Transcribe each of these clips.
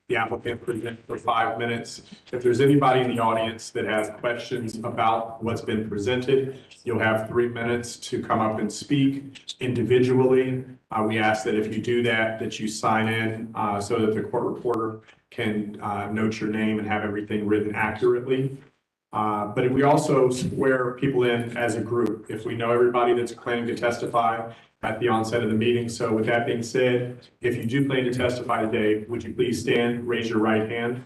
the applicant present for 5 minutes. If there's anybody in the audience that has questions about what's been presented, you'll have 3 minutes to come up and speak individually. We ask that if you do that, that you sign in so that the court reporter can note your name and have everything written accurately. But we also swear people in as a group if we know everybody that's planning to testify at the onset of the meeting. So with that being said, if you do plan to testify today, would you please stand, raise your right hand?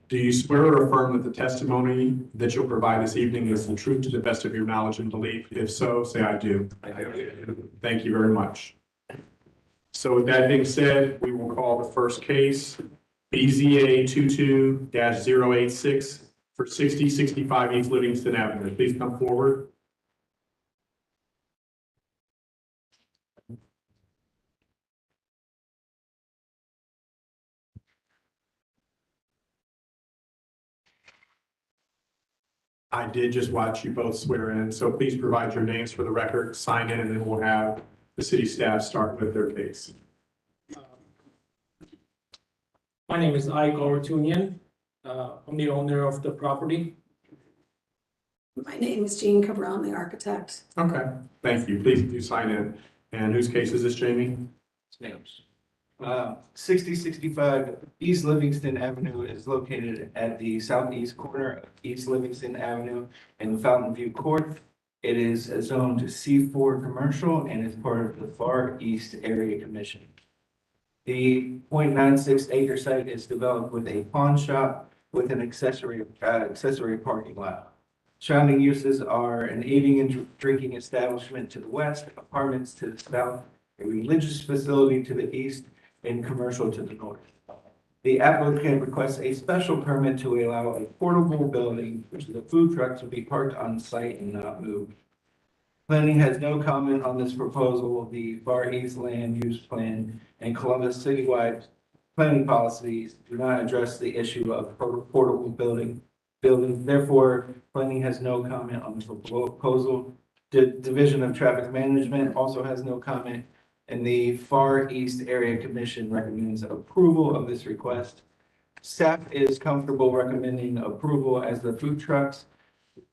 Do you swear or affirm that the testimony that you'll provide this evening is the truth to the best of your knowledge and belief? If so, say I do. I do. Thank you very much. So with that being said, we will call the first case, BZA 22-086 for 6065 East Livingston Avenue. Please come forward. I did just watch you both swear in, so please provide your names for the record, sign in, and then we'll have the city staff start with their case. My name is Ike Ortunian. I'm the owner of the property. My name is Jean Cabral, I'm the architect. Okay, thank you. Please do sign in. And whose case is this, Jamie? Names. 6065 East Livingston Avenue is located at the southeast corner of East Livingston Avenue and Fountain View Court. It is zoned C4 commercial and is part of the Far East Area Commission. The 0.96 acre site is developed with a pawn shop with an accessory parking lot. Surrounding uses are an eating and drinking establishment to the west, apartments to the south, a religious facility to the east, and commercial to the north. The applicant requests a special permit to allow a portable building, which is a food truck, to be parked on site and not moved. Planning has no comment on this proposal. The Far East Land Use Plan and Columbus citywide planning policies do not address the issue of portable building. Therefore, planning has no comment on the proposal. The Division of Traffic Management also has no comment, and the Far East Area Commission recommends approval of this request. Staff is comfortable recommending approval as the food trucks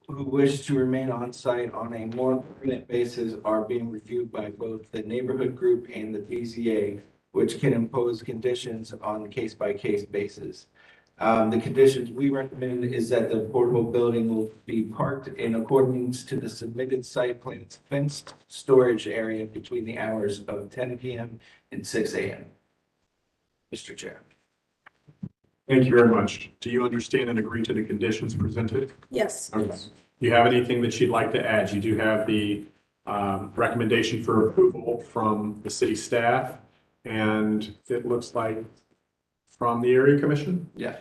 who wish to remain on site on a more permanent basis are being reviewed by both the neighborhood group and the BZA, which can impose conditions on a case-by-case basis. The conditions we recommend is that the portable building will be parked in accordance to the submitted site plan's fenced storage area between the hours of 10 p.m. and 6 a.m. Mr. Chair. Thank you very much. Do you understand and agree to the conditions presented? Yes. Okay. Do you have anything that you'd like to add? You do have the recommendation for approval from the city staff, and it looks like from the area commission? Yeah.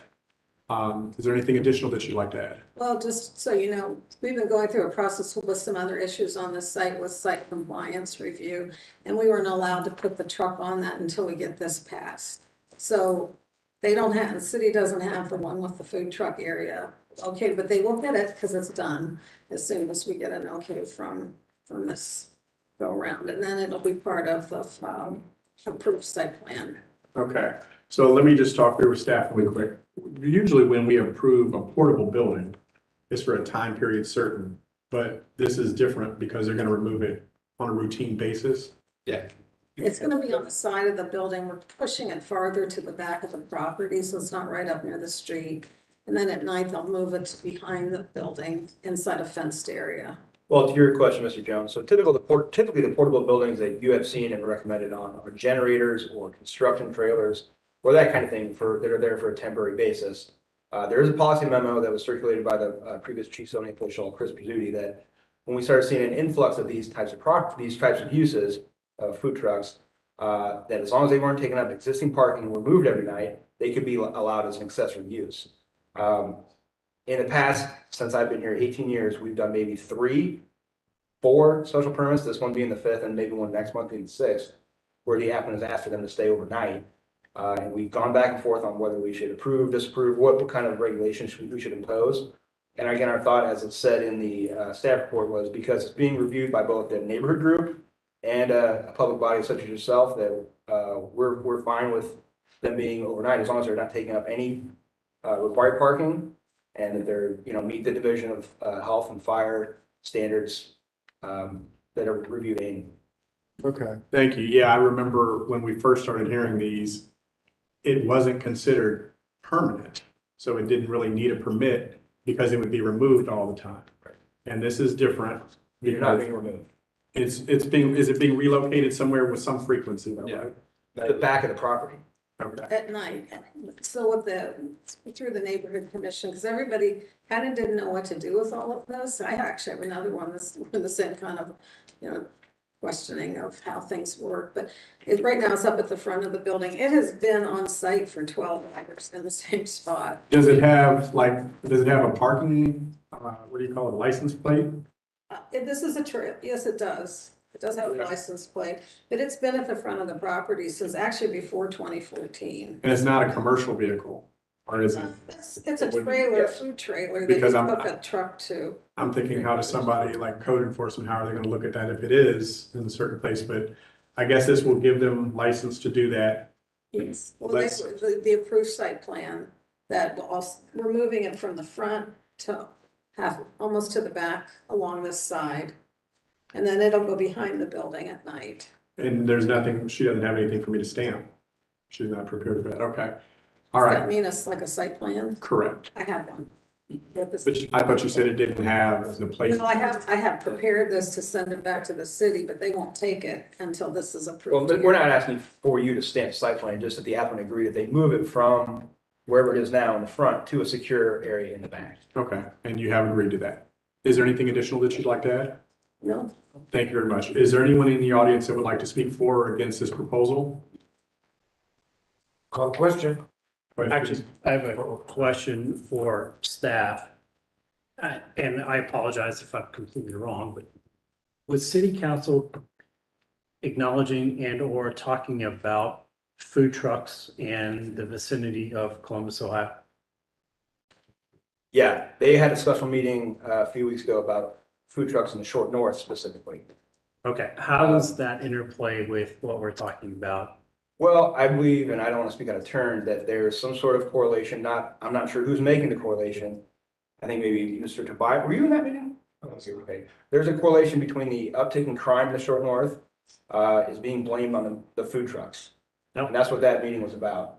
Is there anything additional that you'd like to add? Well, just so you know, we've been going through a process with some other issues on this site with site compliance review, and we weren't allowed to put the truck on that until we get this passed. So they don't have, the city doesn't have the one with the food truck area. Okay, but they will get it because it's done as soon as we get an okay from this go around, and then it'll be part of the approved site plan. Okay, so let me just talk through with staff really quick. Usually when we approve a portable building, it's for a time period certain, but this is different because they're going to remove it on a routine basis. Yeah. It's gonna be on the side of the building. We're pushing it farther to the back of the property, so it's not right up near the street. And then at night, they'll move it to behind the building inside a fenced area. Well, to your question, Mr. Jones, so typically the portable buildings that you have seen and recommended on are generators or construction trailers or that kind of thing that are there for a temporary basis. There is a policy memo that was circulated by the previous chief zoning official, Chris Pizzuti, that when we started seeing an influx of these types of uses of food trucks, that as long as they weren't taking up existing parking and were moved every night, they could be allowed as an accessory use. In the past, since I've been here 18 years, we've done maybe 3, 4 special permits, this one being the 5th and maybe one next month being the 6th, where the applicant has asked for them to stay overnight. And we've gone back and forth on whether we should approve, disapprove, what kind of regulations we should impose. And again, our thought, as it said in the staff report, was because it's being reviewed by both the neighborhood group and a public body such as yourself that we're fine with them being overnight as long as they're not taking up any required parking and that they're, meet the division of health and fire standards that are reviewed annually. Okay. Thank you. Yeah, I remember when we first started hearing these, it wasn't considered permanent. So it didn't really need a permit because it would be removed all the time. And this is different. You're not because being removed. is it being relocated somewhere with some frequency though, right? The back of the property. Okay. At night. So through the neighborhood commission, because everybody kind of didn't know what to do with all of this. I actually have another one that's in the same kind of, questioning of how things work. But right now it's up at the front of the building. It has been on site for 12 hours in the same spot. Does it have a parking, what do you call it, license plate? This is a trail. Yes, it does. It does have a license plate, but it's been at the front of the property since actually before 2014. And it's not a commercial vehicle, or is it? It's a trailer, Yes. food trailer that Because you I'm- hook a truck to. I'm thinking, how does somebody like code enforcement, how are they gonna look at that if it is in a certain place? But I guess this will give them license to do that. Yes. Well, Let's- the approved site plan that will also, we're moving it from the front to almost to the back along this side. And then it'll go behind the building at night. And there's nothing, she doesn't have anything for me to stamp. She's not prepared for that. Okay. All Does that right, mean it's like a site plan? correct. I have one. But I thought you said it didn't have the place. No, I have prepared this to send it back to the city, but they won't take it until this is Well, approved. but we're not asking for you to stamp site plan, just that the applicant agree that they move it from wherever it is now in the front to a secure area in the back. Okay, and you have agreed to that. Is there anything additional that you'd like to add? No, Thank you very much. Is there anyone in the audience that would like to speak for or against this proposal? Call question. Actually, I have a question for staff. And I apologize if I'm completely wrong, but was city council acknowledging and or talking about food trucks in the vicinity of Columbus, Ohio? Yeah, they had a special meeting a few weeks ago about food trucks in the short north specifically. Okay, how does that interplay with what we're talking about? Well, I believe, and I don't want to speak out of turn, that there's some sort of correlation, I'm not sure who's making the correlation. I think maybe Mr. Tobias, were you in that meeting? Okay. There's a correlation between the uptick in crime in the short north, is being blamed on the food trucks. Nope. And that's what that meeting was about.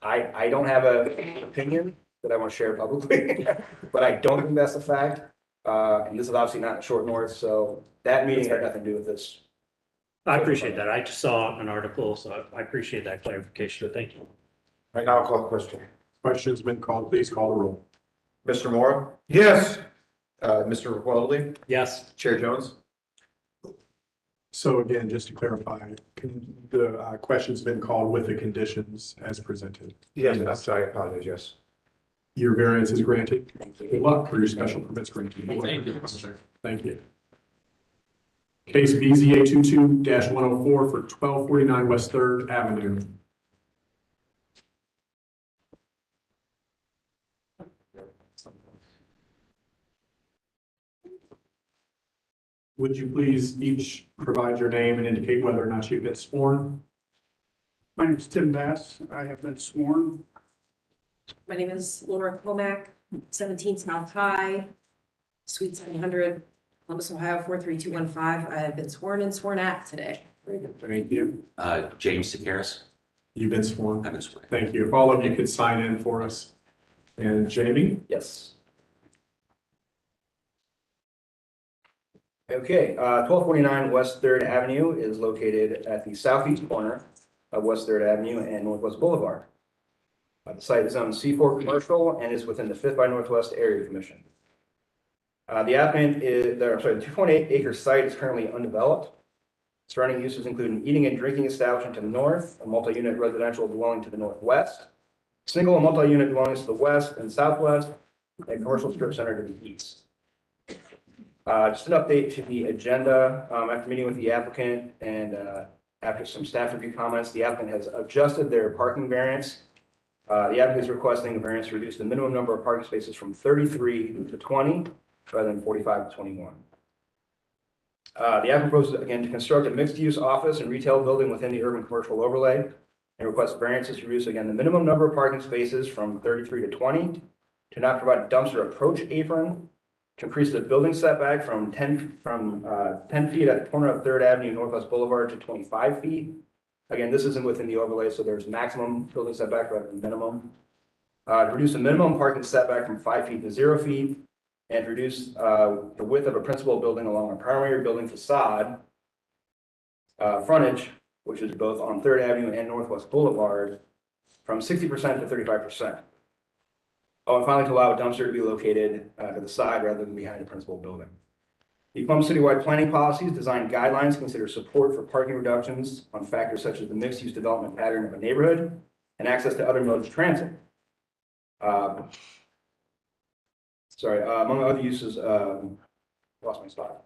I don't have an opinion that I want to share publicly, but I don't think that's a fact. And this is obviously not in the short north, so that meeting had nothing to do with this. I appreciate that. I just saw an article, so I appreciate that clarification. Thank you. Right now, call question. Question's been called. Please call the roll. Mr. Moore, Yes. Mr. Weatherly, Yes, Chair Jones. So again, just to clarify, the question's been called with the conditions as presented. Yes, I'm sorry, I apologize, yes. Your variance is granted. thank you. Good luck for your special permits granted. Thank you. Thank you. Case BZA 22-104 for 1249 West Third Avenue. Would you please each provide your name and indicate whether or not you've been sworn? My name is Tim Bass. I have been sworn. My name is Laura Comack, 17 South High, Suite 700, Columbus, Ohio, 43215. I have been sworn and sworn at today. Thank you. James Sakaris, You've been sworn. I've been sworn. Thank you. If all of you could sign in for us. And Jamie? Yes. Okay, 1249 West Third Avenue is located at the southeast corner of West Third Avenue and Northwest Boulevard. The site is on C4 commercial and is within the 5th by Northwest Area Commission. The applicant is, the 2.8 acre site is currently undeveloped. Surrounding uses include an eating and drinking establishment to the north, a multi-unit residential dwelling to the northwest, single and multi-unit dwellings to the west and southwest, and a commercial strip center to the east. Just an update to the agenda. After meeting with the applicant and after some staff review comments, the applicant has adjusted their parking variance. The applicant is requesting a variance to reduce the minimum number of parking spaces from 33 to 20 rather than 45 to 21. The applicant proposes again to construct a mixed-use office and retail building within the urban commercial overlay and requests variances to reduce again the minimum number of parking spaces from 33 to 20, to not provide a dumpster approach apron, to increase the building setback from 10 feet at the corner of Third Avenue Northwest Boulevard to 25 feet. Again, this isn't within the overlay, so there's maximum building setback rather than minimum. To reduce the minimum parking setback from 5 feet to 0 feet, and to reduce the width of a principal building along a primary building facade frontage, which is both on Third Avenue and Northwest Boulevard, from 60% to 35%. Oh, and finally, to allow a dumpster to be located to the side rather than behind the principal building. The Columbus citywide planning policies design guidelines consider support for parking reductions on factors such as the mixed-use development pattern of a neighborhood and access to other modes of transit. Among other uses, lost my spot.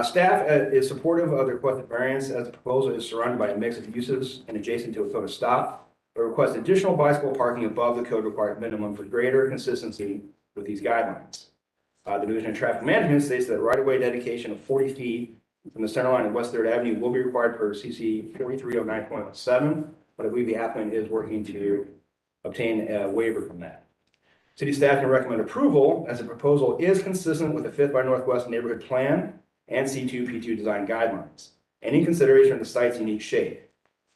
Staff is supportive of the requested variance as the proposal is surrounded by a mix of uses and adjacent to a code of stop, but requests additional bicycle parking above the code required minimum for greater consistency with these guidelines. The Division of Traffic Management states that right-of-way dedication of 40 feet from the center line of West Third Avenue will be required per CC 4309.17, but I believe the applicant is working to obtain a waiver from that. City staff can recommend approval as the proposal is consistent with the 5th by Northwest neighborhood plan and C2P2 design guidelines, and in consideration of the site's unique shape.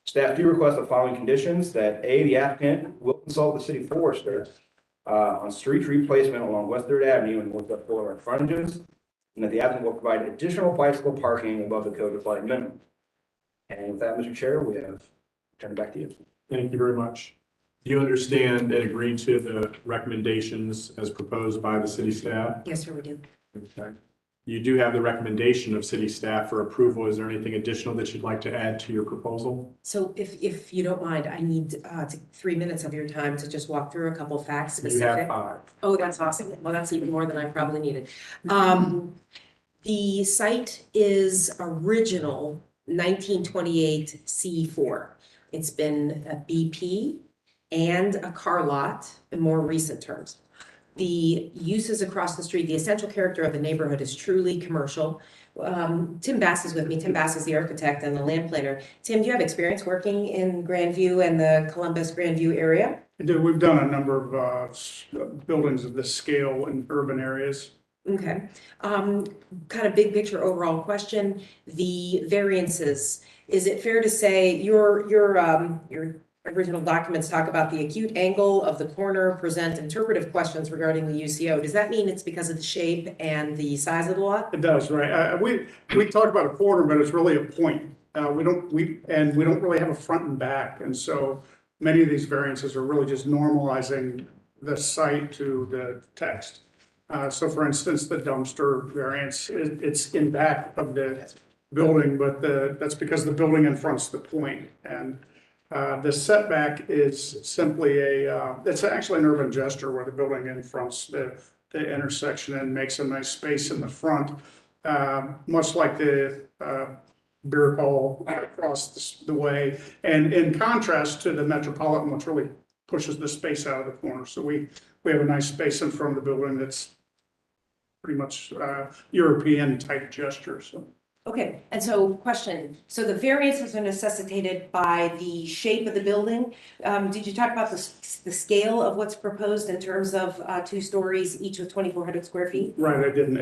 Staff do request the following conditions: that A, the applicant will consult the city forester on street tree placement along West Third Avenue and Northwest Boulevard frontages, and that the applicant will provide additional bicycle parking above the code required minimum. And with that, Mr. Chair, we have turned it back to you. Thank you very much. Do you understand and agree to the recommendations as proposed by the city staff? Yes, sir, we do. Okay. You do have the recommendation of city staff for approval. Is there anything additional that you'd like to add to your proposal? So if you don't mind, I need 3 minutes of your time to just walk through a couple of facts You have specific. 5. Oh, that's awesome. Well, that's even more than I probably needed. The site is original 1928 C4. It's been a BP and a car lot in more recent terms. The uses across the street, the essential character of the neighborhood is truly commercial. Tim Bass is with me. Tim Bass is the architect and the land planner. Tim, do you have experience working in Grandview and the Columbus Grandview area? We've done a number of buildings of this scale in urban areas. Okay. Kind of big picture overall question, the variances. Is it fair to say your original documents talk about the acute angle of the corner, present interpretive questions regarding the UCO. Does that mean it's because of the shape and the size of the lot? It does, right? We talk about a corner, but it's really a point. We don't really have a front and back, and so many of these variances are really just normalizing the site to the text. So for instance, the dumpster variance, it's in back of the building, but that's because the building in front's the point. And the setback is simply it's actually an urban gesture where the building in fronts the intersection and makes a nice space in the front, much like the beer hall across the way. And in contrast to the Metropolitan, which really pushes the space out of the corner. So we have a nice space in front of the building that's pretty much European type gesture. So. Okay, and so question, so the variances are necessitated by the shape of the building. Did you talk about the scale of what's proposed in terms of 2 stories, each with 2,400 square feet? Right, I didn't.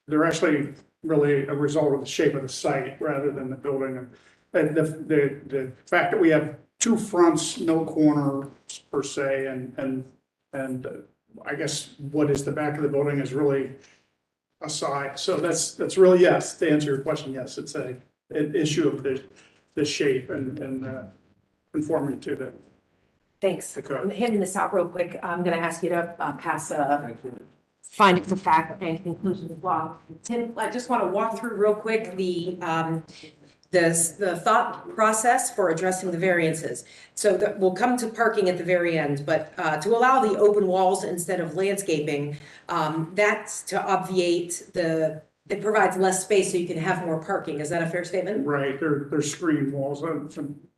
They're actually really a result of the shape of the site rather than the building. And the fact that we have 2 fronts, no corners per se, and I guess what is the back of the building is really a side. So that's really, yes, to answer your question, yes, it's an issue of the shape and conforming to the. Thanks. Okay. I'm handing this out real quick. I'm going to ask you to pass a findings of fact and conclusion as well. Tim, I just want to walk through real quick the thought process for addressing the variances. So that we'll come to parking at the very end, but to allow the open walls instead of landscaping, that's to obviate it provides less space so you can have more parking. Is that a fair statement? Right, they're screen walls,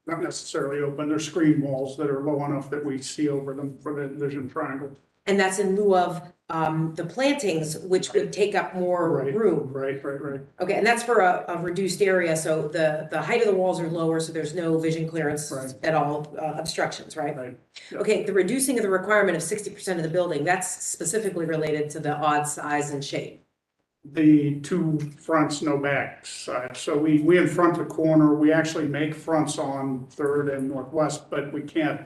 not necessarily open, they're screen walls that are low enough that we see over them for the vision triangle. And that's in lieu of the plantings, which would take up more Right. room. Right. Okay, and that's for a reduced area, so the height of the walls are lower, so there's no vision clearance Right. at all, obstructions, right? Right. Okay, the reducing of the requirement of 60% of the building, that's specifically related to the odd size and shape. The two fronts, no backs. So we in front the corner, we actually make fronts on Third and Northwest, but we can't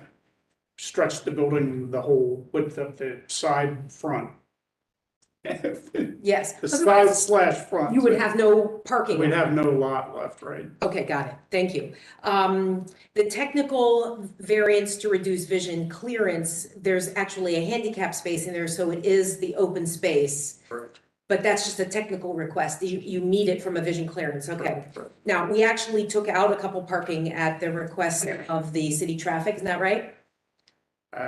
stretch the building the whole width of the side front. Yes. The side / front. You would have no parking. We'd have no lot left, right? Okay, got it. Thank you. The technical variance to reduce vision clearance, there's actually a handicap space in there, so it is the open space. Correct. But that's just a technical request. You need it from a vision clearance, okay? Right. Now, we actually took out a couple parking at the request of the city traffic, isn't that right?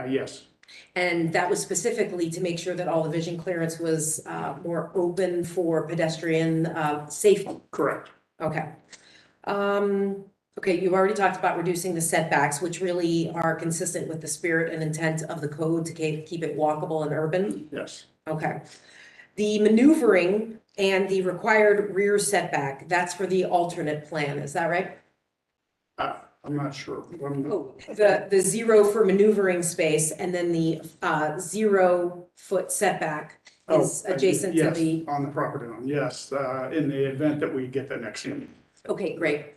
Yes, And that was specifically to make sure that all the vision clearance was more open for pedestrian safety. correct. Okay. Okay, you've already talked about reducing the setbacks, which really are consistent with the spirit and intent of the code to keep it walkable and urban. Yes. Okay. The maneuvering and the required rear setback, that's for the alternate plan, is that right? I'm not sure. Oh, the 0 for maneuvering space and then the 0-foot setback is adjacent to Yes, the, on the property line, yes, in the event that we get the next one. okay, great.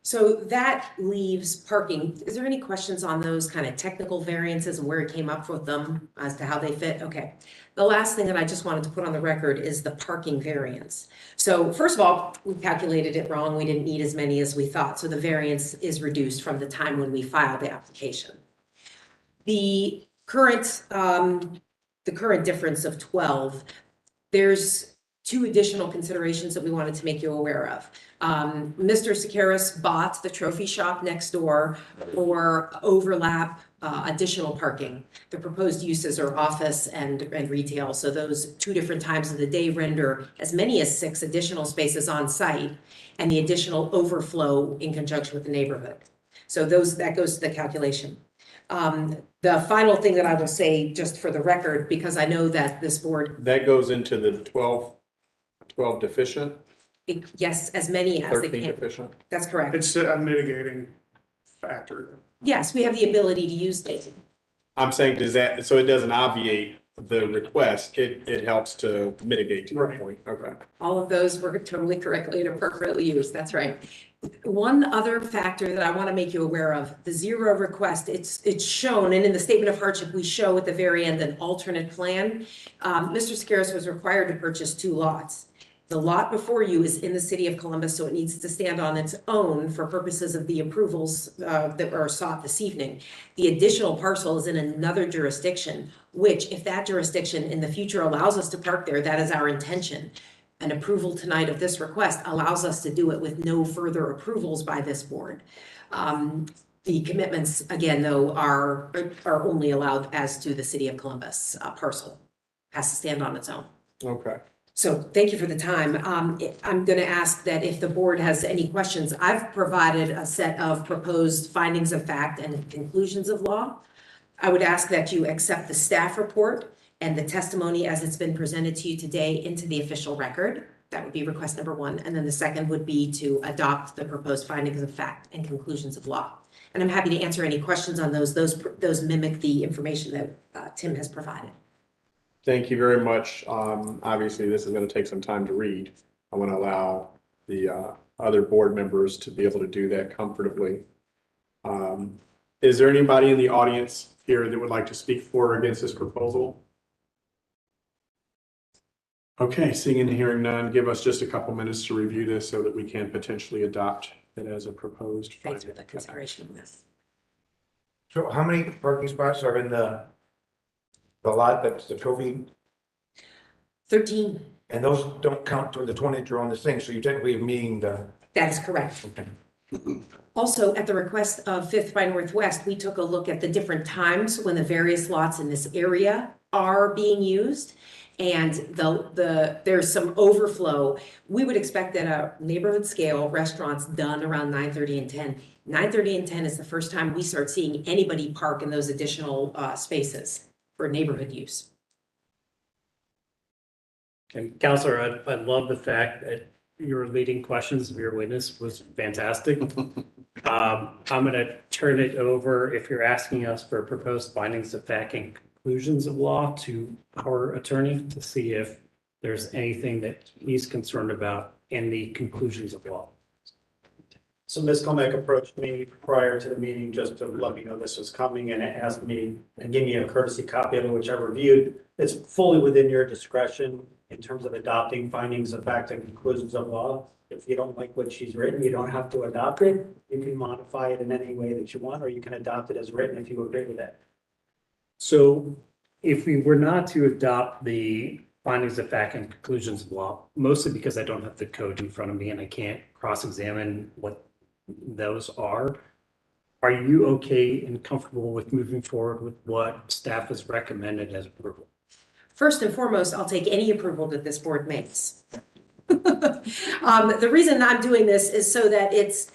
So that leaves parking. Is there any questions on those kind of technical variances and where it came up with them as to how they fit? Okay. The last thing that I just wanted to put on the record is the parking variance. So first of all, we calculated it wrong. We didn't need as many as we thought. So the variance is reduced from the time when we filed the application. The current difference of 12, there's 2 additional considerations that we wanted to make you aware of. Mr. Sakaris bought the trophy shop next door for overlap additional parking. The proposed uses are office and retail, so those 2 different times of the day render as many as 6 additional spaces on site and the additional overflow in conjunction with the neighborhood. So that goes to the calculation. The final thing that I will say, just for the record, because I know that this board, That goes into the 12 deficient, yes, as many as they 13 can. deficient? That's correct. It's a mitigating factor. Yes, we have the ability to use these. I'm saying, so it doesn't obviate the request, it helps to mitigate to your Right. point, okay. All of those were totally correctly and appropriately used. That's right. One other factor that I want to make you aware of, the 0 request, it's shown, and in the statement of hardship, we show at the very end an alternate plan. Mr. Sakaris was required to purchase 2 lots. The lot before you is in the city of Columbus, so it needs to stand on its own for purposes of the approvals that are sought this evening. The additional parcel is in another jurisdiction, which if that jurisdiction in the future allows us to park there, that is our intention. An approval tonight of this request allows us to do it with no further approvals by this board. The commitments, again, though, are only allowed as to the city of Columbus parcel. Has to stand on its own. Okay. So thank you for the time. I'm going to ask that if the board has any questions, I've provided a set of proposed findings of fact and conclusions of law. I would ask that you accept the staff report and the testimony as it's been presented to you today into the official record. That would be request number 1. And then the second would be to adopt the proposed findings of fact and conclusions of law. And I'm happy to answer any questions on those. Those mimic the information that Tim has provided. Thank you very much. Obviously, this is going to take some time to read. I want to allow the other board members to be able to do that comfortably. Is there anybody in the audience here that would like to speak for or against this proposal? Okay, seeing and hearing none, give us just a couple minutes to review this so that we can potentially adopt it as a proposed. Thanks for the consideration of this. So how many parking spots are in the lot that's the trophy? 13. And those don't count toward the 20 that are on this thing, so you're technically meeting the, That is correct. Also, at the request of 5th by Northwest, we took a look at the different times when the various lots in this area are being used. And there's some overflow. We would expect that a neighborhood scale restaurants done around 9:30 and 10. 9:30 and 10 is the first time we start seeing anybody park in those additional spaces for neighborhood use. And Counselor, I love the fact that your leading questions of your witness was fantastic. I'm going to turn it over, if you're asking us for proposed findings of fact and conclusions of law, to our attorney to see if there's anything that he's concerned about in the conclusions of law. So Ms. Comack approached me prior to the meeting just to let me know this was coming and asked me and gave me a courtesy copy of it, which I reviewed. It's fully within your discretion in terms of adopting findings of fact and conclusions of law. If you don't like what she's written, you don't have to adopt it. You can modify it in any way that you want, or you can adopt it as written if you agree with that. So if we were not to adopt the findings of fact and conclusions of law, mostly because I don't have the code in front of me and I can't cross-examine what those are you okay and comfortable with moving forward with what staff has recommended as approval? First and foremost, I'll take any approval that this board makes. The reason I'm doing this is so that it's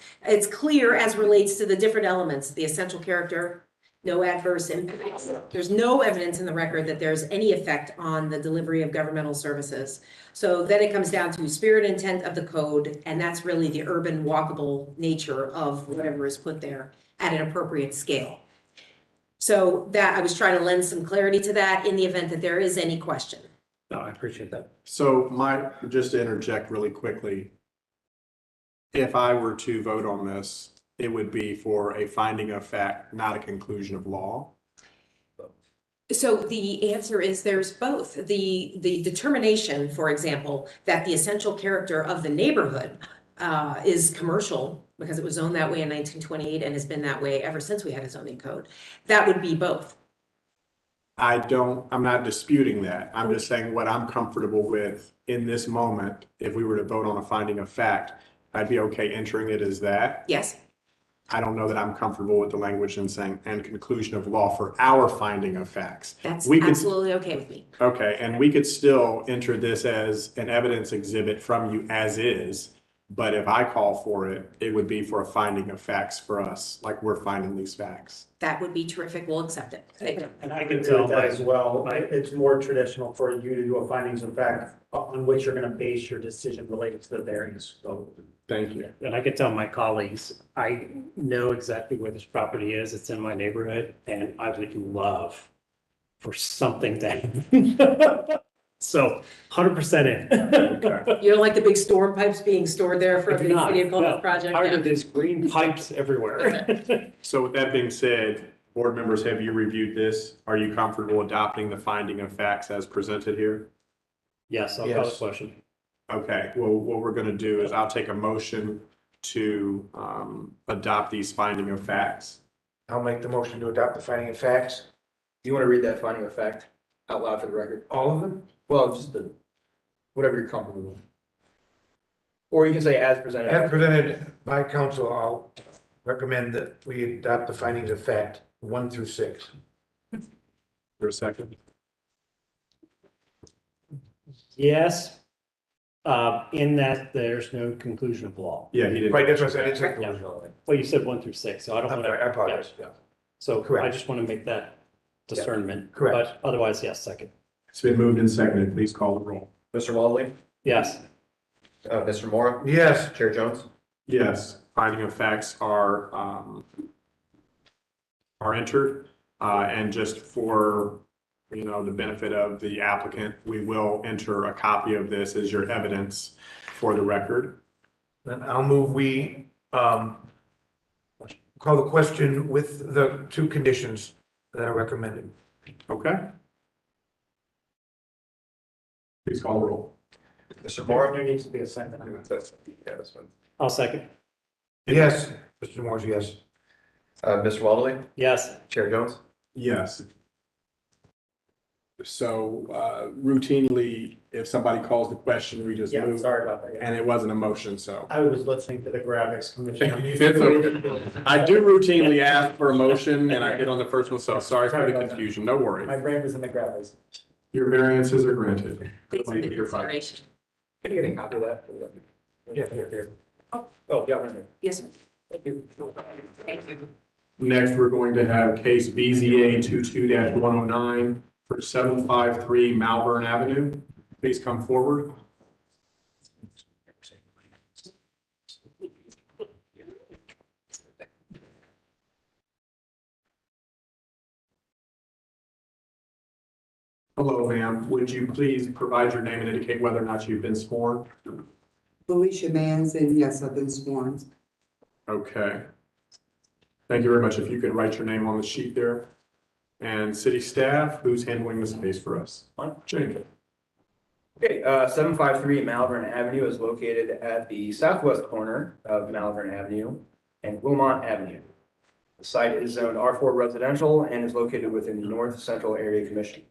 clear as relates to the different elements, the essential character, no adverse impacts. There's no evidence in the record that there's any effect on the delivery of governmental services. So then it comes down to spirit and intent of the code, and that's really the urban walkable nature of whatever is put there at an appropriate scale. So that I was trying to lend some clarity to that in the event that there is any question. No, I appreciate that. So just to interject really quickly, if I were to vote on this, it would be for a finding of fact, not a conclusion of law. So the answer is there's both. The determination, for example, that the essential character of the neighborhood is commercial because it was zoned that way in 1928 and has been that way ever since we had a zoning code. That would be both. I'm not disputing that. I'm just saying what I'm comfortable with in this moment. If we were to vote on a finding of fact, I'd be okay entering it as that. Yes. I don't know that I'm comfortable with the language and saying, and conclusion of law for our finding of facts. That's We could- absolutely okay with me. Okay, and we could still enter this as an evidence exhibit from you as is, but if I call for it, it would be for a finding of facts for us, like we're finding these facts. That would be terrific. We'll accept it. Thank you. And I can tell that as well. It's more traditional for you to do a findings of fact on which you're going to base your decision related to the variance. So Thank you. And I can tell my colleagues, I know exactly where this property is. It's in my neighborhood and I would love for something to. So 100% in. You don't like the big storm pipes being stored there for I the do not, City of Columbus no. project? Tired Yeah. of these green pipes everywhere. So with that being said, board members, have you reviewed this? Are you comfortable adopting the finding of facts as presented here? Yes, I'll call the Yes. question. Okay, well, what we're gonna do is I'll take a motion to adopt these finding of facts. I'll make the motion to adopt the finding of facts. Do you want to read that finding of fact out loud for the record? All of them? Well, just whatever you're comfortable with. Or you can say as presented. As presented by council, I'll recommend that we adopt the findings of fact 1 through 6. For a second. Yes. In that there's no conclusion of law. Yeah, he did. Right, that's what I said, it's like, Yeah. Well, you said 1 through 6, so I don't I'm want sorry, I to. apologize, yeah. So I Correct. just want to make that discernment. Correct. But otherwise, yes, second. It's been moved and seconded. Please call the roll. Mr. Waldley, Yes. Mr. Mora, Yes, Chair Jones. Yes, finding of facts are entered. And just for, the benefit of the applicant, we will enter a copy of this as your evidence for the record. then I'll move we call the question with the 2 conditions that are recommended. Okay? Please call the roll. Mr. Mora. there needs to be a second. Yeah, this one. I'll second. Yes, Mr. Morris, yes. Mr. Waldley, Yes. Chair Jones. Yes. So routinely, if somebody calls the question, we just Yeah, move, sorry about that. and it wasn't a motion, so. I was listening to the graphics commission. I do routinely ask for a motion and I hit on the first one, so sorry for the confusion, no My worries. brain was in the graphics. Your variances are granted. Thanks for the You're fine. consideration. Can you get a copy of that? Yeah, here. Oh, yeah, right there. Yes, sir. Thank you. Thank you. Next, we're going to have case BZA 22-109 for 753 Malvern Avenue. please come forward. Hello, ma'am. Would you please provide your name and indicate whether or not you've been sworn? Felicia Manson, yes, I've been sworn. Okay. Thank you very much. If you could write your name on the sheet there. And city staff, who's handling this case for us? Jacob. Okay, 753 Malvern Avenue is located at the southwest corner of Malvern Avenue and Wilmot Avenue. The site is zoned R4 residential and is located within the North Central Area Commission.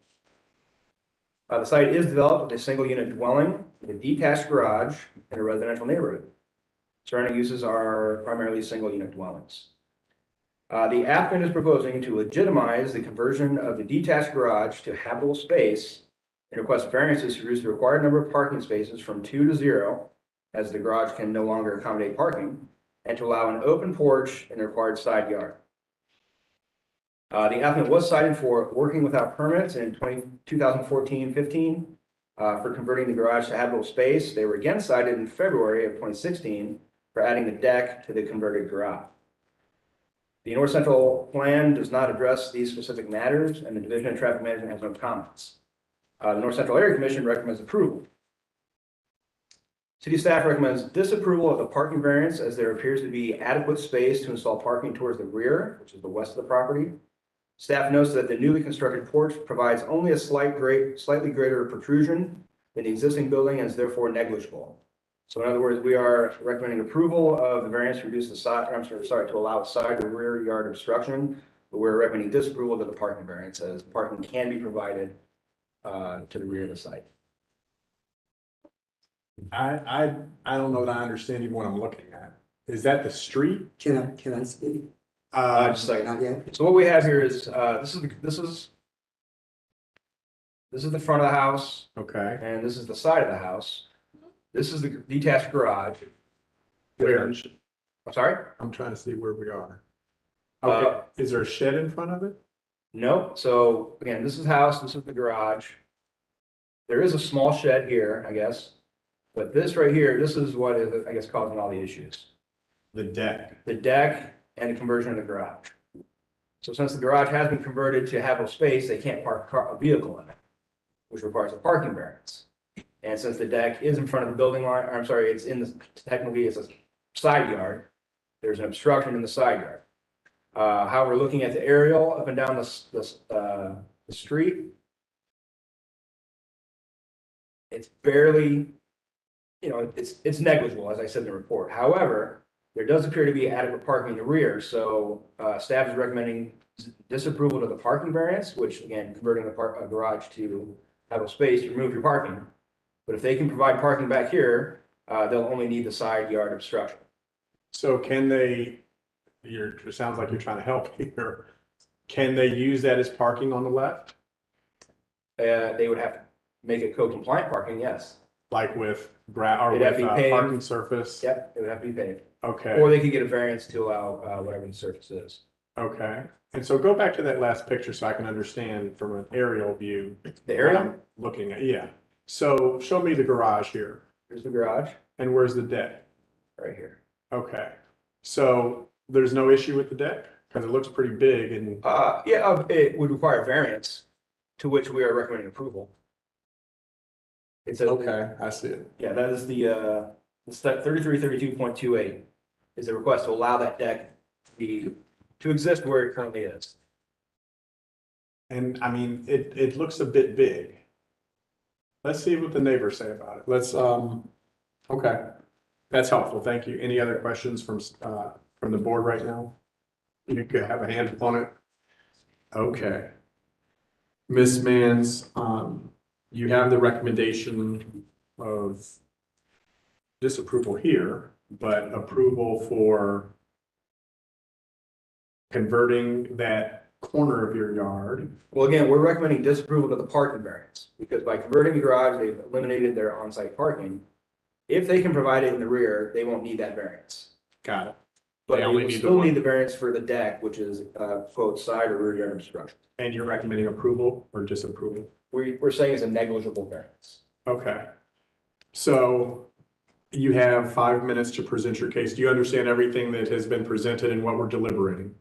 The site is developed with a single unit dwelling, with a detached garage in a residential neighborhood. Surrounding uses are primarily single unit dwellings. The applicant is proposing to legitimize the conversion of the detached garage to habitable space and request variances to reduce the required number of parking spaces from 2 to 0, as the garage can no longer accommodate parking, and to allow an open porch in the required side yard. The applicant was cited for working without permits in 2014-15 for converting the garage to habitable space. They were again cited in February of 2016 for adding the deck to the converted garage. The North Central Plan does not address these specific matters, and the Division of Traffic Management has no comments. The North Central Area Commission recommends approval. City staff recommends disapproval of the parking variance, as there appears to be adequate space to install parking towards the rear, which is the west of the property. Staff notes that the newly constructed porch provides only a slightly greater protrusion than the existing building and is therefore negligible. So in other words, we are recommending approval of the variance to reduce the side, to allow side or rear yard obstruction, but we're recommending disapproval of the parking variance, as parking can be provided to the rear of the site. I don't know that I understand even what I'm looking at. Is that the street? Can I speak? Just a second. Not yet? So what we have here is, this is the front of the house, Okay. and this is the side of the house. This is the detached garage. Where? I'm sorry? I'm trying to see where we are. Okay. Is there a shed in front of it? No. So again, this is the house, this is the garage. There is a small shed here, I guess. But this right here, this is what is, I guess, causing all the issues. The deck. The deck and the conversion of the garage. So since the garage has been converted to habitable space, they can't park a vehicle in it, which requires a parking variance. And since the deck is in front of the building line, I'm sorry, it's in the, technically it's a side yard, there's an obstruction in the side yard. How we're looking at the aerial up and down the street, it's barely, it's negligible, as I said in the report. However, there does appear to be adequate parking in the rear, so staff is recommending disapproval of the parking variance, which again, converting the garage to habitable space to remove your parking. But if they can provide parking back here, they'll only need the side yard obstruction. So can they, it sounds like you're trying to help here. Can they use that as parking on the left? They would have to make it code compliant parking, yes. Like with or It'd have with to be paved. parking surface? Yep, it would have to be paved. Okay. Or they could get a variance to allow whatever the surface is. Okay. And so go back to that last picture so I can understand from an aerial view. The aerial? what I'm looking at, yeah. So show me the garage here. Here's the garage, And where's the deck? right here. Okay. So there's no issue with the deck? Because it looks pretty big and, Yeah, it would require variance, to which we are recommending approval. It's a, okay, I see it. yeah, that is the step 3332.28 is a request to allow that deck to exist where it currently is. And I mean, it looks a bit big. Let's see what the neighbors say about it. Let's, okay. That's helpful. Thank you. Any other questions from the board right now? You could have a hand on it. Okay. Ms. Mans, you have the recommendation of disapproval here, but approval for converting that corner of your yard. Well, again, we're recommending disapproval of the parking variance, because by converting the garage, they've eliminated their on-site parking. If they can provide it in the rear, they won't need that variance. Got it. But They they only will need the still one. need the variance for the deck, which is, quote, side or rear yard obstruction. And you're recommending approval or disapproval? We're saying it's a negligible variance. Okay. So you have 5 minutes to present your case. Do you understand everything that has been presented and what we're deliberating?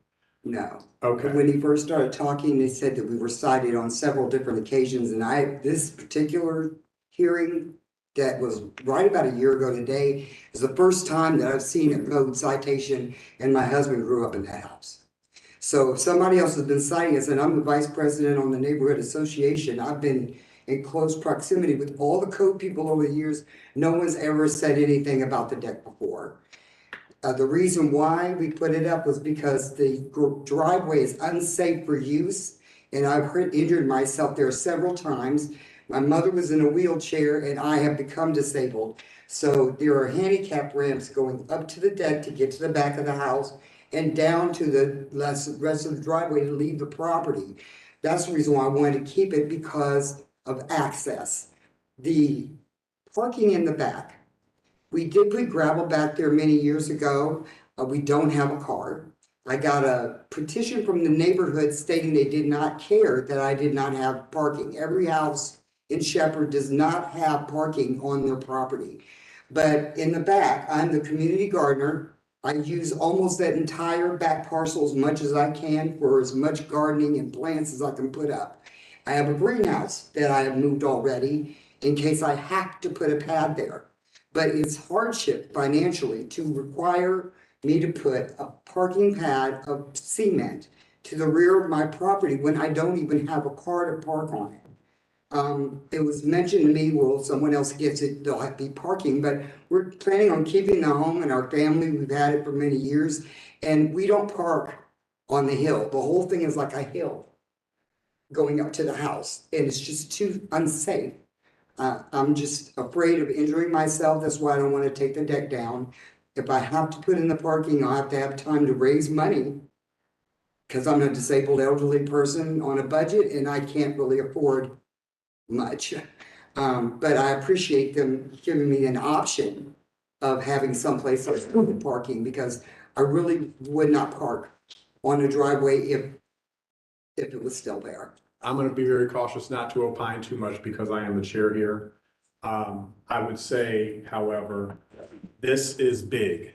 No. Okay. When he first started talking, they said that we were cited on several different occasions, and this particular hearing that was right about a year ago today is the first time that I've seen a code citation, and my husband grew up in that house. So if somebody else has been citing us, and I'm the vice president on the neighborhood association, I've been in close proximity with all the code people over the years. No one's ever said anything about the deck before. The reason why we put it up was because the driveway is unsafe for use, and I've injured myself there several times. My mother was in a wheelchair, and I have become disabled. So there are handicap ramps going up to the deck to get to the back of the house and down to the rest of the driveway to leave the property. That's the reason why I wanted to keep it, because of access. The parking in the back. We did put gravel back there many years ago. We don't have a car. I got a petition from the neighborhood stating they did not care that I did not have parking. Every house in Shepherd does not have parking on their property. But in the back, I'm the community gardener. I use almost that entire back parcel as much as I can for as much gardening and plants as I can put up. I have a greenhouse that I have moved already in case I have to put a pad there. But it's hardship financially to require me to put a parking pad of cement to the rear of my property when I don't even have a car to park on it. It was mentioned to me, well, someone else gets it, they'll have to be parking, but we're planning on keeping the home and our family. We've had it for many years, and we don't park on the hill. The whole thing is like a hill going up to the house, and it's just too unsafe. I'm just afraid of injuring myself. That's why I don't want to take the deck down. If I have to put in the parking, I'll have to have time to raise money, because I'm a disabled elderly person on a budget and I can't really afford much. But I appreciate them giving me an option of having someplace else for the parking, because I really would not park on a driveway if it was still there. I'm going to be very cautious not to opine too much because I am the chair here. I would say, however, this is big.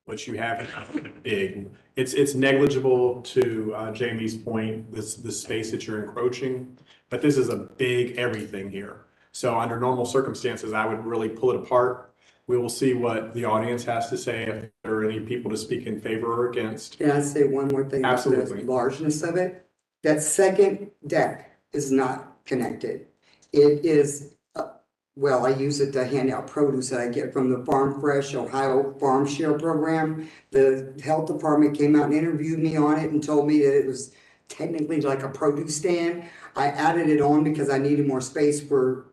What you have is big. It's negligible to Jamie's point, the space that you're encroaching, but this is a big everything here. So under normal circumstances, I would really pull it apart. We will see what the audience has to say, if there are any people to speak in favor or against. Can I say one more thing about Absolutely. the largeness of it? That second deck is not connected. It is, well, I use it to hand out produce that I get from the Farm Fresh Ohio Farm Share Program. The health department came out and interviewed me on it and told me that it was technically like a produce stand. I added it on because I needed more space for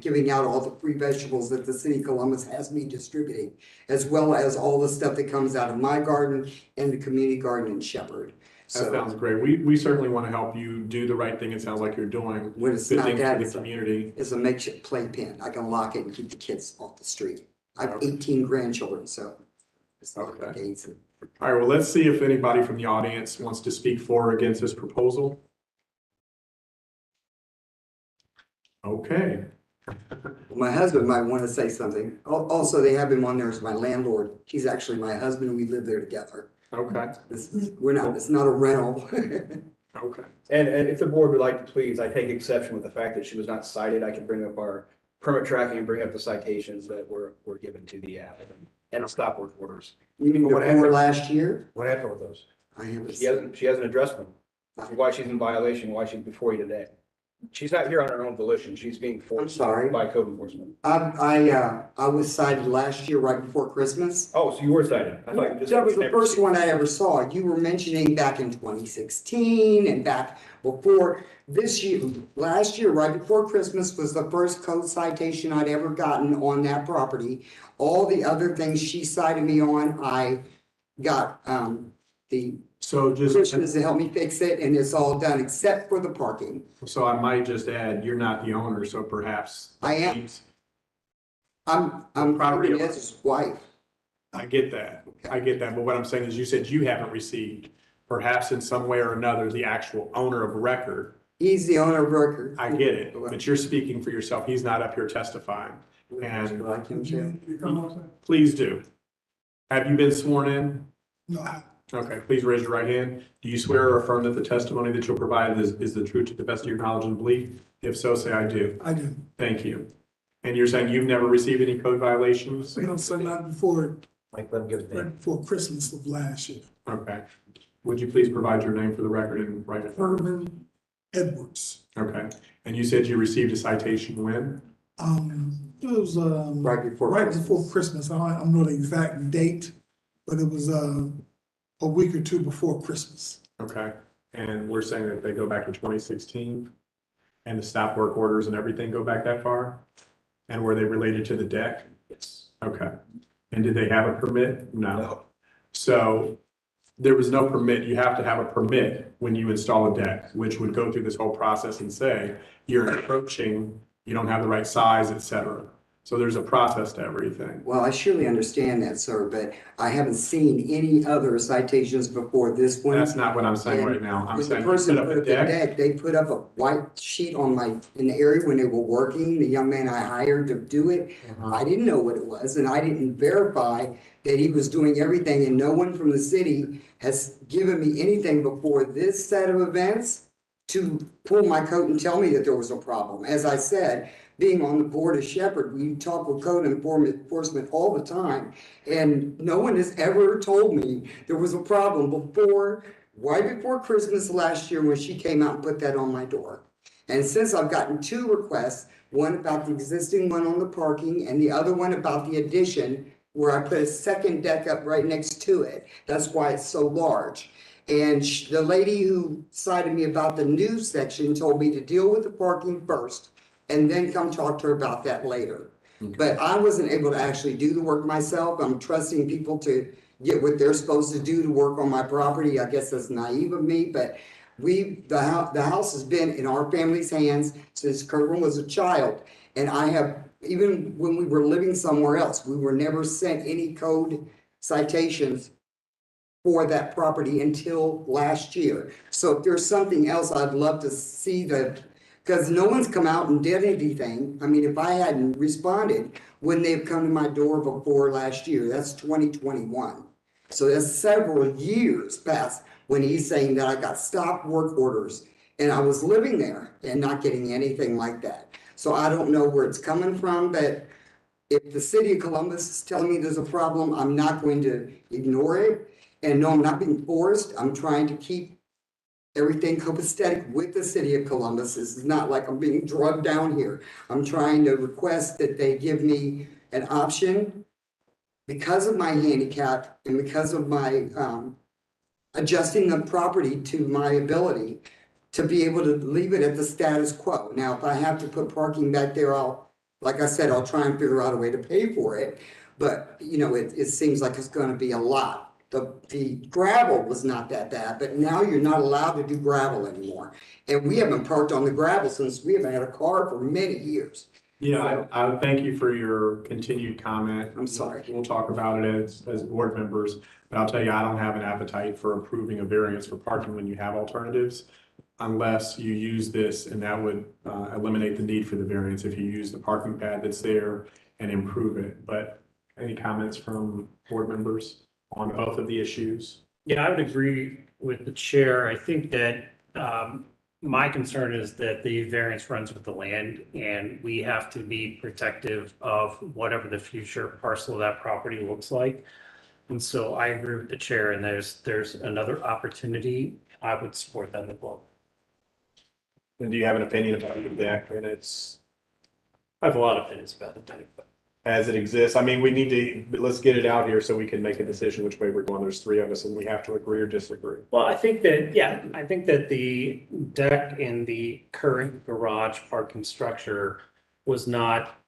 giving out all the free vegetables that the city of Columbus has me distributing, as well as all the stuff that comes out of my garden and the community garden in Shepherd. That sounds great. We certainly want to help you do the right thing. It sounds like you're doing When it's good not things that, for the community. it's a makeshift playpen. I can lock it and keep the kids off the street. I have 18 grandchildren, so. It's not Okay. gates. All right, well, let's see if anybody from the audience wants to speak for or against this proposal. Okay. My husband might want to say something. Also, they have him on there as my landlord. He's actually my husband. We live there together. Okay. It's not a rental. Okay. And if the board would like to, please, I take exception with the fact that she was not cited. I can bring up our permit tracking and bring up the citations that were given to the applicant and the stop work orders. You mean What before happened? last year? What happened with those? I haven't. She hasn't addressed them. Why she's in violation, why she's before you today. She's not here on her own volition. She's being I'm forced sorry. by code enforcement. I was cited last year right before Christmas. Oh, so you were cited. I thought you just. That was the first one I ever saw. You were mentioning back in 2016 and back before this year. Last year, right before Christmas, was the first code citation I'd ever gotten on that property. All the other things she cited me on, I got the So just, Christians to help me fix it, and it's all done except for the parking. so I might just add, you're not the owner, so perhaps. I am. I'm Property owner. his wife. I get that. I get that. But what I'm saying is you said you haven't received, perhaps in some way or another, the actual owner of record He's the owner of record. I get it, but you're speaking for yourself. He's not up here testifying. And Like him, Chair? please do. Have you been sworn in? No, Okay, please raise your right hand. Do you swear or affirm that the testimony that you'll provide is the truth to the best of your knowledge and belief? If so, say I do. I do. Thank you. And you're saying you've never received any code violations? You know, so not before, Mike, let him give his name. right before Christmas of last year. Okay. Would you please provide your name for the record and write it? Herman Edwards. Okay. And you said you received a citation when? It was, Right before right Christmas. before Christmas. I don't know the exact date, but it was, a week or two before Christmas. Okay. And we're saying that they go back to 2016 and the stop work orders and everything go back that far? And were they related to the deck? Yes. Okay. And did they have a permit? No. So there was no permit. You have to have a permit when you install a deck, which would go through this whole process and say, you're encroaching, you don't have the right size, et cetera. So there's a process to everything. Well, I surely understand that, sir, but I haven't seen any other citations before this one. That's not what I'm saying right now. I'm When the saying you person put up put a up the deck. deck, they put up a white sheet on in the area when they were working, the young man I hired to do it. I didn't know what it was, and I didn't verify that he was doing everything, and no one from the city has given me anything before this set of events to pull my coat and tell me that there was a problem. As I said, being on the board of Shepherd, we talk with code enforcement all the time, and no one has ever told me there was a problem right before Christmas last year when she came out and put that on my door. And since I've gotten two requests, one about the existing one on the parking and the other one about the addition where I put a second deck up right next to it. That's why it's so large. And the lady who cited me about the new section told me to deal with the parking first and then come talk to her about that later. But I wasn't able to actually do the work myself. I'm trusting people to get what they're supposed to do to work on my property. I guess that's naive of me, but the house has been in our family's hands since Kirkland was a child. And I have, even when we were living somewhere else, we were never sent any code citations for that property until last year. So if there's something else, I'd love to see because no one's come out and did anything. I mean, if I hadn't responded, wouldn't they have come to my door before last year? That's 2021. So that's several years past when he's saying that I got stop work orders and I was living there and not getting anything like that. So I don't know where it's coming from, but if the city of Columbus is telling me there's a problem, I'm not going to ignore it. And no, I'm not being forced. I'm trying to keep everything copacetic with the city of Columbus. This is not like I'm being drugged down here. I'm trying to request that they give me an option because of my handicap and because of my adjusting the property to my ability to be able to leave it at the status quo. Now, if I have to put parking back there, like I said, I'll try and figure out a way to pay for it. But, you know, it seems like it's going to be a lot. The gravel was not that bad, but now you're not allowed to do gravel anymore. And we haven't parked on the gravel since we haven't had a car for many years. Yeah, I thank you for your continued comment. I'm sorry. We'll talk about it as board members, but I'll tell you, I don't have an appetite for approving a variance for parking when you have alternatives, unless you use this, and that would eliminate the need for the variance if you use the parking pad that's there and improve it. But any comments from board members on both of the issues? Yeah, I would agree with the chair. I think that my concern is that the variance runs with the land and we have to be protective of whatever the future parcel of that property looks like. And so I agree with the chair, and there's another opportunity. I would support that as well. And do you have an opinion about the deck? And I have a lot of opinions about the deck, but as it exists, I mean, we need to, let's get it out here so we can make a decision which way we're going. There's three of us and we have to agree or disagree. well, I think that the deck in the current garage parking structure was not,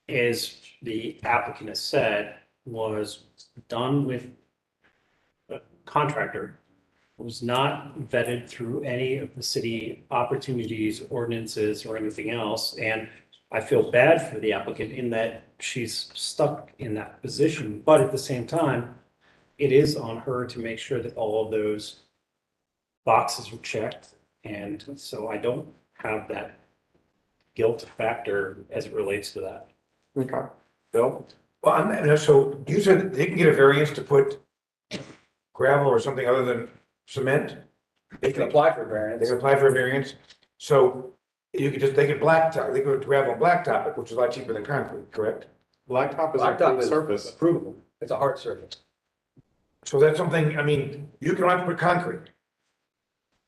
as the applicant has said, was done with a contractor, was not vetted through any of the city opportunities, ordinances, or anything else. And I feel bad for the applicant in that she's stuck in that position, but at the same time, it is on her to make sure that all of those boxes are checked And so I don't have that guilt factor as it relates to that. Okay. Bill? Well, so you said they can get a variance to put gravel or something other than cement? They can apply for They variance. can apply for a variance, so they could blacktop, they could gravel and blacktop it, which is a lot cheaper than concrete, correct? Blacktop is a Blacktop good is surface. approvable. It's a hard surface. So that's something, I mean, you can have to put concrete.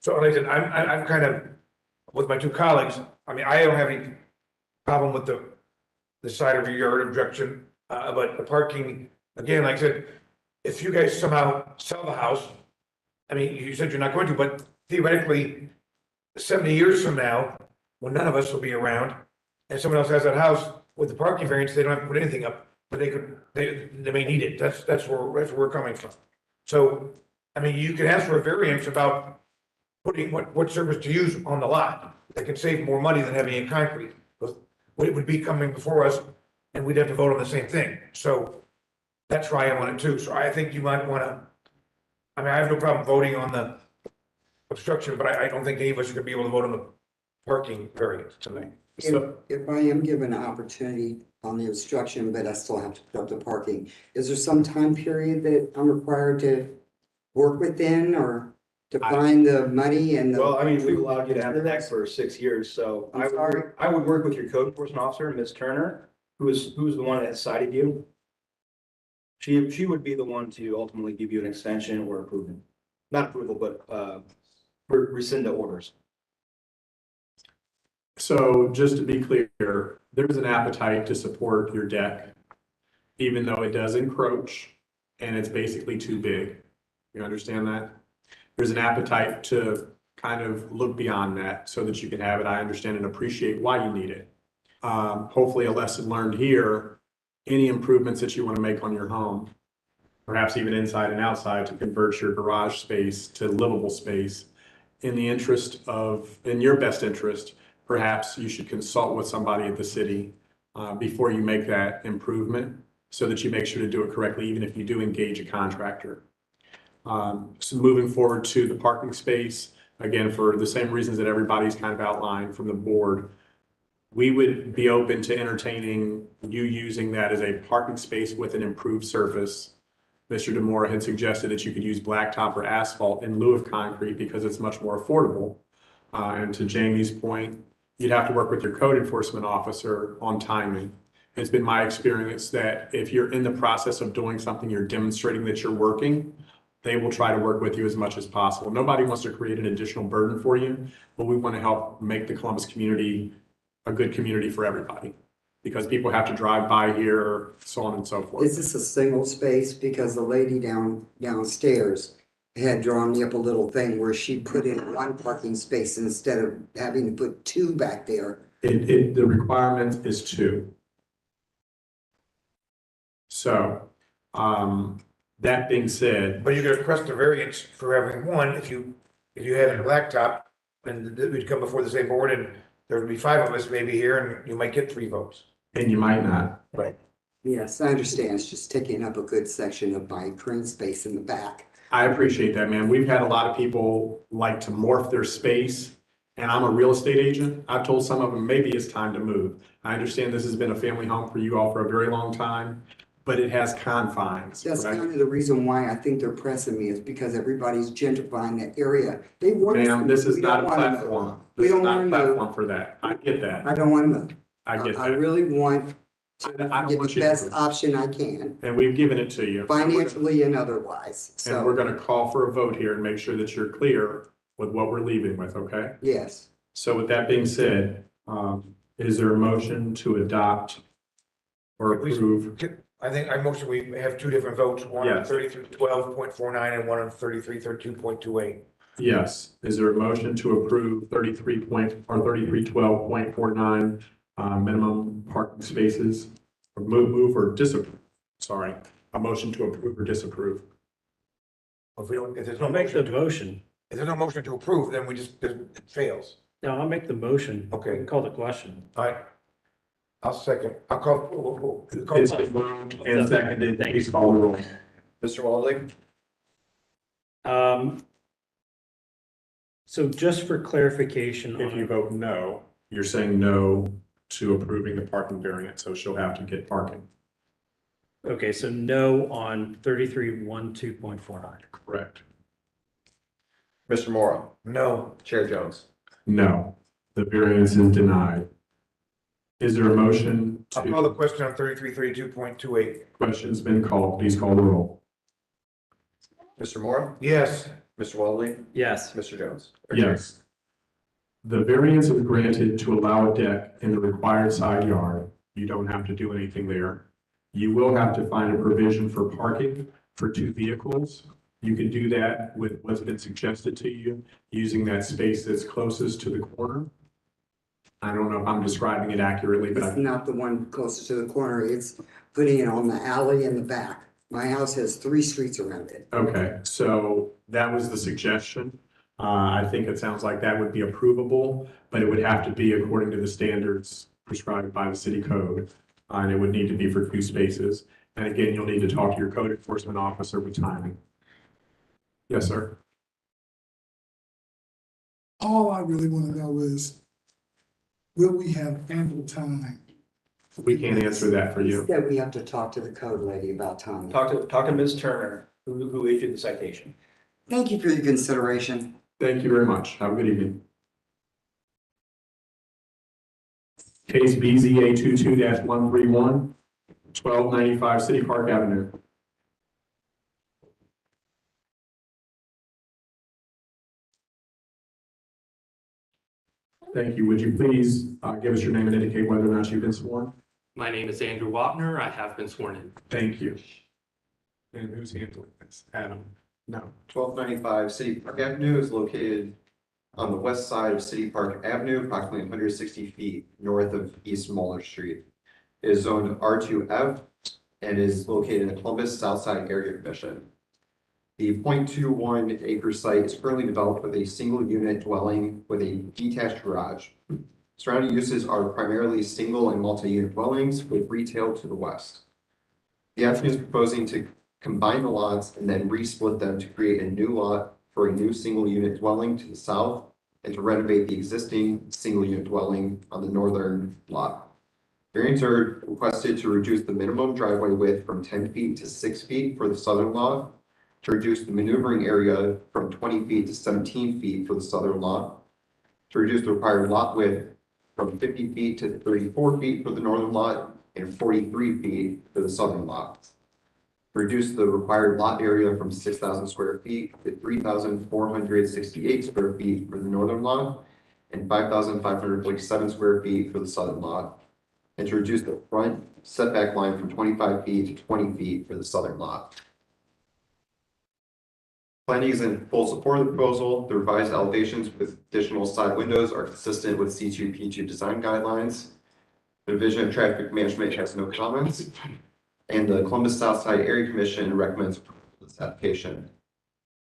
So like I said, I'm kind of, with my two colleagues, I mean, I don't have any problem with the side of your yard objection, but the parking, again, like I said, if you guys somehow sell the house, I mean, you said you're not going to, but theoretically, 70 years from now, when none of us will be around, and someone else has that house with the parking variance, they don't have to put anything up, but they may need it. That's where we're coming from. So, I mean, you can ask for a variance about putting what surface to use on the lot. That can save more money than having it concrete. Because it would be coming before us, and we'd have to vote on the same thing. So that's why I want it too. So I think you might want to, I mean, I have no problem voting on the obstruction, but I don't think any of us are gonna be able to vote on the parking variance tonight. If I am given an opportunity on the obstruction, but I still have to put up the parking, is there some time period that I'm required to work within or to find the money and the? Well, I mean, we've allowed you to have the deck for 6 years, so I'm sorry? I would work with your code enforcement officer, Ms. Turner, who's the one that cited you. She would be the one to ultimately give you an extension or approval. Not approval, but rescind the orders. So just to be clear, there's an appetite to support your deck, even though it does encroach and it's basically too big. You understand that? There's an appetite to kind of look beyond that so that you can have it. I understand and appreciate why you need it. Hopefully a lesson learned here, any improvements that you want to make on your home, perhaps even inside and outside to convert your garage space to livable space, in your best interest, perhaps you should consult with somebody at the city before you make that improvement so that you make sure to do it correctly, even if you do engage a contractor. So moving forward to the parking space, again, for the same reasons that everybody's kind of outlined from the board, we would be open to entertaining you using that as a parking space with an improved surface. Mr. Demora had suggested that you could use blacktop or asphalt in lieu of concrete because it's much more affordable. And to Jamie's point, you'd have to work with your code enforcement officer on timing. It's been my experience that if you're in the process of doing something, you're demonstrating that you're working, they will try to work with you as much as possible. Nobody wants to create an additional burden for you, but we want to help make the Columbus community a good community for everybody. Because people have to drive by here, so on and so forth. Is this a single space? Because the lady downstairs had drawn me up a little thing where she put in one parking space instead of having to put two back there. The requirement is 2. So, that being said, But you're gonna request a variance for having one, if you had a blacktop, and we'd come before the same board, and there would be 5 of us maybe here, and you might get 3 votes. and you might not. Right. Yes, I understand. It's just taking up a good section of my green space in the back. I appreciate that, man. We've had a lot of people like to morph their space, and I'm a real estate agent. I've told some of them, maybe it's time to move. I understand this has been a family home for you all for a very long time, but it has confines. That's right? kind of the reason why I think they're pressing me is because everybody's gentrifying that area. They want. Ma'am, this is we not a don't wanna move. platform. We This is don't not a wanna move. platform for that. I get that. I don't want to move. I get I that. really want to I don't get want the you to best move. option I can, And we've given it to you. financially and otherwise. And we're So, gonna call for a vote here and make sure that you're clear with what we're leaving with, okay? yes. So with that being said, is there a motion to adopt or approve? I think I motion we have 2 different votes, one on Yes. 3312.49 and one on 3313.28. Yes. Is there a motion to approve 3312.49 minimum parking spaces? Or move or disapprove? Sorry, a motion to approve or disapprove? If there's no I'll make the motion, motion. if there's no motion to approve, then it fails. No, I'll make the motion. Okay. We can call the question. All right. I'll second. I'll call. It's been moved and seconded. Please call the roll. Mr. Walde? So just for clarification, If you vote no, you're saying no to approving the parking variance, so she'll have to get parking. okay, so no on 3312.49. Correct. Mr. Morrow, No, Chair Jones. No, the variance is denied. Is there a motion I'll call the to, question on 3332.28. question's been called, please call the roll. Mr. Morrow, Yes, Mr. Walde, Yes. Mr. Jones. Yes. The variance is granted to allow a deck in the required side yard. You don't have to do anything there. You will have to find a provision for parking for 2 vehicles. You can do that with what's been suggested to you, using that space that's closest to the corner. I don't know if I'm describing it accurately, but it's not the one closest to the corner, it's putting it on the alley in the back. My house has 3 streets around it. okay, so that was the suggestion. I think it sounds like that would be approvable, but it would have to be according to the standards prescribed by the city code. And it would need to be for 2 spaces. And again, you'll need to talk to your code enforcement officer with timing. Yes, sir. All I really want to know is, will we have ample time? We can't answer that for you. That we have to talk to the code lady about time. Talk to Ms. Turner, who issued the citation. Thank you for your consideration. Thank you very much. Have a good evening. Case BZA 22-131, 1295 City Park Avenue. Thank you. Would you please give us your name and indicate whether or not you've been sworn? My name is Andrew Wapner. I have been sworn in. Thank you. And who's handling this? Adam? No. 1295 City Park Avenue is located on the west side of City Park Avenue, approximately 160 feet north of East Moeller Street. It is zoned R2F and is located in the Columbus Southside Area Commission. The 0.21 acre site is currently developed with a single unit dwelling with a detached garage. Surrounding uses are primarily single and multi-unit dwellings with retail to the west. The applicant is proposing to combine the lots and then resplit them to create a new lot for a new single unit dwelling to the south and to renovate the existing single unit dwelling on the northern lot. Variants are requested to reduce the minimum driveway width from 10 feet to 6 feet for the southern lot, to reduce the maneuvering area from 20 feet to 17 feet for the southern lot, to reduce the required lot width from 50 feet to 34 feet for the northern lot and 43 feet for the southern lot. Reduce the required lot area from 6,000 square feet to 3,468 square feet for the northern lot and 5,547 square feet for the southern lot, and to reduce the front setback line from 25 feet to 20 feet for the southern lot. Planning is in full support of the proposal. The revised elevations with additional side windows are consistent with C2P2 design guidelines. The Division of Traffic Management has no comments, and the Columbus Southside Area Commission recommends approval of this application.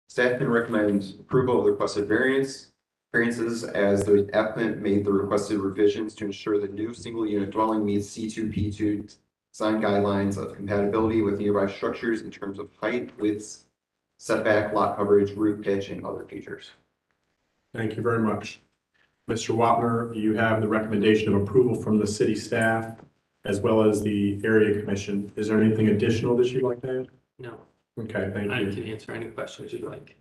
Staff can recommend approval of the requested variances as the applicant made the requested revisions to ensure the new single unit dwelling meets C2P2 design guidelines of compatibility with nearby structures in terms of height, width, setback, lot coverage, roof pitch, and other features. Thank you very much. Mr. Wapner, you have the recommendation of approval from the city staff as well as the area commission. Is there anything additional that you'd like to add? No, Okay, thank I you. can answer any questions you'd like.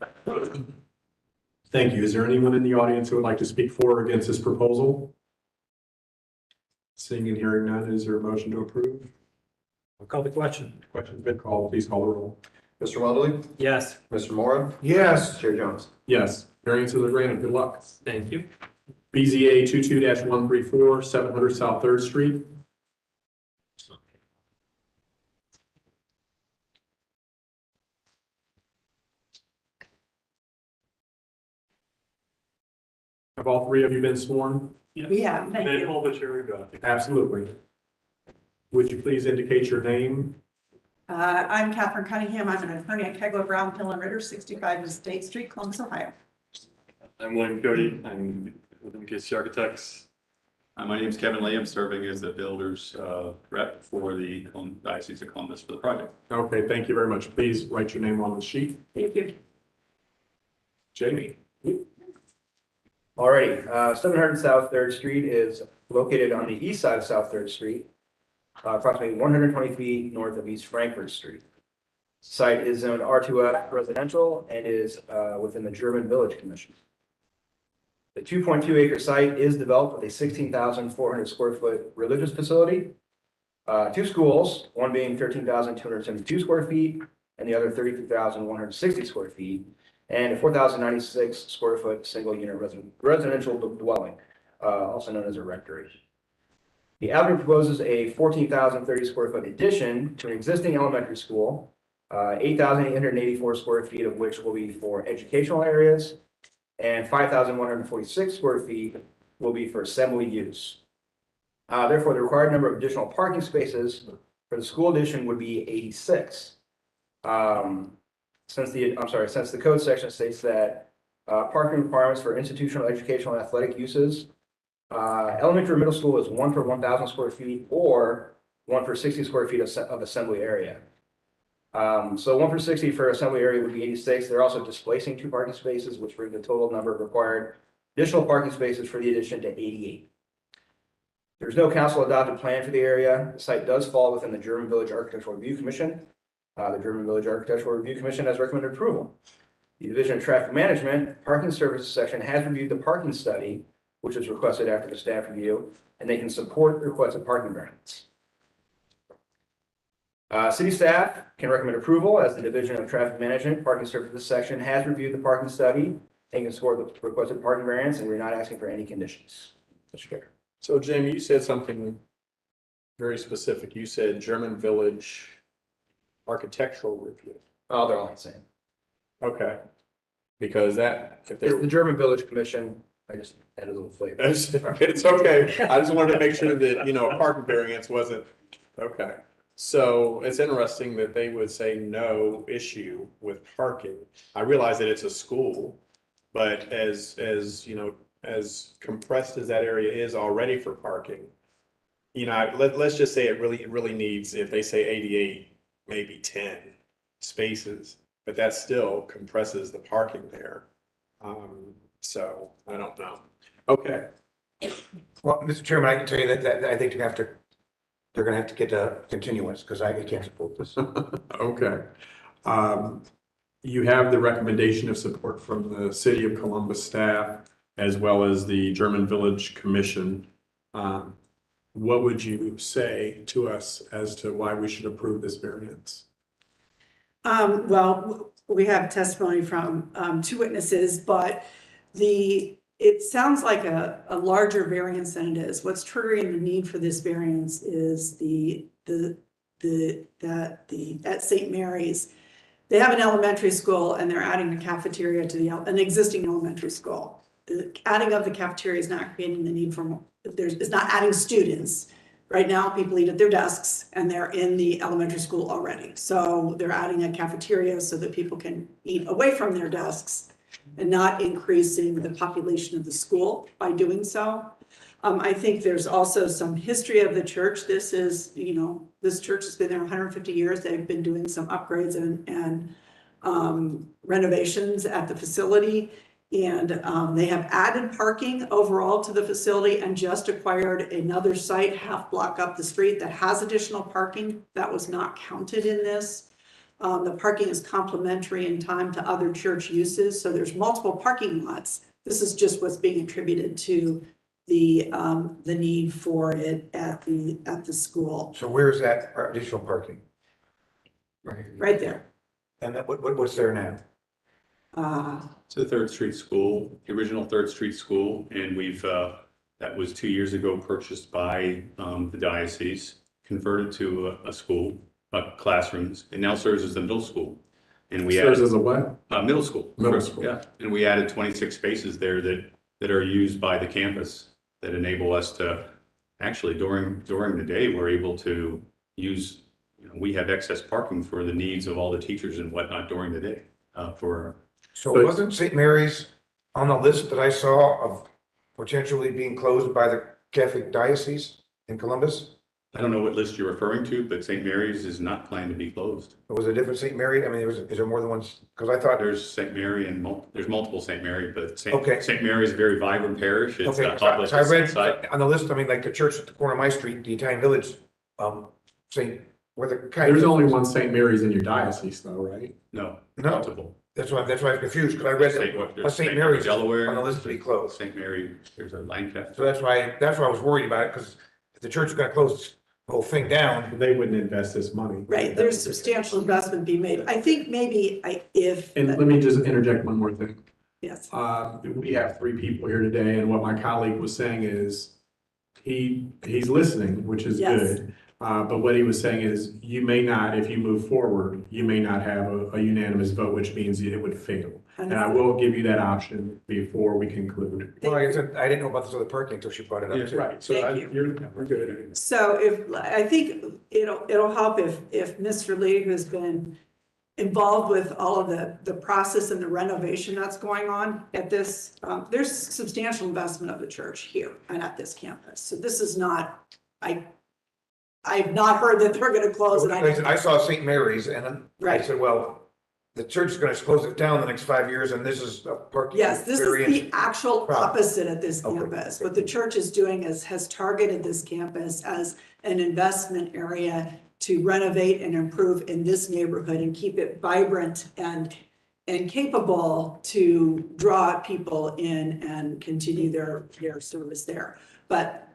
Thank you. Is there anyone in the audience who would like to speak for or against this proposal? Seeing and hearing none, is there a motion to approve? I'll call the question. Question's been called. Please call the roll. Mr. Walde, Yes. Mr. Morrow, yes, Chair Jones. Yes, variances are granted. Good luck. Thank you. BZA 22-134, 700 South 3rd Street. Have all 3 of you been sworn? We have, thank you. Hold the chair. Absolutely. Would you please indicate your name? I'm Catherine Cunningham. I'm an attorney at Kegler, Brown, Hill and Ritter, 65 State Street, Columbus, Ohio. I'm William Cody. I'm with MKC Architects. My name is Kevin Lee. I'm serving as the builder's rep for the Diocese of Columbus for the project. Okay, thank you very much. Please write your name on the sheet. Thank you. Jamie. Alrighty, 700 South Third Street is located on the east side of South Third Street, approximately 120 feet north of East Frankfurt Street. Site is zoned R2F residential and is within the German Village Commission. The 2.2 acre site is developed with a 16,400 square foot religious facility, two schools, one being 13,272 square feet and the other 32,160 square feet, and a 4,096 square foot single unit residential dwelling, also known as a rectory. The applicant proposes a 14,030 square foot addition to an existing elementary school, 8,884 square feet of which will be for educational areas, and 5,146 square feet will be for assembly use. Therefore, the required number of additional parking spaces for the school addition would be 86. Since the code section states that parking requirements for institutional, educational, and athletic uses, elementary or middle school is 1 per 1,000 square feet or 1 per 60 square feet of assembly area. So 1 per 60 for assembly area would be 86. They're also displacing 2 parking spaces, which brings the total number of required additional parking spaces for the addition to 88. There's no council adopted plan for the area. The site does fall within the German Village Architectural Review Commission. The German Village Architectural Review Commission has recommended approval. The Division of Traffic Management Parking Services section has reviewed the parking study, which was requested after the staff review, and they can support the requested parking variance. City staff can recommend approval as the Division of Traffic Management Parking Services section has reviewed the parking study and can support the requested parking variance, and we're not asking for any conditions. Mr. Chair. So Jamie, you said something very specific. You said German Village Architectural Review. Oh, they're all the same. Okay. Because that, if It's they're, the German Village Commission. I just added a little flavor. it's okay. I just wanted to make sure that, you know, a parking variance wasn't, okay. So it's interesting that they would say no issue with parking. I realize that it's a school, but as you know, as compressed as that area is already for parking, you know, let's just say it really needs, if they say 88, maybe 10 spaces, but that still compresses the parking there. So I don't know. Okay. Well, Mr. Chairman, I can tell you that I think they're gonna have to get a continuance because I can't support this. Okay. You have the recommendation of support from the City of Columbus staff as well as the German Village Commission. What would you say to us as to why we should approve this variance? Well, we have testimony from 2 witnesses, but it sounds like a larger variance than it is. What's triggering the need for this variance is at St. Mary's, they have an elementary school and they're adding a cafeteria to an existing elementary school. The adding of the cafeteria is not creating the need for it's not adding students. Right now, people eat at their desks and they're in the elementary school already. So they're adding a cafeteria so that people can eat away from their desks and not increasing the population of the school by doing so. I think there's also some history of the church. This is, you know, this church has been there 150 years. They've been doing some upgrades and renovations at the facility. And they have added parking overall to the facility and just acquired another site half block up the street that has additional parking. That was not counted in this. The parking is complementary in time to other church uses. So there's multiple parking lots. This is just what's being attributed to the need for it at the school. So where's that additional parking? Right there. And what's there now? It's the Third Street School, the original Third Street School, and we've, that was 2 years ago purchased by the diocese, converted to a school, classrooms, and now serves as the middle school. And we Serves added as a what? middle school. Middle school. Yeah, and we added 26 spaces there that are used by the campus that enable us to, actually during the day, we're able to use, you know, we have excess parking for the needs of all the teachers and whatnot during the day for. So wasn't St. Mary's on the list that I saw of potentially being closed by the Catholic Diocese in Columbus? I don't know what list you're referring to, but St. Mary's is not planned to be closed. Was it a different St. Mary? I mean, is there more than one? Because I thought There's St. Mary and there's multiple St. Mary, but Okay. St. Mary is a very vibrant parish. It's okay, a so hub of so I the read site. on the list, I mean, like the church at the corner of my street, the Italian Village, St. where the kind There's of, only one St. Mary's in your diocese though, right? No, No. multiple. that's why I was confused, because I read that St. Mary's Delaware. on the list to be closed. St. Mary, there's a Lancaster. So that's why I was worried about it, because if the church is gonna close the whole thing down, They wouldn't invest this money. Right, there's substantial investment being made. I think maybe if, And let me just interject one more thing. yes, We have three people here today, and what my colleague was saying is he's listening, which is Yes. good. But what he was saying is you may not, if you move forward, you may not have a unanimous vote, which means it would fail. And I will give you that option before we conclude. well, like I said, I didn't know about this other parking until she brought it up. too. Right, so Thank you. we're good. so I think it'll help if Mr. Lee, who's been involved with all of the process and the renovation that's going on at this, there's substantial investment of the church here and at this campus. So this is not, I've not heard that they're gonna close it. Like I said, I saw St. Mary's and then I Right. said, well, the church is gonna close it down the next 5 years and this is a parking. Yes, this is variance. the actual Problem. opposite at this Okay. campus. What the church is doing is has targeted this campus as an investment area to renovate and improve in this neighborhood and keep it vibrant and capable to draw people in and continue their service there. But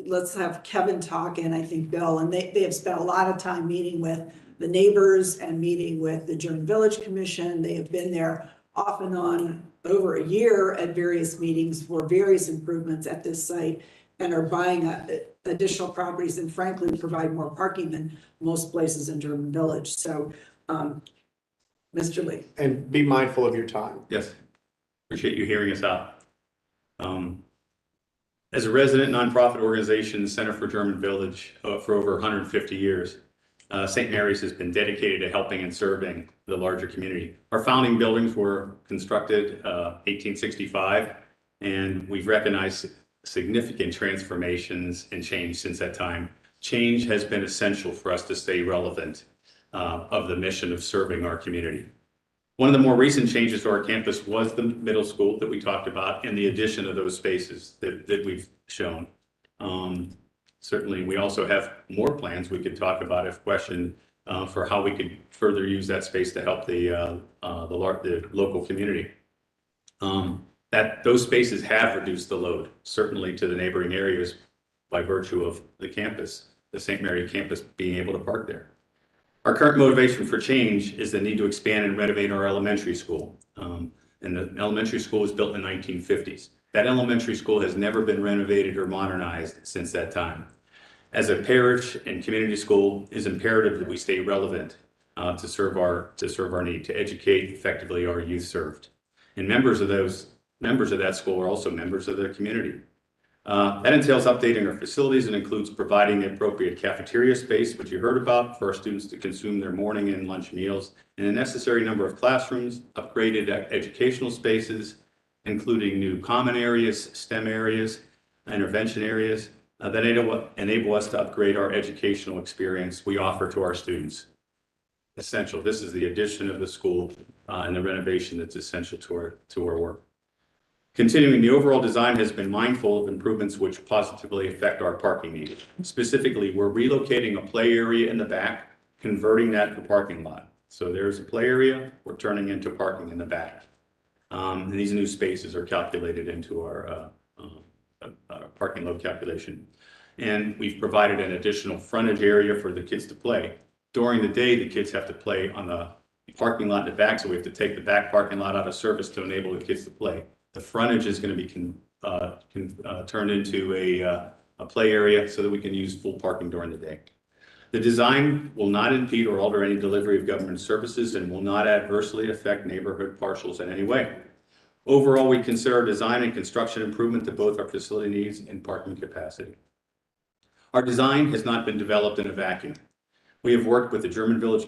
let's have Kevin talk and I think Bill, and they have spent a lot of time meeting with the neighbors and meeting with the German Village Commission. They have been there off and on over a year at various meetings for various improvements at this site and are buying additional properties and frankly provide more parking than most places in German Village. So, Mr. Lee. And be mindful of your time. Yes, appreciate you hearing us out. As a resident nonprofit organization, Center for German Village, for over 150 years, St. Mary's has been dedicated to helping and serving the larger community. Our founding buildings were constructed 1865, and we've recognized significant transformations and change since that time. Change has been essential for us to stay relevant of the mission of serving our community. One of the more recent changes to our campus was the middle school that we talked about and the addition of those spaces that we've shown. Certainly, we also have more plans we could talk about if questioned for how we could further use that space to help the local community. Those spaces have reduced the load, certainly to the neighboring areas by virtue of the campus, the St. Mary campus being able to park there. Our current motivation for change is the need to expand and renovate our elementary school. And the elementary school was built in the 1950s. That elementary school has never been renovated or modernized since that time. As a parish and community school, it is imperative that we stay relevant to serve our need, to educate effectively our youth served. And members of that school are also members of the community. That entails updating our facilities and includes providing the appropriate cafeteria space, which you heard about, for our students to consume their morning and lunch meals, and a necessary number of classrooms, upgraded educational spaces, including new common areas, STEM areas, intervention areas that enable us to upgrade our educational experience we offer to our students. Essential. This is the addition of the school and the renovation that's essential to our work. Continuing, the overall design has been mindful of improvements which positively affect our parking needs. Specifically, we're relocating a play area in the back, converting that to parking lot. So there's a play area, we're turning into parking in the back. And these new spaces are calculated into our parking load calculation. And we've provided an additional frontage area for the kids to play. During the day, the kids have to play on the parking lot in the back, so we have to take the back parking lot out of service to enable the kids to play. The frontage is going to be turned into a play area so that we can use full parking during the day. The design will not impede or alter any delivery of government services and will not adversely affect neighborhood parcels in any way. Overall, we consider design and construction improvement to both our facility needs and parking capacity. Our design has not been developed in a vacuum. We have worked with the German Village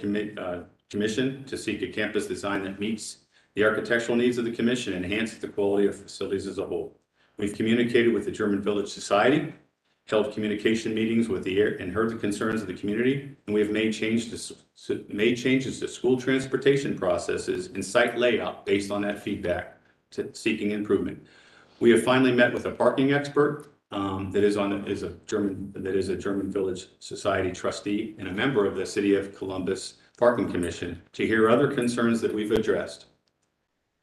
Commission to seek a campus design that meets the architectural needs of the commission and enhances the quality of facilities as a whole. We've communicated with the German Village Society held communication meetings with the and heard the concerns of the community, and we have made changes to school transportation processes and site layout based on that feedback, to seeking improvement. We have finally met with a parking expert that is a German Village Society trustee and a member of the City of Columbus Parking Commission to hear other concerns that we've addressed.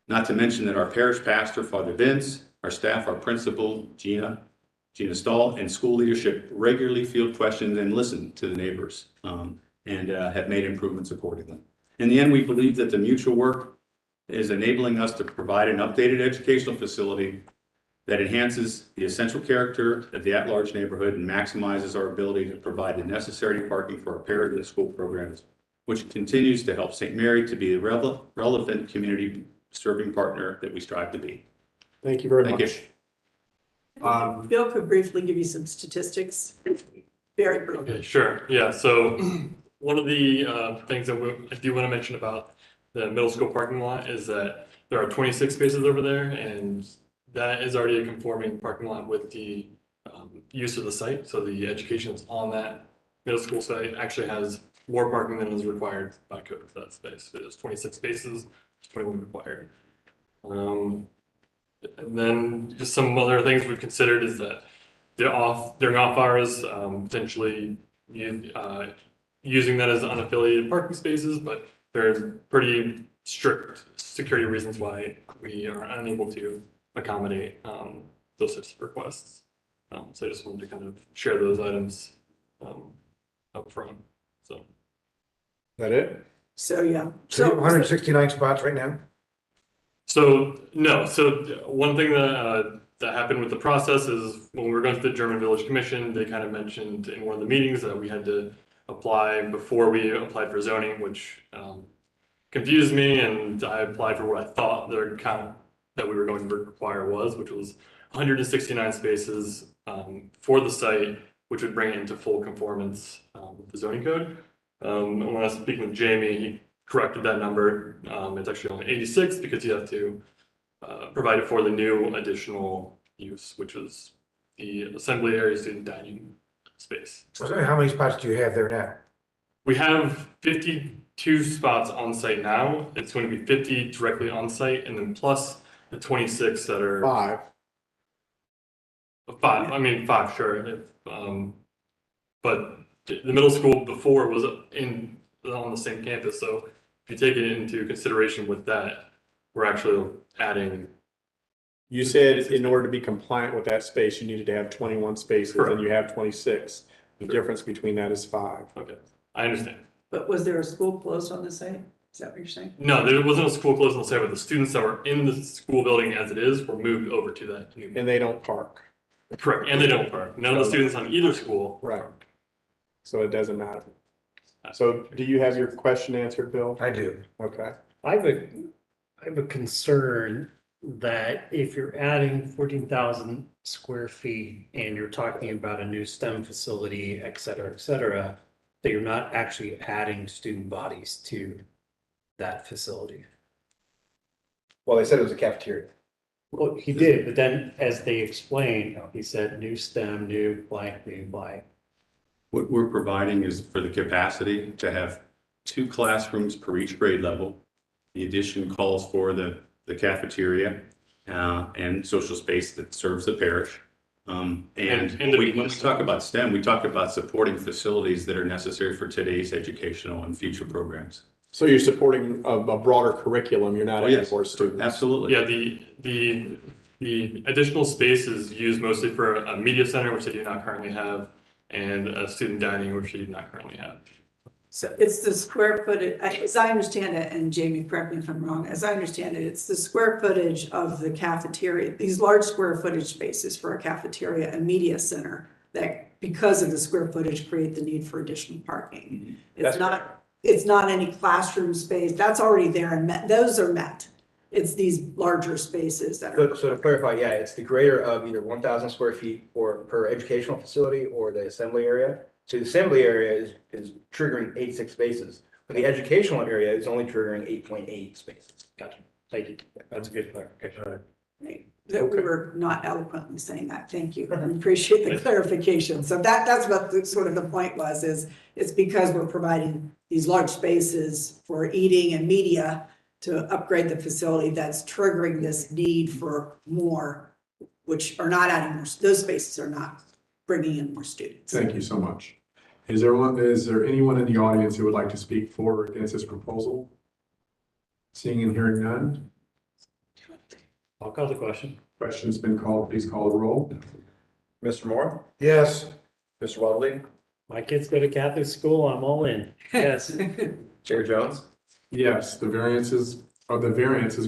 Not to mention that our parish pastor, Father Vince, our staff, our principal, Gina Stahl, and school leadership regularly field questions and listen to the neighbors and have made improvements accordingly. In the end, we believe that the mutual work is enabling us to provide an updated educational facility that enhances the essential character of the at-large neighborhood and maximizes our ability to provide the necessary parking for our parish and school programs, which continues to help St. Mary to be a relevant community serving partner that we strive to be. Thank you very Thank much. you. Bill could briefly give you some statistics. Very briefly. Okay, sure. Yeah, so one of the things that I do want to mention about the middle school parking lot is that there are 26 spaces over there, and that is already a conforming parking lot with the use of the site. So the education that's on that middle school site actually has more parking than is required by code for that space. So there's 26 spaces, 21 required. And then just some other things we've considered is that during off hours, potentially using that as unaffiliated parking spaces, but there's pretty strict security reasons why we are unable to accommodate those types of requests. So I just wanted to kind of share those items up front. So. Is that it? So, yeah. So 169 spots right now? So no, so one thing that happened with the process is when we were going through the German Village Commission, they kind of mentioned in one of the meetings that we had to apply before we applied for zoning, which confused me, and I applied for what I thought their count that we were going to require was, which was 169 spaces for the site, which would bring it into full conformance with the zoning code. And when I was speaking with Jamie, he corrected that number. It's actually only 86 because you have to provide it for the new additional use, which is the assembly area student dining space. So how many spots do you have there now? We have 52 spots on site now. It's going to be 50 directly on site, and then plus the 26 that are five. I mean, five, sure. But the middle school before was on the same campus, so if you take it into consideration with that, we're actually adding. You said in order to be compliant with that space, you needed to have 21 spaces, and you have 26. The difference between that is 5. Okay, I understand. But was there a school closed on the site? Is that what you're saying? No, there wasn't a school closed on the site, but the students that were in the school building as it is were moved over to that. And they don't park. Correct, and they don't park. None of the students on either school. Right. So it doesn't matter. So do you have your question answered, Bill? I do. Okay. I have a concern that if you're adding 14,000 square feet and you're talking about a new STEM facility, et cetera, that you're not actually adding student bodies to that facility. Well, they said it was a cafeteria. Well, he did, but then as they explained, he said new STEM, new blank, new blank. What we're providing is for the capacity to have 2 classrooms per each grade level. The addition calls for the cafeteria and social space that serves the parish. And when we talk about STEM, we talk about supporting facilities that are necessary for today's educational and future programs. So you're supporting a broader curriculum, you're not adding more students? Absolutely. Yeah, the additional space is used mostly for a media center, which they do not currently have, and a student dining, which they do not currently have. So it's the square footage, as I understand it, and Jamie, correct me if I'm wrong, as I understand it, it's the square footage of the cafeteria, these large square footage spaces for a cafeteria and media center that, because of the square footage, create the need for additional parking. It's not any classroom space, that's already there and met, those are met. It's these larger spaces that are. So to clarify, yeah, it's the greater of either 1,000 square feet per educational facility or the assembly area. So the assembly area is triggering 86 spaces, but the educational area is only triggering 8.8 spaces. Gotcha. Thank you. That's a good clarification. Right. that we were not eloquently saying that. Thank you. I appreciate the clarification. So that's what the sort of the point was, is it's because we're providing these large spaces for eating and media to upgrade the facility that's triggering this need for more, which are not adding more, those spaces are not bringing in more students. Thank you so much. Is there anyone in the audience who would like to speak for or against this proposal? Seeing and hearing none, I'll call the question. question's been called. Please call the roll. Mr. Moore, Yes, Mr. Weatherly, My kids go to Catholic school, I'm all in. Yes. Chair Jones. Yes, the variance is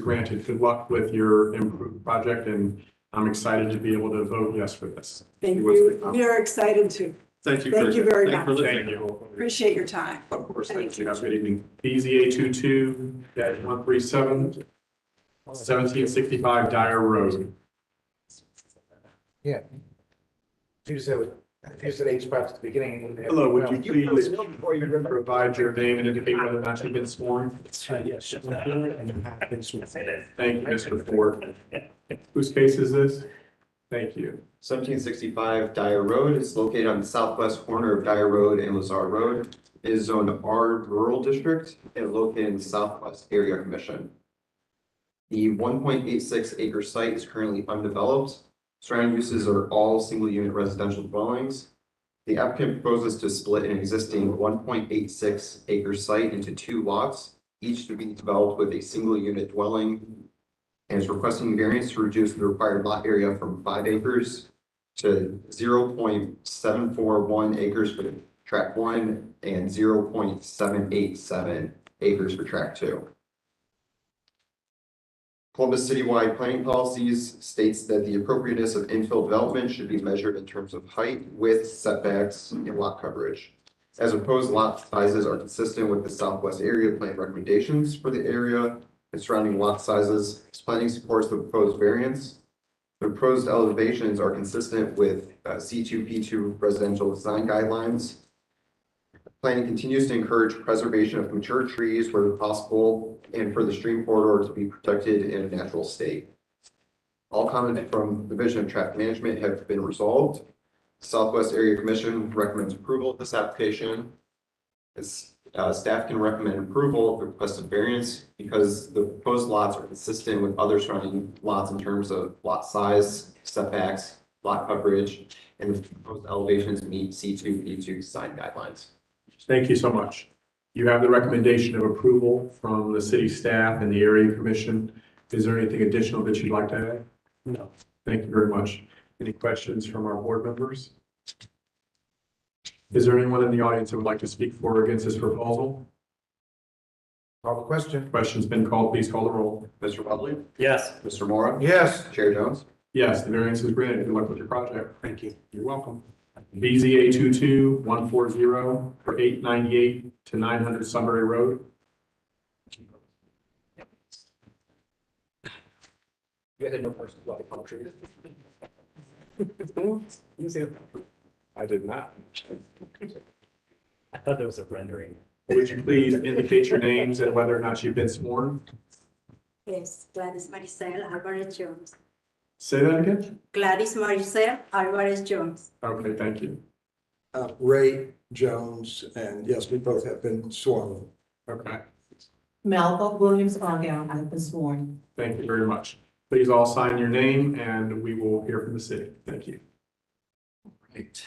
granted. Good luck with your improved project, and I'm excited to be able to vote yes for this. Thank you. We are excited too. Thank you. Thank you very thank you for much. listening. Thank you. Appreciate your time. Of course, thank you. Have a good evening. BZA 22-137, 1765 Dyer Road. yeah. You said H spots at the beginning. Hello, would you please provide your name and indicate whether or not you've been sworn? Yes. Thank you, Mr. Ford. Whose case is this? Thank you. 1765 Dyer Road is located on the southwest corner of Dyer Road and Lazar Road. It is zoned R Rural District and located in the Southwest Area Commission. The 1.86 acre site is currently undeveloped. Surrounding uses are all single unit residential dwellings. The applicant proposes to split an existing 1.86 acre site into 2 lots, each to be developed with a single unit dwelling, and is requesting variance to reduce the required lot area from 5 acres to 0.741 acres for tract 1 and 0.787 acres for tract 2. Columbus citywide planning policies states that the appropriateness of infill development should be measured in terms of height, width, setbacks, and lot coverage. As opposed, lot sizes are consistent with the Southwest area plan recommendations for the area and surrounding lot sizes. Planning supports the proposed variance. The proposed elevations are consistent with C2P2 residential design guidelines. Planning continues to encourage preservation of mature trees where possible and for the stream corridor to be protected in a natural state. All comments from the Division of Traffic Management have been resolved. Southwest Area Commission recommends approval of this application. Staff can recommend approval of the requested variance because the proposed lots are consistent with other surrounding lots in terms of lot size, setbacks, lot coverage, and the proposed elevations meet C2P2 design guidelines. Thank you so much. You have the recommendation of approval from the city staff and the area commission. Is there anything additional that you'd like to add? No. Thank you very much. Any questions from our board members? Is there anyone in the audience who would like to speak for or against this proposal? Call the question. Question's been called. Please call the roll. Mr. Weatherly, Yes. Mr. Mora, Yes, Chair Jones. Yes, the variance is granted. Good luck with your project. Thank you. You're welcome. BZA 22140 for 898 to 900 Sunbury Road. You had no person about the country. I did not. I thought there was a rendering. Would you please indicate your names and whether or not you've been sworn? Yes, Gladys Maricel Alvarez Jones. Say that again? Gladys Maricel Alvarez Jones. Okay, thank you. Ray Jones, and yes, we both have been sworn. Okay, Melba Williams Argyle, I have been sworn. thank you very much. Please all sign your name and we will hear from the city. Thank you. Right.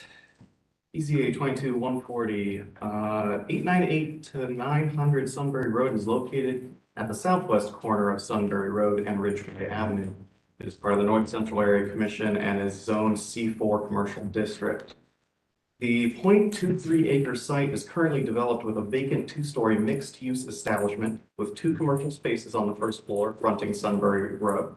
EZA 22-140, 898 to 900 Sunbury Road is located at the southwest corner of Sunbury Road and Ridgeway Avenue. It is part of the North Central Area Commission and is zoned C4 Commercial District. The 0.23 acre site is currently developed with a vacant 2-story mixed-use establishment with 2 commercial spaces on the first floor fronting Sunbury Road,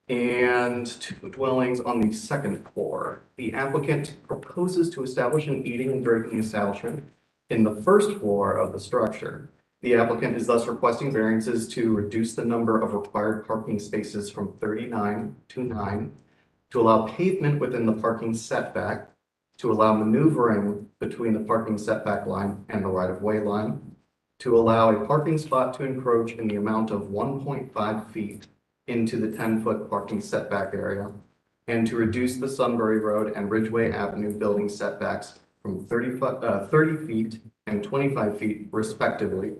and 2 dwellings on the second floor. The applicant proposes to establish an eating and drinking establishment in the first floor of the structure. The applicant is thus requesting variances to reduce the number of required parking spaces from 39 to 9, to allow pavement within the parking setback, to allow maneuvering between the parking setback line and the right-of-way line, to allow a parking spot to encroach in the amount of 1.5 feet into the 10-foot parking setback area, and to reduce the Sunbury Road and Ridgeway Avenue building setbacks from 30 feet and 25 feet respectively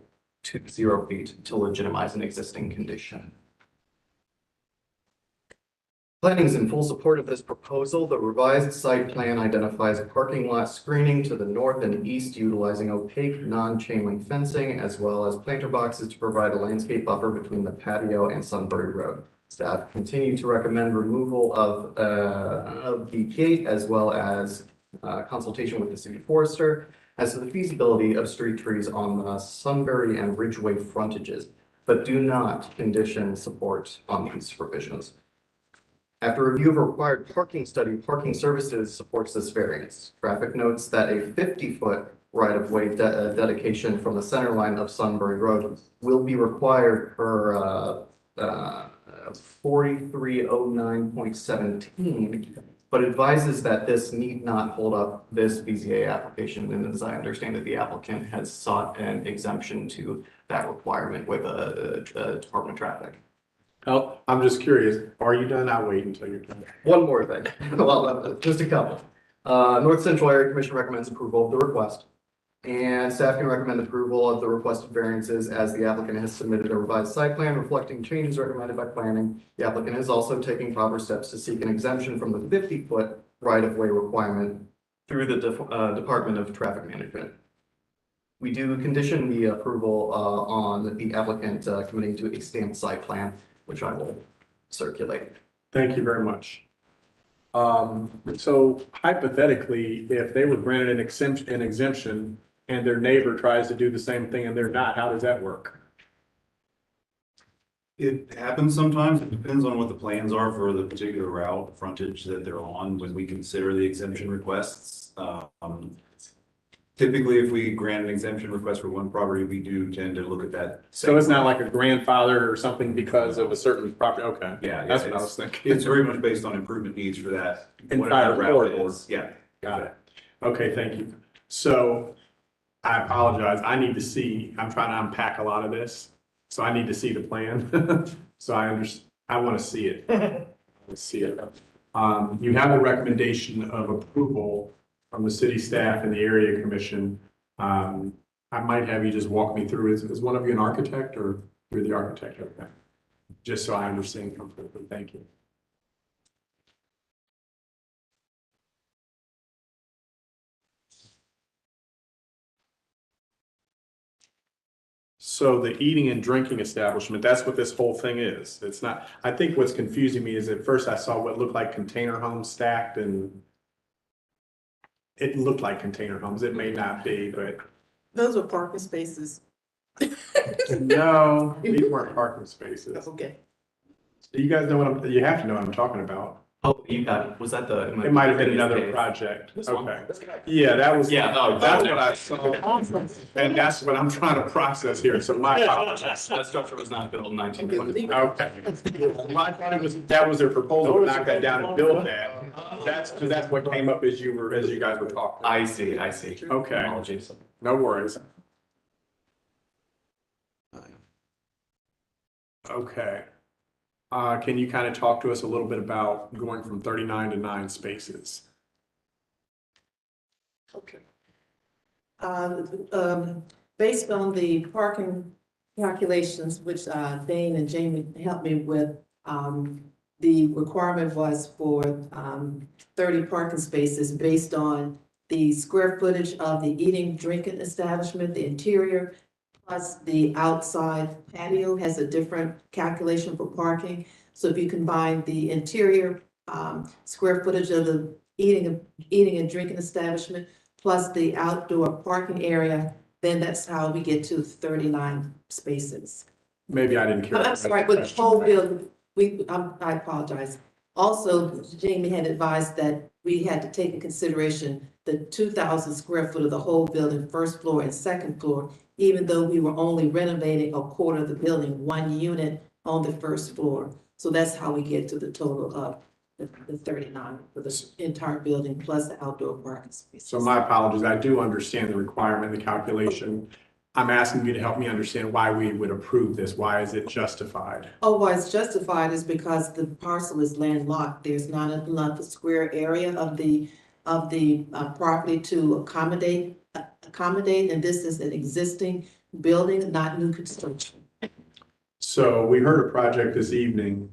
to 0 feet to legitimize an existing condition. Planning is in full support of this proposal. The revised site plan identifies a parking lot screening to the north and east utilizing opaque non-chain link fencing as well as planter boxes to provide a landscape buffer between the patio and Sunbury Road. Staff continue to recommend removal of the gate as well as consultation with the city forester as to the feasibility of street trees on the Sunbury and Ridgeway frontages, but do not condition support on these provisions. After review of a required parking study, Parking Services supports this variance. Traffic notes that a 50-foot right-of-way dedication from the center line of Sunbury Road will be required per 4309.17, but advises that this need not hold up this BZA application. And as I understand it, the applicant has sought an exemption to that requirement with the Department of Traffic. Oh, I'm just curious, are you done? I'll wait until you're done. One more thing, well, just a couple. North Central Area Commission recommends approval of the request. And staff can recommend approval of the requested variances as the applicant has submitted a revised site plan reflecting changes recommended by planning. The applicant is also taking proper steps to seek an exemption from the 50-foot right-of-way requirement through the Department of Traffic Management. We do condition the approval on the applicant committing to a stamped site plan, which I will circulate. Thank you very much. So hypothetically, if they were granted an exemption and their neighbor tries to do the same thing and they're not, how does that work? It happens sometimes. It depends on what the plans are for the particular route frontage that they're on when we consider the exemption requests. Typically, if we grant an exemption request for one property, we do tend to look at that. So it's not like a grandfather or something because of a certain property? Okay. Yeah, That's what I was thinking. It's very much based on improvement needs for that. Entire whatever route it corridor. is. Yeah. Got it. Okay, thank you. So I apologize. I need to see, I'm trying to unpack a lot of this. So I need to see the plan. So I want to see it. Let's see it. You have the recommendation of approval from the city staff and the area commission. I might have you just walk me through. Is one of you an architect or you're the architect? Okay. Just so I understand completely. Thank you. So the eating and drinking establishment, that's what this whole thing is. It's not, I think what's confusing me is at first I saw what looked like container homes stacked and it looked like container homes. It may not be, but Those are parking spaces. no, these weren't parking spaces. Okay. You guys know what you have to know what I'm talking about. Oh, you got it. Was that the? It might have been another project. This one? Okay. Yeah, that was. Yeah, oh, That's what I saw. And that's what I'm trying to process here. So my apologies. That structure was not built in 1920. Okay. My thought was, that was their proposal to knock that down and build that. That's what came up as you guys were talking. I see. Okay. Apologies. No worries. Okay. Can you kind of talk to us a little bit about going from 39 to 9 spaces? Okay. Based on the parking calculations, which Dane and Jamie helped me with, the requirement was for 30 parking spaces based on the square footage of the eating, drinking establishment, the interior, plus the outside patio has a different calculation for parking. So if you combine the interior square footage of the eating and drinking establishment, plus the outdoor parking area, then that's how we get to 39 spaces. Maybe I didn't care. I'm sorry, but the whole building, I apologize. Also, Jamie had advised that we had to take in consideration the 2,000 square foot of the whole building, first floor and second floor, even though we were only renovating a quarter of the building, 1 unit on the first floor. So that's how we get to the total of the 39 for the entire building plus the outdoor parking spaces. So my apologies. I do understand the requirement, the calculation. I'm asking you to help me understand why we would approve this. Why is it justified? Oh, why it's justified is because the parcel is landlocked. There's not enough square area of the property to accommodate, and this is an existing building, not new construction. So we heard a project this evening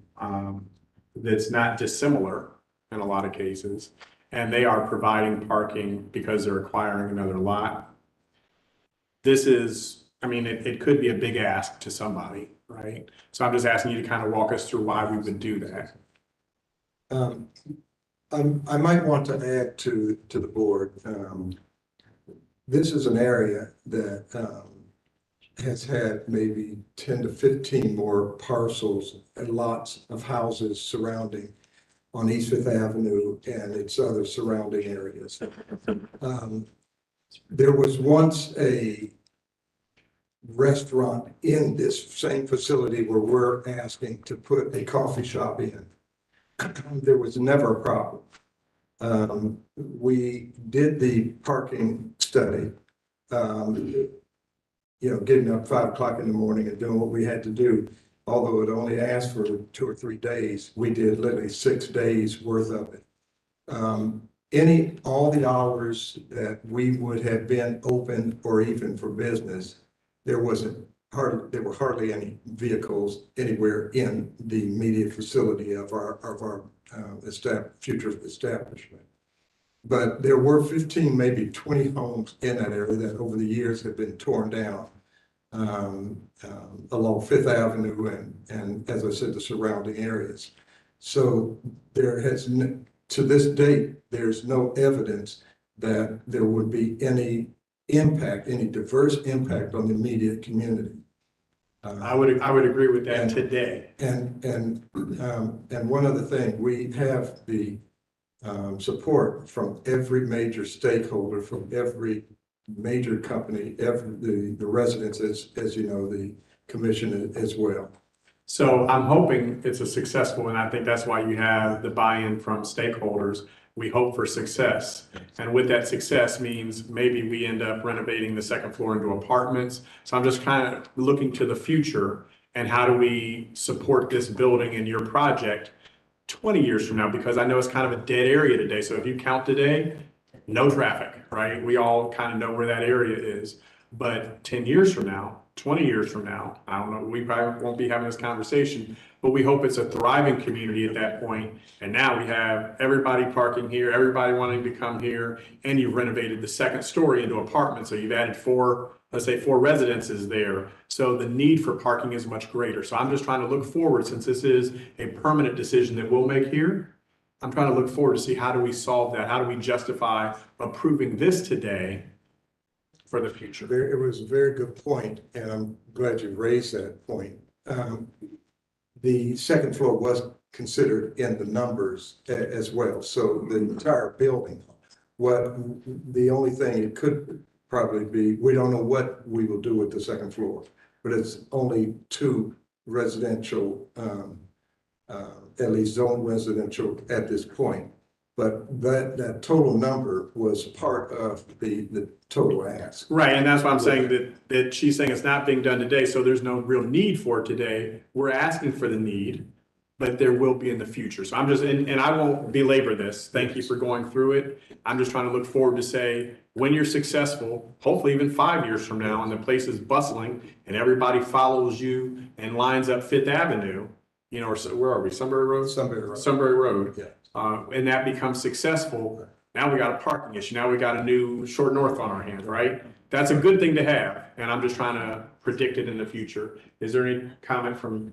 that's not dissimilar in a lot of cases, and they are providing parking because they're acquiring another lot. This is, I mean, it could be a big ask to somebody, right? So I'm just asking you to kind of walk us through why we would do that. I might want to add to the board. This is an area that has had maybe 10 to 15 more parcels and lots of houses surrounding on East Fifth Avenue and its other surrounding areas. There was once a restaurant in this same facility where we're asking to put a coffee shop in. There was never a problem. We did the parking study, getting up 5 o'clock in the morning and doing what we had to do. Although it only asked for 2 or 3 days, we did literally 6 days worth of it. All the hours that we would have been open or even for business, there were hardly any vehicles anywhere in the immediate facility of our future establishment. But there were 15, maybe 20 homes in that area that over the years have been torn down along Fifth Avenue and as I said, the surrounding areas. So there has, to this date, there's no evidence that there would be any impact, any diverse impact on the immediate community. I would agree with that today. And one other thing, we have the support from every major stakeholder, from every major company, the residents, as you know, the commission as well. So I'm hoping it's a successful, and I think that's why you have the buy-in from stakeholders. We hope for success. And with that success means maybe we end up renovating the second floor into apartments. So I'm just kind of looking to the future and how do we support this building and your project 20 years from now? Because I know it's kind of a dead area today. So if you count today, no traffic, right? We all kind of know where that area is. But 10 years from now, 20 years from now, I don't know, we probably won't be having this conversation, but we hope it's a thriving community at that point. And now we have everybody parking here, everybody wanting to come here, and you've renovated the second story into apartments. So you've added 4 residences there. So the need for parking is much greater. So I'm just trying to look forward, since this is a permanent decision that we'll make here. I'm trying to look forward to see how do we solve that? How do we justify approving this today for the future? It was a very good point, and I'm glad you raised that point. The second floor was considered in the numbers as well. So the entire building, the only thing it could probably be, we don't know what we will do with the second floor, but it's only 2 residential, at least zone residential at this point. But that total number was part of the total ask. Right, and that's why I'm saying that she's saying it's not being done today, so there's no real need for it today. We're asking for the need, but there will be in the future. So I'm just, and I won't belabor this. Thank you for going through it. I'm just trying to look forward to say, when you're successful, hopefully even 5 years from now, and the place is bustling and everybody follows you and lines up Fifth Avenue, or where are we? Sunbury Road? Sunbury Road. Yeah. And that becomes successful. Now we got a parking issue. Now we got a new short north on our hands, right? That's a good thing to have. And I'm just trying to predict it in the future. Is there any comment from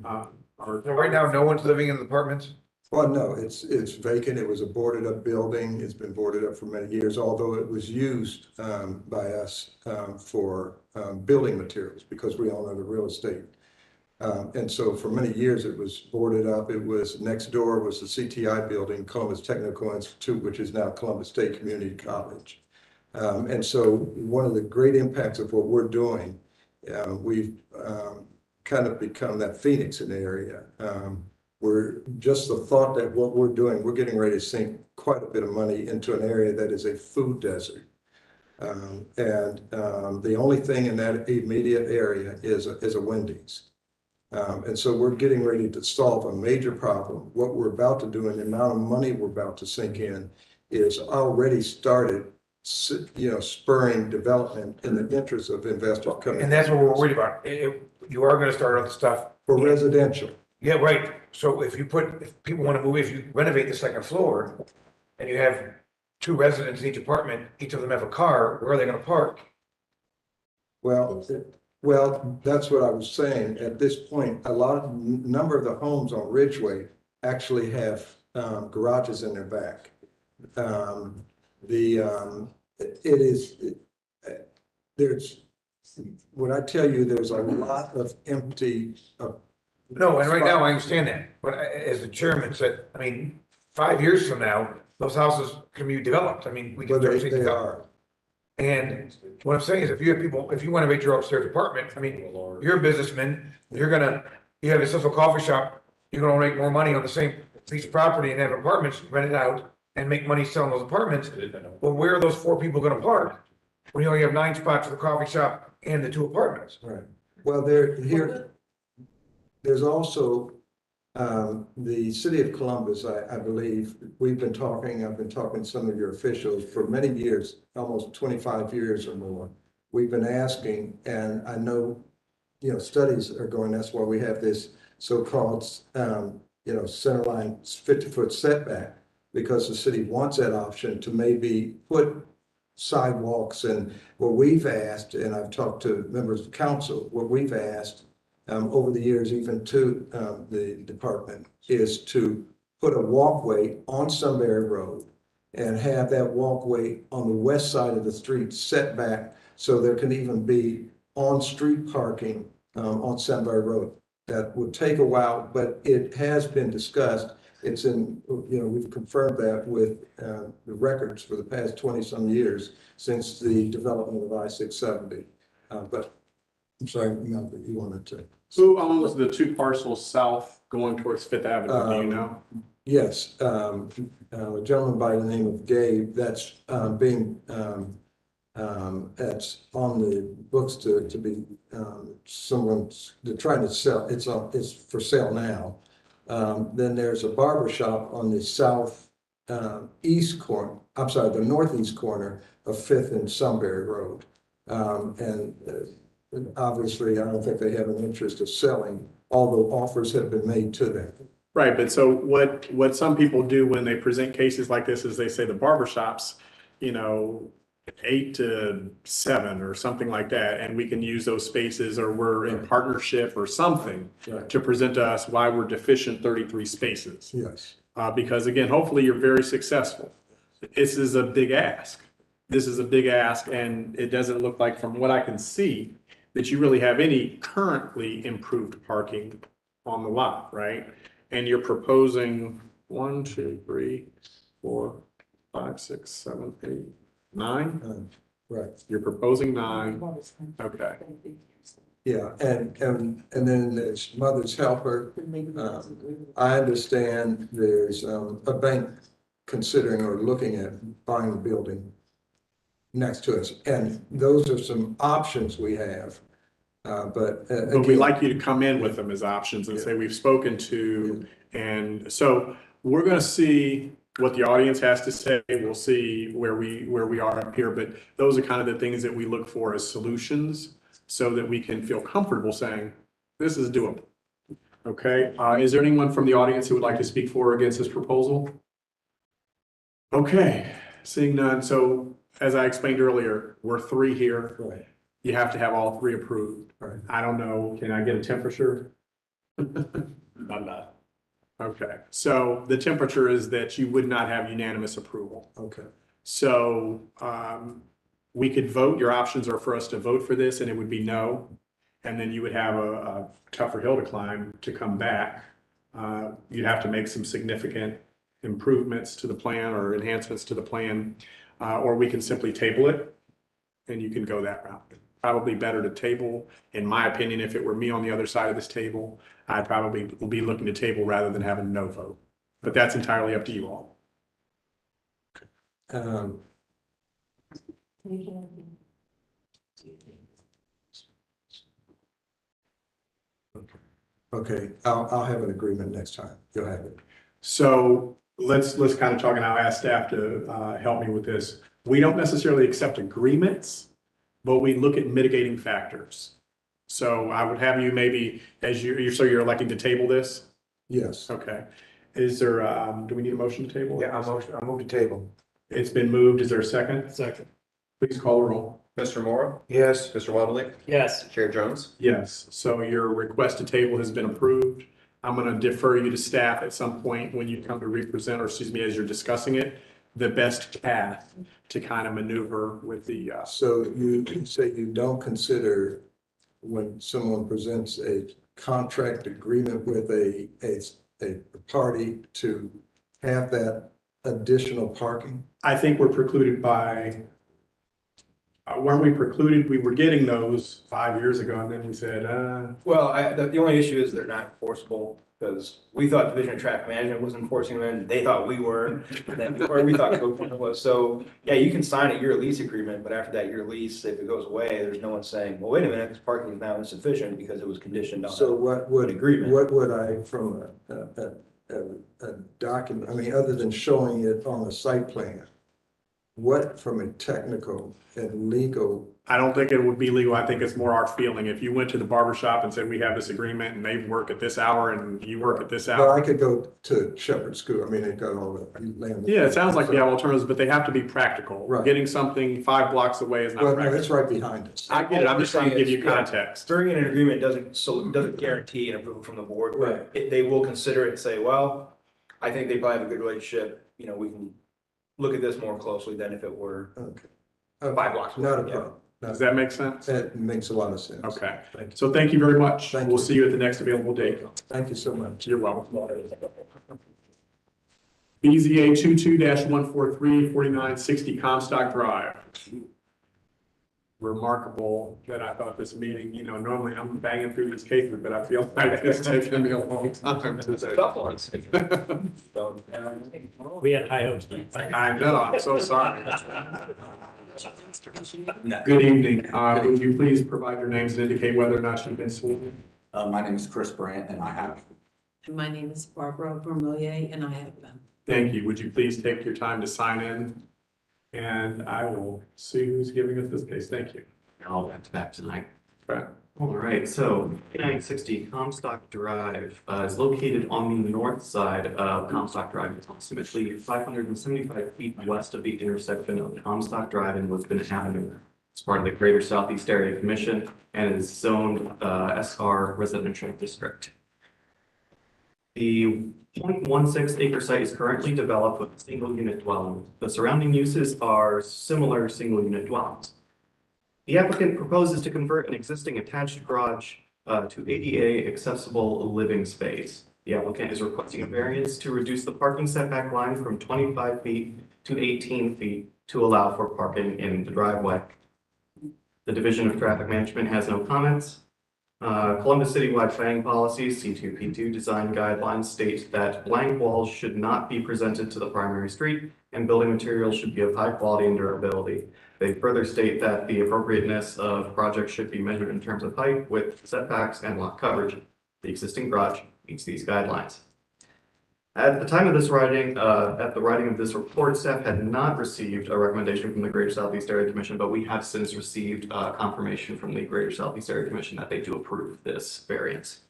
Right now, no one's living in the apartments? Well, no, it's vacant. It was a boarded up building. It's been boarded up for many years, although it was used by us for building materials because we own the real estate. And so for many years it was boarded up. It was next door was the CTI building, Columbus Technical Institute, which is now Columbus State Community College. And so one of the great impacts of what we're doing, we've kind of become that Phoenix in the area. We're just the thought that what we're doing, we're getting ready to sink quite a bit of money into an area that is a food desert. The only thing in that immediate area is a Wendy's. And so we're getting ready to solve a major problem. What we're about to do and the amount of money we're about to sink in is already started, spurring development in the interest of investors coming. And that's what we're worried about. You are gonna start other stuff. For residential. Yeah, right. So if people wanna move, if you renovate the second floor and you have 2 residents in each apartment, each of them have a car, where are they gonna park? Well, that's what I was saying. At this point, number of the homes on Ridgeway actually have garages in their back. When I tell you, there's a lot of empty. No, and right now I understand that, but as the chairman said, I mean, 5 years from now, those houses can be developed. I mean, we can start seeing They development. are. And what I'm saying is if you renovate your upstairs apartment, I mean, you're a businessman, you have a social coffee shop, you're gonna make more money on the same piece of property and have apartments rented out and make money selling those apartments. Well, where are those 4 people gonna park? When you only have 9 spots for the coffee shop and the 2 apartments. Right. Well, there's also the city of Columbus, I believe, I've been talking to some of your officials for many years, almost 25 years or more. We've been asking, and I know, studies are going, that's why we have this so-called, centerline 50-foot setback, because the city wants that option to maybe put sidewalks. And what we've asked, and I've talked to members of council, what we've asked over the years, even to the department, is to put a walkway on Sunbury Road and have that walkway on the west side of the street set back so there can even be on-street parking on Sunbury Road. That would take a while, but it has been discussed. It's we've confirmed that with the records for the past 20-some years since the development of I-670. But I'm sorry, you wanted to. Who owns the 2 parcels south going towards Fifth Avenue? Do you know? Yes, a gentleman by the name of Gabe, that's that's on the books to be, they're trying to sell, it's for sale now. Then there's a barber shop on the east corner, the northeast corner of Fifth and Sunbury Road. And obviously, I don't think they have an interest of selling, although offers have been made to them. Right, but so what some people do when they present cases like this is they say the barbershops, 8 to 7 or something like that, and we can use those spaces, or we're in partnership or something to present to us why we're deficient 33 spaces. Yes. Because again, hopefully you're very successful. This is a big ask. And it doesn't look like, from what I can see, that you really have any currently improved parking on the lot, right? And you're proposing 1, 2, 3, 4, 5, 6, 7, 8, 9? Right. You're proposing 9. Okay. Yeah, and then there's Mother's Helper. I understand there's a bank considering or looking at buying a building next to us. And those are some options we have. But we'd like you to come in with them as options and say, we've spoken to, and so we're going to see what the audience has to say. We'll see where we are up here, but those are kind of the things that we look for as solutions so that we can feel comfortable saying, this is doable. Okay, is there anyone from the audience who would like to speak for or against this proposal? Okay, seeing none. So as I explained earlier, we're 3 here. Right. You have to have all 3 approved. Right. I don't know, can I get a temperature? I'm not. Okay, so the temperature is that you would not have unanimous approval. Okay. So we could vote, your options are for us to vote for this, and it would be no. And then you would have a tougher hill to climb to come back. You'd have to make some significant improvements to the plan or enhancements to the plan, or we can simply table it and you can go that route. Probably better to table, in my opinion. If it were me on the other side of this table, I probably will be looking to table rather than having no vote. But that's entirely up to you all. Okay, I'll have an agreement next time. You'll have it. So let's kind of talk, and I'll ask staff to help me with this. We don't necessarily accept agreements, but we look at mitigating factors. So I would have you maybe, as so you're electing to table this? Yes. Okay. Is there, do we need a motion to table? Yeah, I'll move the table. It's been moved. Is there a second? Second. Please call the roll. Mr. Morrow, Yes. Mr. Waddley, Yes. Chair Jones. Yes, so your request to table has been approved. I'm going to defer you to staff at some point when you come to represent, or excuse me, as you're discussing it, the best path to kind of maneuver with the, So you say you don't consider when someone presents a contract agreement with a party to have that additional parking? I think we're precluded by, weren't we precluded? We were getting those 5 years ago, and then we said, Well, the only issue is they're not enforceable, because we thought Division of Traffic Management was enforcing them, they thought we were, or we thought Copeland was. So, yeah, you can sign a year lease agreement, but after that year lease, if it goes away, there's no one saying, well, wait a minute, this parking is now insufficient because it was conditioned on. So what would, agreement. what would I, from a document, I mean, other than showing it on a site plan, what from a technical and legal? I don't think it would be legal. I think it's more our feeling. If you went to the barber shop and said, we have this agreement and they work at this hour and you work at this Well, hour. I could go to Shepherd School. I mean, they've got all the land. Yeah, it sounds like we have alternatives, but they have to be practical. Right. Getting something 5 blocks away is not Well, no, practical. it's right behind us. I get it. I'm just trying to give you context. Bringing an agreement doesn't guarantee an approval from the board. Right. They will consider it and say, well, I think they probably have a good relationship, you know, we can look at this more closely than if it were Okay. 5 blocks. Not a Yeah. problem. Does that make sense? That makes a lot of sense. Okay. Thank you. So thank you very much. Thank We'll you. see you at the next available date. Thank you so much. You're welcome. BZA 22-143, 4960 Comstock Drive. Remarkable that I thought this meeting, you know, normally I'm banging through these cases, but I feel like it's taken me a long time today. We had high hopes. I know, I'm so sorry. Good evening. Would you please provide your names and indicate whether or not you've been sworn? My name is Chris Brandt and I have. My name is Barbara Vermillier and I have been. Thank you. Would you please take your time to sign in? And I will see who's giving us this case. Thank you. All back to back tonight. Right. All right, so 960 Comstock Drive is located on the north side of Comstock Drive, approximately 575 feet west of the intersection of Comstock Drive and Lisbon Avenue. It's part of the Greater Southeast Area Commission and is zoned SR Residential District. The 0.16 acre site is currently developed with a single unit dwelling. The surrounding uses are similar single unit dwellings. The applicant proposes to convert an existing attached garage to ADA accessible living space. The applicant is requesting a variance to reduce the parking setback line from 25 feet to 18 feet to allow for parking in the driveway. The Division of Traffic Management has no comments. Columbus Citywide Planning Policies, C2P2 design guidelines state that blank walls should not be presented to the primary street and building materials should be of high quality and durability. They further state that the appropriateness of projects should be measured in terms of height, width, setbacks, and lot coverage. The existing garage meets these guidelines. At the time of this writing, at the writing of this report, staff had not received a recommendation from the Greater Southeast Area Commission, but we have since received confirmation from the Greater Southeast Area Commission that they do approve this variance.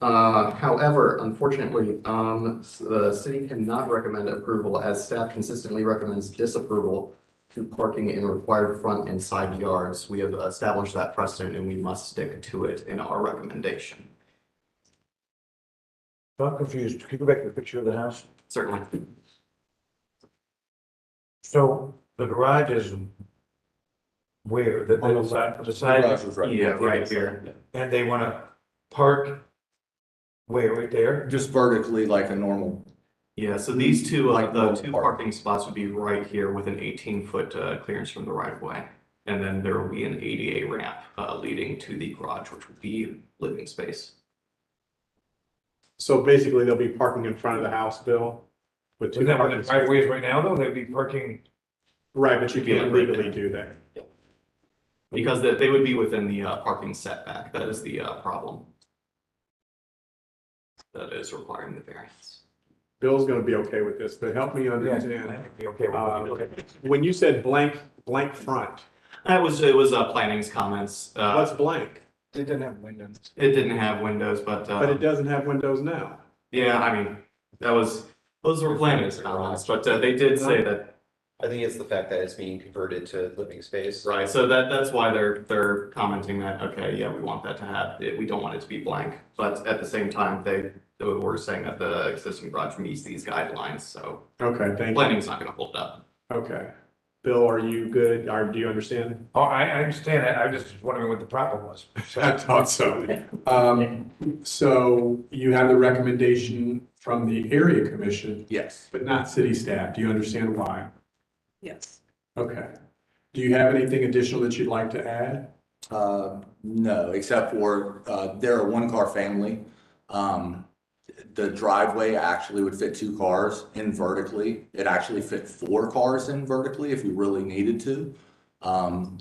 However, unfortunately, the city cannot recommend approval as staff consistently recommends disapproval to parking in required front and side yards. We have established that precedent and we must stick to it in our recommendation. I'm confused. Can you go back to the picture of the house? Certainly. So the garage is where? On the side. The side? Yeah, right here. And they want to park where, right there? Just vertically like a normal. Yeah, so these two, Like the no two park. parking spots would be right here with an 18-foot clearance from the right of way. And then there will be an ADA ramp leading to the garage, which would be living space. So basically they'll be parking in front of the house, Bill, with two Isn't that where the parking driveway spaces. is right now, though? They'd be parking Right, but you can't legally do that. Because they would be within the parking setback. That is the problem. That is requiring the variance. Bill's gonna be okay with this, but help me understand. Be okay with it. When you said blank front, It was planning's comments. what's blank? It didn't have windows. It didn't have windows, but But it doesn't have windows now. yeah, I mean, those were planning's comments, but they did say that. I think it's the fact that it's being converted to living space. Right, so that's why they're commenting that, okay, yeah, we want that to have, we don't want it to be blank, but at the same time, they were saying that the existing garage meets these guidelines, so. Okay, thank you. Planning's not gonna hold up. Okay. Bill, are you good? Do you understand? Oh, I understand that. I was just wondering what the problem was. I thought so. So you have the recommendation from the area commission, Yes. but not city staff. Do you understand why? Yes. Okay. Do you have anything additional that you'd like to add? No, except for, they're a one-car family. The driveway actually would fit 2 cars in vertically. It actually fit 4 cars in vertically if you really needed to.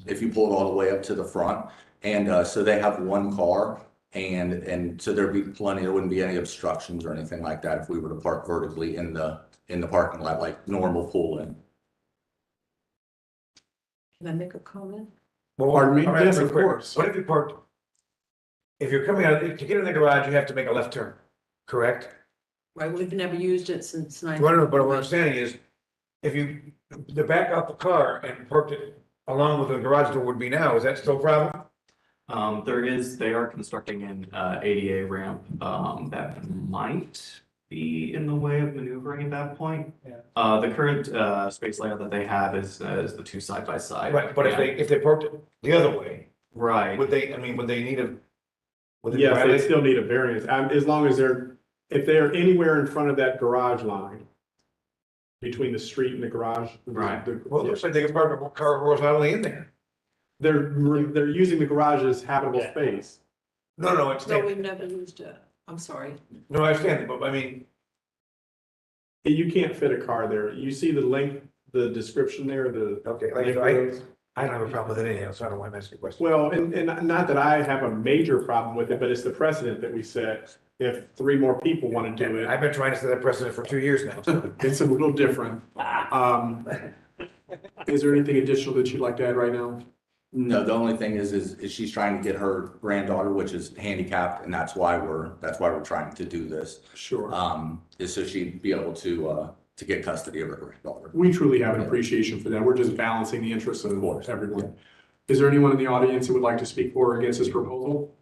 If you pull it all the way up to the front. And, so they have 1 car and so there'd be plenty, there wouldn't be any obstructions or anything like that if we were to park vertically in the parking lot like normal pull in. Can I make a comment? Well, Pardon me? I'm gonna Yes, ask you of a quick- course. What if you parked? If you're coming out, to get in the garage, you have to make a left turn, correct? Right, we've never used it since But what I'm saying is, if you, to back out the car and parked it along with the garage door would be now, is that still a problem? They are constructing an ADA ramp, that might be in the way of maneuvering at that point. Yeah. The current, space layout that they have is the 2 side by side. Right, but if they parked it the other way, Right. would they need a? would they Yes, they violate- still need a variance. As long as if they're anywhere in front of that garage line, between the street and the garage. Right. Well, it looks like they could park a car horizontally in there. They're using the garage as habitable space. No, I No, understand. we've never used it. I'm sorry. No, I understand, but I mean, You can't fit a car there. You see the link, the description there, okay, link like, roads? I don't have a problem with it anyhow, so I don't want to ask you a question. Well, and not that I have a major problem with it, but it's the precedent that we set. If 3 more people want to do it, I've been trying to set that precedent for 2 years now. it's a little different. Is there anything additional that you'd like to add right now? No, the only thing is she's trying to get her granddaughter, which is handicapped, and that's why we're trying to do this. Sure. Is so she'd be able to get custody of her granddaughter. We truly have an appreciation for that. We're just balancing the interests of everyone. Is there anyone in the audience who would like to speak for or against this proposal?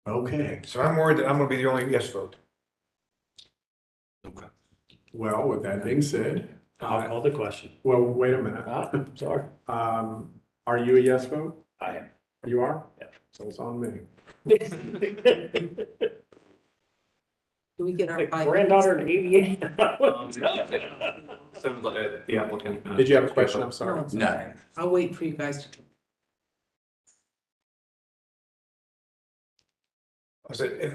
Okay. So I'm worried that I'm gonna be the only yes vote. Okay. Well, with that being said, I'll call the question. well, wait a minute. Sorry. Are you a yes vote? I am. You are? Yeah. So it's on me. Do we get our? Granddaughter in 88. So the applicant. Did you have a question? I'm sorry. No. I'll wait for you guys to. I said, if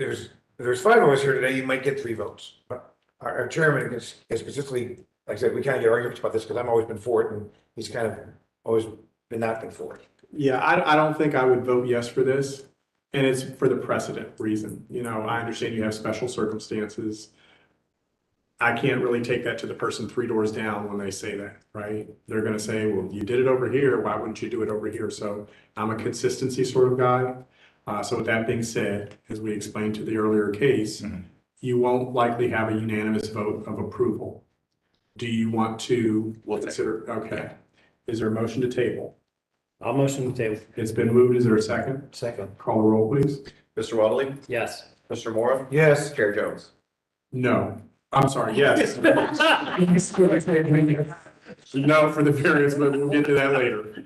there's 5 of us here today, you might get 3 votes. But our chairman is consistently, like I said, we kind of get arguments about this because I've always been for it and he's kind of always been not been for it. Yeah, I don't think I would vote yes for this. And it's for the precedent reason. You know, I understand you have special circumstances. I can't really take that to the person 3 doors down when they say that, right? They're gonna say, well, you did it over here, why wouldn't you do it over here? So I'm a consistency sort of guy. So with that being said, as we explained to the earlier case, you won't likely have a unanimous vote of approval. Do you want to consider, okay. Is there a motion to table? I'll motion to table. It's been moved. Is there a second? Second. Call the roll, please. Mr. Waddley? Yes. Mr. Mora? Yes. Chair Jones? No. I'm sorry, yes. No for the variance, but we'll get to that later.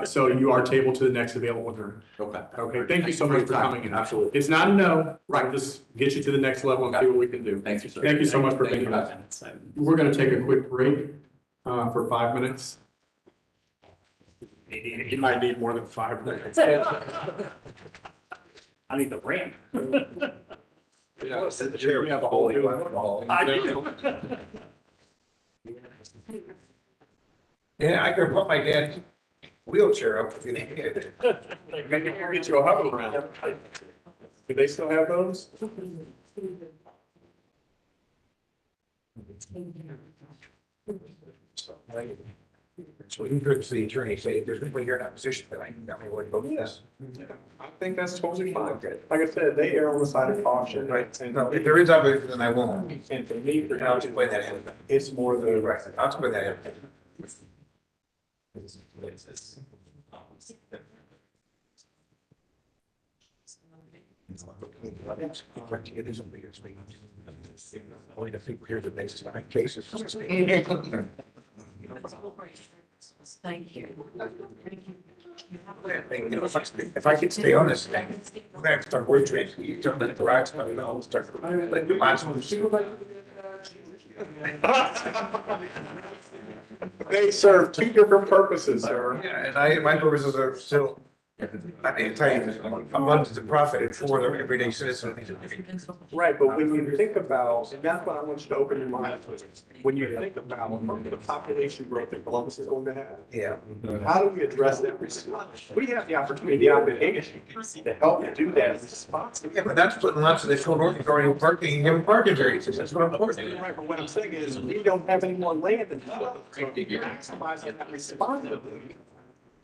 So you are tabled to the next available hearing. Okay. Okay, thank you so much for coming in. Absolutely. It's not a no, right? Just get you to the next level and see what we can do. Thank you, sir. Thank you so much for Thank being you. here. We're gonna take a quick break, for 5 minutes. You might need more than 5 minutes. I need the ramp. Yeah, sit the chair. We have a whole new I do. Yeah, I could put my dad's wheelchair up if you needed it. Maybe we'll get you a hover around. Do they still have those? So you could see the attorney say, if there's anybody here in opposition, then I can got me what vote yes. I think that's totally fine. Like I said, they err on the side of caution. Right, no, if there is opposition, then I won't. And for me, I'll explain that in. it's more the. Right, I'll explain that in. Only the people here that makes my cases. Thank you. If I could stay on this thing, I'm gonna start word tracing, you don't let the rocks, I mean, I'll start. Like, do lots of them. They serve two different purposes, sir. Yeah, and my purposes are still, I mean, tell you, abundance of profit for the everyday citizen. Right, but when you think about, and that's what I want you to open your mind to, when you think about the population growth that Columbus is going to have. Yeah. How do we address that response? We have the opportunity, the obligation to help do that responsibly. Yeah, but that's putting lots of the children authority parking, and giving parking variances, that's what I'm saying. Right, but what I'm saying is, we don't have any more land in the world, so if you're maximizing that responsibly.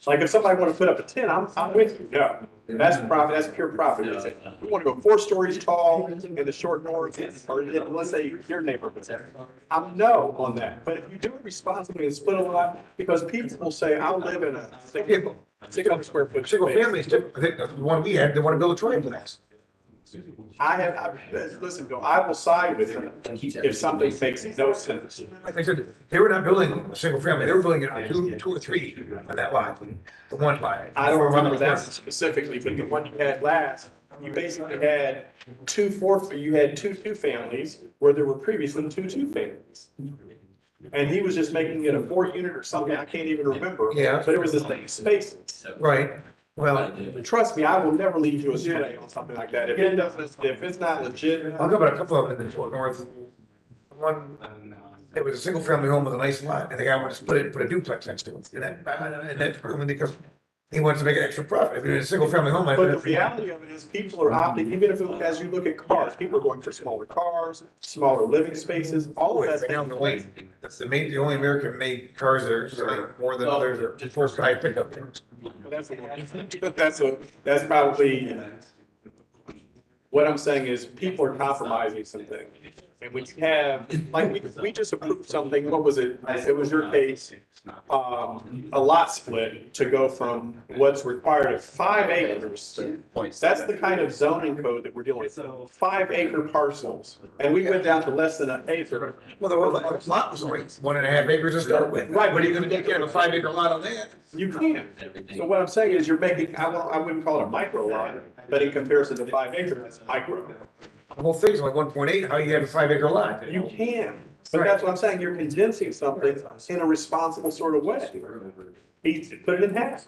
Like if somebody want to put up a tent, I'm with you, no, that's profit, that's pure profit. We want to go 4 stories tall in the short north, or let's say your neighborhood. I'm no on that, but if you do it responsibly and split a lot, because people will say, I'll live in a 600 square foot. Single families, I think the one we had, they want to build a triplex. Listen, Bill, I will side with them if something makes no sense. Like I said, they were not building a single family, they were building it on two or three on that lot, the one lot. I don't remember that specifically, but the one you had last, you basically had two families where there were previously two families. And he was just making it a 4-unit or something, I can't even remember. Yeah. But it was the same spaces. Right, well, Trust me, I will never lead you astray on something like that. If it doesn't, if it's not legit. I'll go about a couple of them in the short north. One, it was a single family home with a nice lot, and the guy wanted to split it and put a duplex next to it. And that's because he wants to make an extra profit. If it was a single family home, But the reality of it is people are opting, even if, as you look at cars, people are going for smaller cars, smaller living spaces, all of that's down the way. That's the only American made cars that are selling more than others are first guy pickup trucks. That's probably, what I'm saying is people are compromising something. And when you have, like, we just approved something, what was it? It was your case, a lot split to go from what's required of 5 acres. That's the kind of zoning code that we're dealing with, 5-acre parcels. And we went down to less than an acre. Well, the lot was only 1.5 acres to start with. Right, but are you gonna take care of a 5-acre lot on that? You can. So what I'm saying is you're making, I wouldn't call it a micro lot, but in comparison to 5 acres, it's micro. The whole thing's like 1.8, how you have a 5-acre lot? You can, but that's what I'm saying, you're condensing something in a responsible sort of way. Put it in half.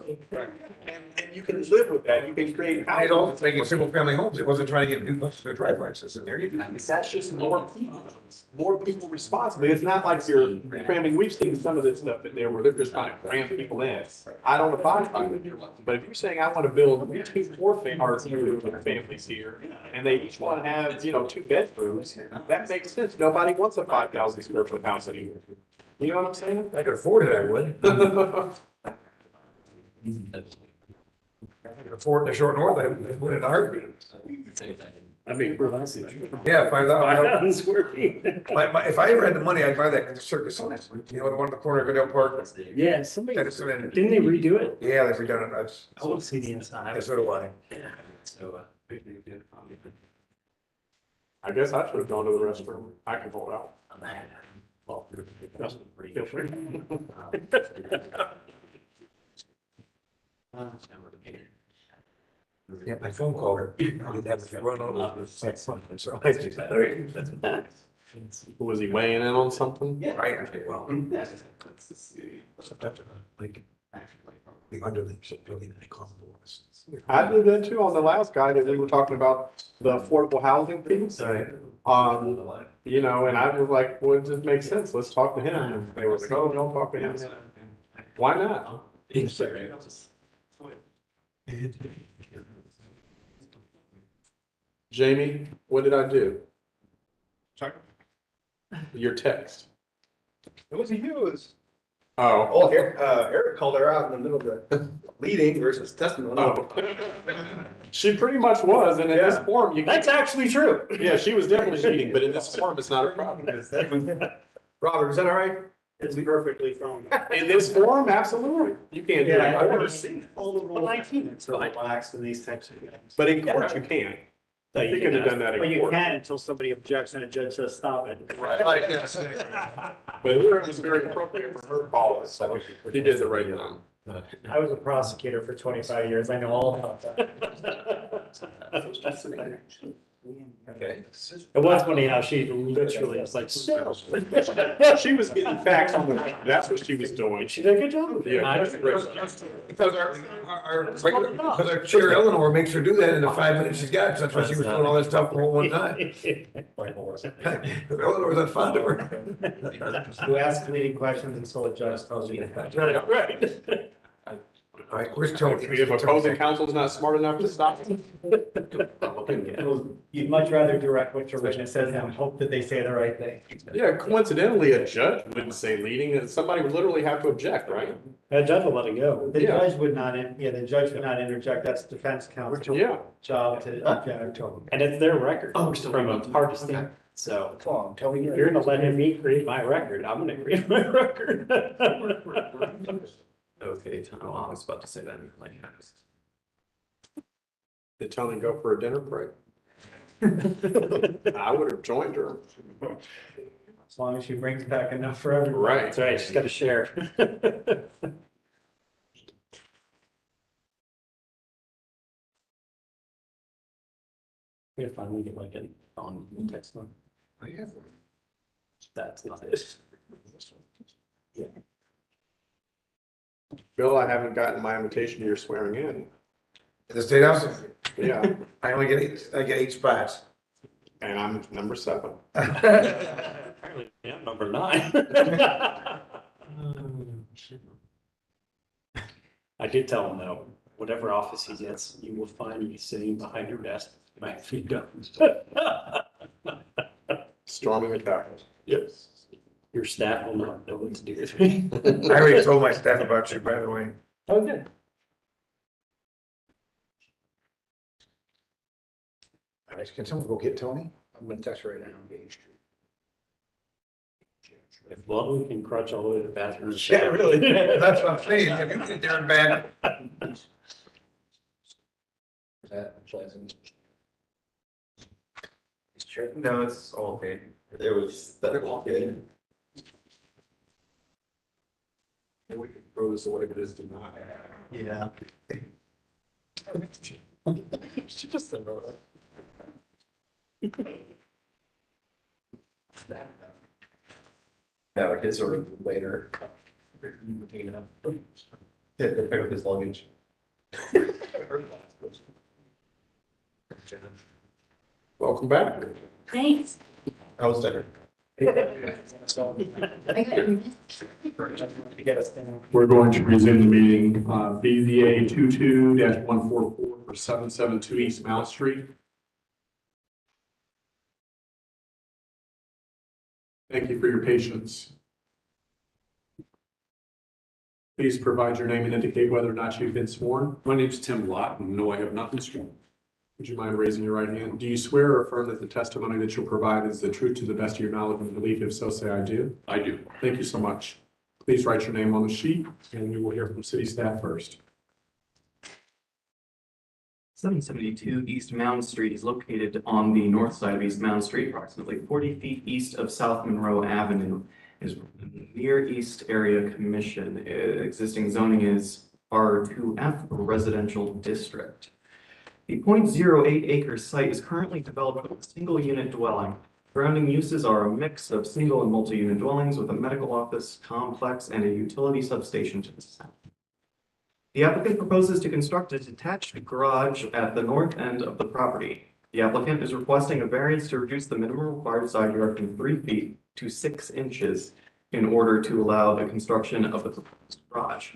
And you can live with that, you can create. I don't think it's single family homes, it wasn't trying to get duplexes or triplexes in there. That's just more people responsibly. It's not like you're cramming, we've seen some of this stuff in there where they're just trying to cram people in. I don't abide by it, but if you're saying I want to build 2 families here, and they each want to have, 2 bedrooms, that makes sense. Nobody wants a 5,000 square foot house anymore. You know what I'm saying? I could afford it, I would. I could afford the short north, I wouldn't argue. I mean, for us, Yeah, 5,000 square feet. If I ever had the money, I'd buy that circus on it, the one in the corner of Goodell Park. Yeah, somebody, That is in- didn't they redo it? Yeah, they've redone it, that's, I want to see the inside. so do I. I guess I should have gone to the restroom. I can hold out. Feel free. Yeah, my phone called her. I didn't have to run over. So Was he weighing in on something? Yeah, I actually, well. Like, the underlings, really, they call them. I did that too on the last guy that we were talking about, the affordable housing piece. Right. And I was like, well, it just makes sense. Let's talk to him. And they were like, oh, don't talk to him. Why not? Jamie, what did I do? Sorry? Your text. It wasn't you, it was. Oh. Oh, Eric called her out in the middle of the leading versus testimony. Oh. She pretty much was, and in this form, you. That's actually true. Yeah, she was definitely cheating, but in this form, it's not a problem. Robert, is that all right? It's perfectly fine. In this form, absolutely. You can't do it. Yeah, I've I never never seen it. all the rules. 19. It's so relaxed in these types of things. But in court, you can. No, You could have done that Well, in you court. can until somebody objects and a judge says stop it. Right, yes. But it was very appropriate for her call, so he did the right thing. I was a prosecutor for 25 years. I know all about that. Okay. It was funny how she literally was like, so. She was getting facts on the, that's what she was doing. She did a good job. Yeah. Because our chair Eleanor makes her do that in the 5 minutes she's got, so that's why she was doing all that stuff all one time. Eleanor's not fond of her. You ask leading questions until the judge tells you. Right. All right, where's Tony? If opposing counsel's not smart enough to stop it. You'd much rather direct what your witness says and hope that they say the right thing. Yeah, coincidentally, a judge wouldn't say leading, and somebody would literally have to object, right? The judge will let it go. The Yeah. judge would not, the judge would not interject. That's defense counsel. Yeah. Job to object. And it's their record from a party standpoint. So Tell me. if you're gonna let me create my record, I'm gonna create my record. Okay, oh, I was about to say that. Like, Did Tony go for a dinner break? I would have joined her. As long as she brings back enough for everyone. Right. That's right, she's gotta share. We finally get like an on text one. That's not it. Yeah. Bill, I haven't gotten my invitation to your swearing in. In the State House? Yeah, I only get eight spots. and I'm number 7. Apparently, yeah, number 9. I did tell him though, whatever office he gets, you will find me sitting behind your desk, my feet up. Storming the Capitol. Yes. Your staff will not know what to do with me. I already told my staff about you, by the way. Oh, good. All right, can someone go get Tony? I'm gonna text her right now. If Ludwig can crutch all the way to the bathroom. Yeah, really, that's what I'm saying, have you been there and back? Is that pleasant? no, it's all okay. It was that okay. We can throw this away, but it's denied. Yeah. She just said Yeah, like his sort of later. Yeah, to pick up his luggage. Welcome back. Thanks. I was there. We're going to resume the meeting, BZA 22-144 for 772 East Mount Street. Thank you for your patience. Please provide your name and indicate whether or not you've been sworn. My name's Tim Lott, and no, I have not been sworn. Would you mind raising your right hand? Do you swear or affirm that the testimony that you'll provide is the truth to the best of your knowledge and belief? If so, say I do. I do. Thank you so much. Please write your name on the sheet, and we will hear from city staff first. 772 East Mound Street is located on the north side of East Mound Street, approximately 40 feet east of South Monroe Avenue. Is near East Area Commission. Existing zoning is R2F Residential District. The 0.08 acre site is currently developed with a single unit dwelling. Surrounding uses are a mix of single and multi-unit dwellings with a medical office complex and a utility substation to the south. The applicant proposes to construct a detached garage at the north end of the property. The applicant is requesting a variance to reduce the minimum required side yard from 3 feet to 6 inches in order to allow the construction of the proposed garage.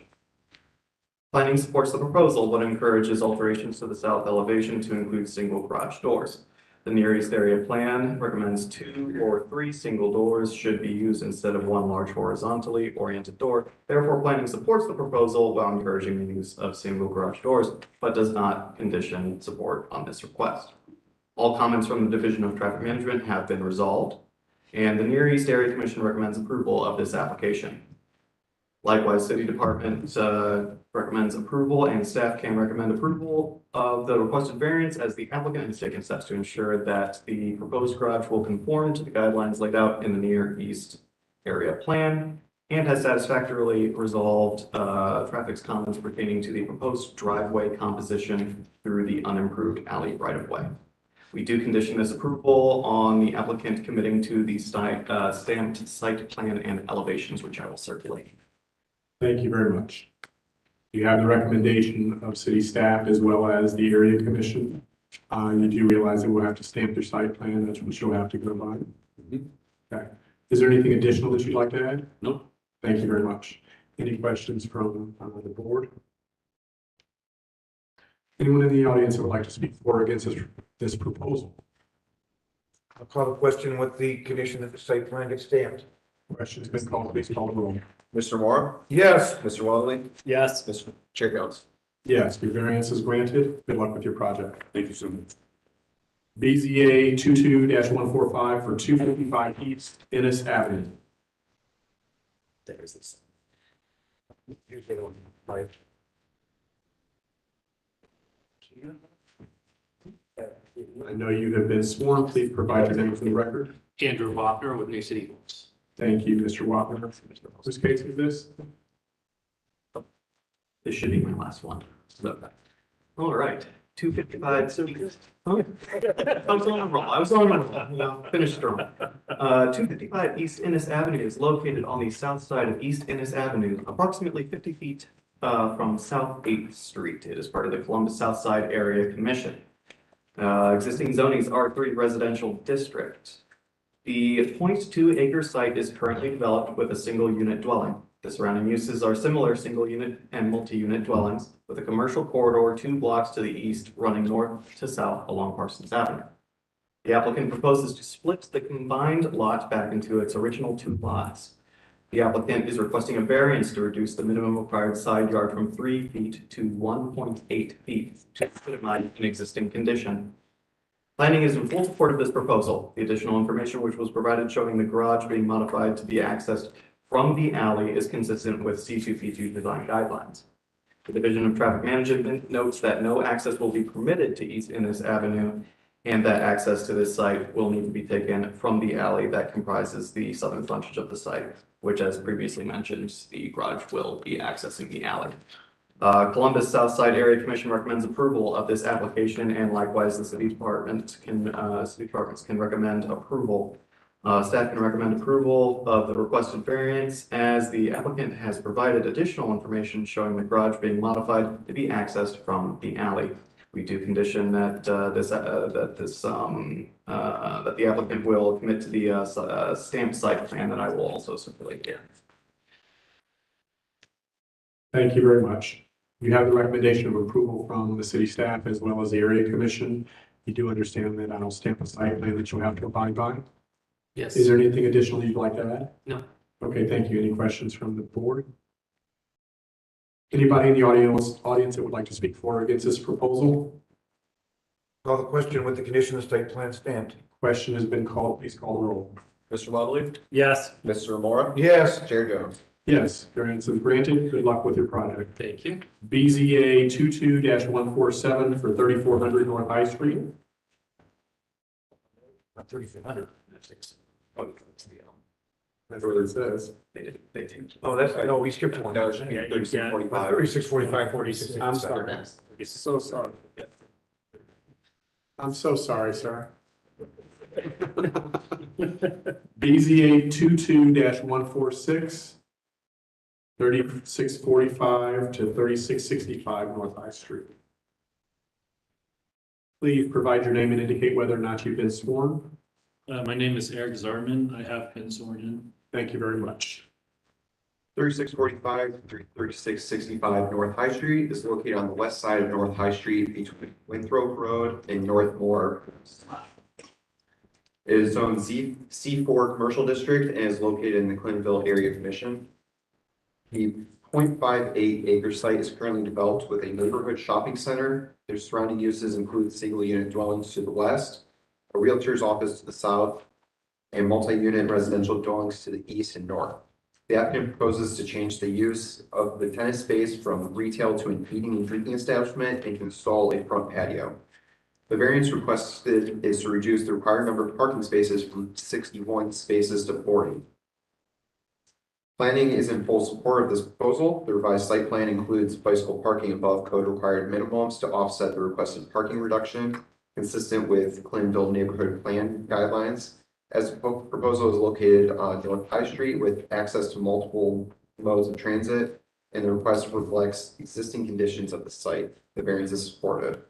Planning supports the proposal, but encourages alterations to the south elevation to include single garage doors. The Near East Area Plan recommends 2 or 3 single doors should be used instead of 1 large horizontally oriented door. Therefore, planning supports the proposal while encouraging the use of single garage doors, but does not condition support on this request. All comments from the Division of Traffic Management have been resolved, and the Near East Area Commission recommends approval of this application. Likewise, City Department recommends approval, and staff can recommend approval of the requested variance as the applicant has taken steps to ensure that the proposed garage will conform to the guidelines laid out in the Near East Area Plan and has satisfactorily resolved traffic's comments pertaining to the proposed driveway composition through the unimproved alley right-of-way. We do condition this approval on the applicant committing to the stamped site plan and elevations, which I will circulate. Thank you very much. You have the recommendation of city staff as well as the area commission. You do realize that we'll have to stamp their site plan. That's what you'll have to go by. Okay. Is there anything additional that you'd like to add? No. Thank you very much. Any questions from the board? Anyone in the audience that would like to speak for or against this proposal? I'll call the question with the condition that the site plan gets stamped. Question's been called. Please call the roll. Mr. Moore? Yes. Mr. Weatherly? Yes. Mr. Chair Jones? Yes, your variance is granted. Good luck with your project. Thank you so much. BZA 22-145 for 255 East Ennis Avenue. There's this. I know you have been sworn. Please provide your name for the record. Andrew Wapner with New City Homes. Thank you, Mr. Wapner. Whose case is this? This should be my last one. So, all right, 255. Oh, I was on a roll. I was on a roll. You know, finished strong. 255 East Ennis Avenue is located on the south side of East Ennis Avenue, approximately 50 feet from South 8th Street. It is part of the Columbus South Side Area Commission. Existing zoning is R3 residential district. The 0.2 acre site is currently developed with a single unit dwelling. The surrounding uses are similar single unit and multi-unit dwellings with a commercial corridor 2 blocks to the east running north to south along Parsons Avenue. The applicant proposes to split the combined lot back into its original 2 lots. The applicant is requesting a variance to reduce the minimum required side yard from 3 feet to 1.8 feet to minimize an existing condition. Planning is in full support of this proposal. The additional information which was provided showing the garage being modified to be accessed from the alley is consistent with C2P2 design guidelines. The Division of Traffic Management notes that no access will be permitted to East Ennis Avenue and that access to this site will need to be taken from the alley that comprises the southern frontage of the site, which, as previously mentioned, the garage will be accessing the alley. Columbus Southside Area Commission recommends approval of this application, and likewise, the city departments can recommend approval. Staff can recommend approval of the requested variance as the applicant has provided additional information showing the garage being modified to be accessed from the alley. We do condition that that the applicant will commit to the stamped site plan that I will also circulate here. Thank you very much. You have the recommendation of approval from the city staff as well as the area commission. You do understand that I'll stamp a site plan that you'll have to abide by? Yes. Is there anything additional you'd like to add? No. Okay, thank you. Any questions from the board? Anybody in the audience that would like to speak for or against this proposal? Call the question with the condition of site plan stamped. Question has been called. Please call the roll. Mr. Weatherly? Yes. Mr. Moore? Yes. Chair Jones? Yes, variance is granted. Good luck with your project. Thank you. BZA 22-147 for 3400 North High Street. 3,400. That's what it says. They changed. Oh, that's, no, we skipped one. No, Yeah, 3645. 3645, 46. I'm sorry. So sorry. I'm so sorry, sir. BZA 22-146, 3645 to 3665 North High Street. Please provide your name and indicate whether or not you've been sworn. My name is Eric Zarman. I have been sworn in. Thank you very much. 3645 through 3665 North High Street is located on the west side of North High Street between Winthrop Road and Northmore. It is zoned C4 Commercial District and is located in the Clintonville Area Commission. The 0.58 acre site is currently developed with a neighborhood shopping center. Their surrounding uses include single unit dwellings to the west, a realtor's office to the south, and multi-unit residential dwellings to the east and north. The applicant proposes to change the use of the tenant space from retail to an eating and drinking establishment and to install a front patio. The variance requested is to reduce the required number of parking spaces from 61 spaces to 40. Planning is in full support of this proposal. The revised site plan includes bicycle parking above code required minimums to offset the requested parking reduction, consistent with Clintonville neighborhood plan guidelines. As the proposal is located on North High Street with access to multiple modes of transit, and the request reflects existing conditions of the site, the variance is supported.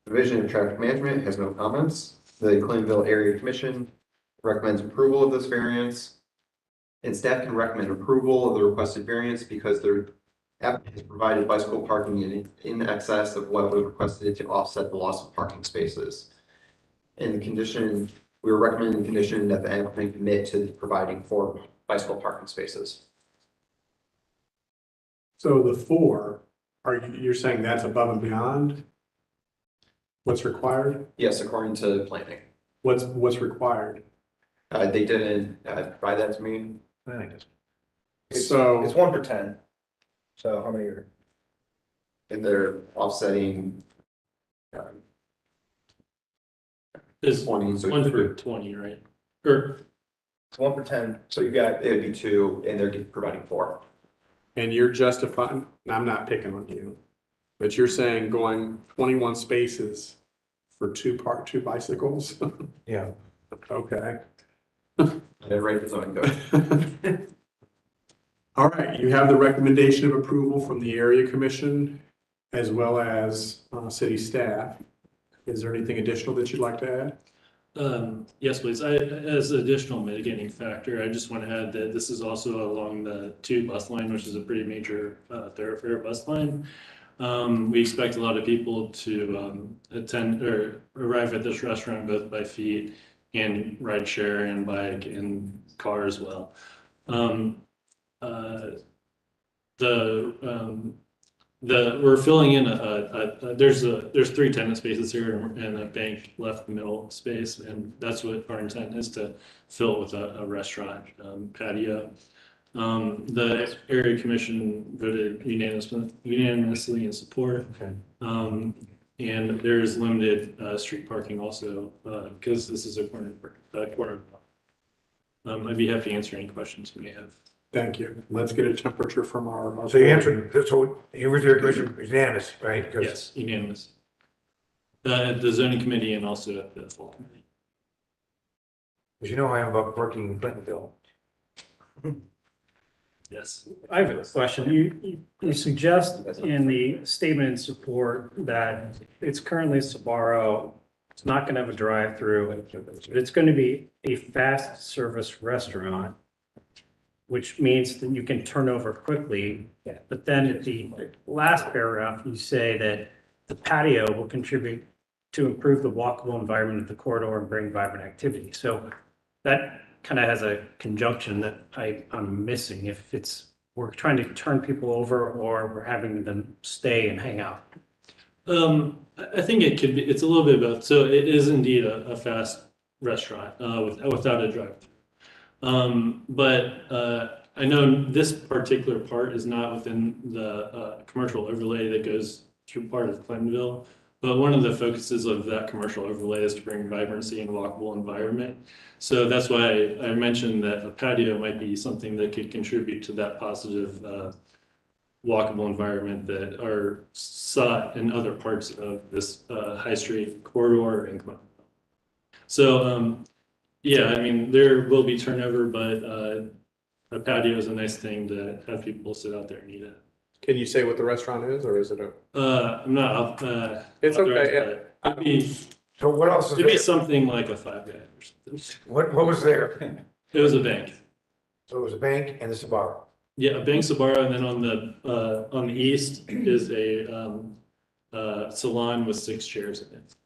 Division of Traffic Management has no comments. The Clintonville Area Commission recommends approval of this variance, and staff can recommend approval of the requested variance because their applicant has provided bicycle parking in excess of what was requested to offset the loss of parking spaces. In the condition, we were recommending the condition that the applicant commit to providing 4 bicycle parking spaces. So the 4, you're saying that's above and beyond what's required? Yes, according to planning. What's required? They didn't provide that to me. So It's 1 per 10. So how many are? And they're offsetting. Is 20, so 1 for 20, right? Or It's 1 per 10. So you got, it'd be 2, and they're providing 4. And you're justifying, I'm not picking on you, but you're saying going 21 spaces for 2 bicycles? Yeah. Okay. They're right for zoning code. All right, you have the recommendation of approval from the area commission as well as city staff. Is there anything additional that you'd like to add? Yes, please. As an additional mitigating factor, I just want to add that this is also along the 2 bus line, which is a pretty major thoroughfare bus line. We expect a lot of people to attend or arrive at this restaurant both by feet and ride share and bike and car as well. We're filling in there's 3 tenant spaces here and a bank left middle space, and that's what our intent is, to fill with a restaurant patio. The area commission voted unanimously in support. Okay. And there's limited street parking also because this is a corner. I'd be happy to answer any questions you may have. Thank you. Let's get a temperature from our. So you answered, so you were your commission unanimous, right? 'Cause- Yes, unanimous. The zoning committee and also at the full committee. As you know, I am about parking in Clintonville. Yes. I have a question. You suggest in the statement in support that it's currently Sbarro, it's not going to have a drive-through, but it's going to be a fast service restaurant, which means that you can turn over quickly. But then at the last paragraph, you say that the patio will contribute to improve the walkable environment of the corridor and bring vibrant activity. So that kind of has a conjunction that I'm missing. If we're trying to turn people over or we're having them stay and hang out. I think it could be, it's a little bit of both. So it is indeed a fast restaurant without a drive-through. But I know this particular part is not within the commercial overlay that goes through part of Clintonville. But one of the focuses of that commercial overlay is to bring vibrancy and walkable environment. So that's why I mentioned that a patio might be something that could contribute to that positive walkable environment that are sought in other parts of this High Street corridor in Clintonville. So yeah, I mean, there will be turnover, but a patio is a nice thing to have people sit out there and eat it. Can you say what the restaurant is, or is it a? I'm not. It's okay. It'd be, So what else is it'd be there? something like a Five Guys or something. What was there? It was a bank. So it was a bank and a Sbarro. Yeah, a Bank Sabaro, and then on the east is a, salon with 6 chairs in it.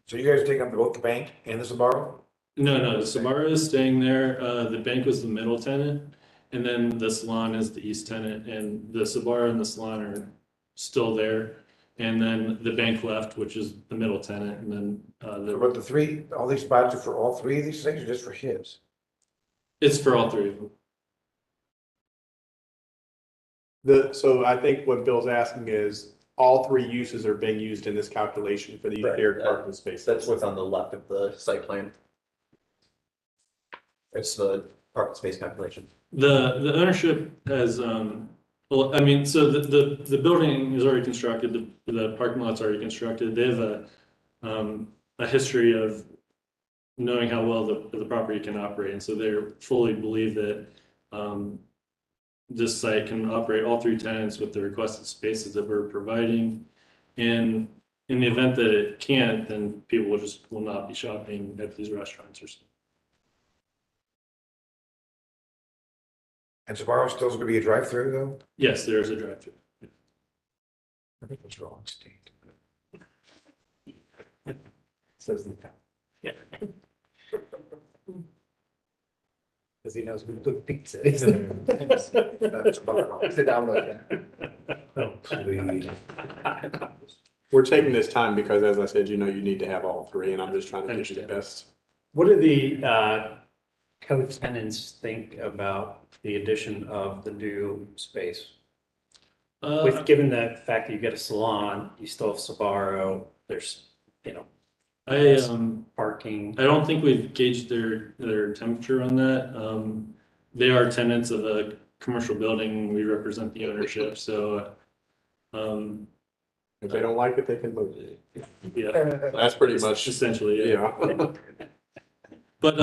So you guys taking up both the bank and the Sbarro? No, the Sabaro is staying there, the bank was the middle tenant, and then the salon is the east tenant, and the Sabaro and the salon are still there. And then the bank left, which is the middle tenant, and then, But the three, all these spots are for all three of these things or just for his? it's for all 3 of them. So I think what Bill's asking is, all 3 uses are being used in this calculation for these shared parking spaces. That's what's on the left of the site plan. It's the parking space calculation. The ownership has, well, I mean, so the building is already constructed, the parking lot's already constructed. They have a history of knowing how well the property can operate, and so they fully believe that this site can operate all 3 tenants with the requested spaces that we're providing. And in the event that it can't, then people will not be shopping at these restaurants or something. And Sbarro still gonna be a drive-through though? Yes, there is a drive-through. I think it's wrong state. Says the town. Yeah. Because he knows who good pizza is. That's Sbarro. Sit down like that. Oh, please. We're taking this time because, as I said, you need to have all 3, and I'm just trying to get you the best. What do the co-tenants think about the addition of the new space? With, given the fact that you get a salon, you still have Sbarro, there's, parking. I don't think we've gauged their temperature on that. They are tenants of a commercial building. We represent the ownership, so If they don't like it, they can move it. yeah, That's pretty much, essentially, yeah. But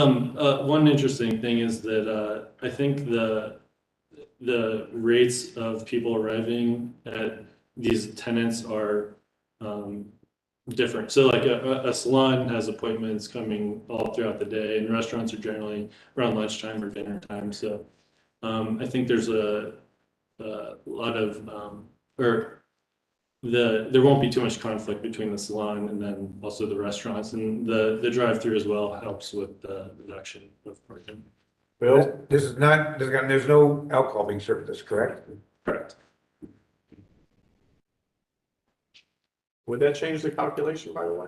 one interesting thing is that I think the rates of people arriving at these tenants are different. So like a salon has appointments coming all throughout the day, and restaurants are generally around lunchtime or dinner time. So I think there's a lot of there won't be too much conflict between the salon and then also the restaurants, and the drive-through as well helps with the reduction of parking. Bill? This is not, there's no alcohol being served at this, correct? Correct. Would that change the calculation, by the way?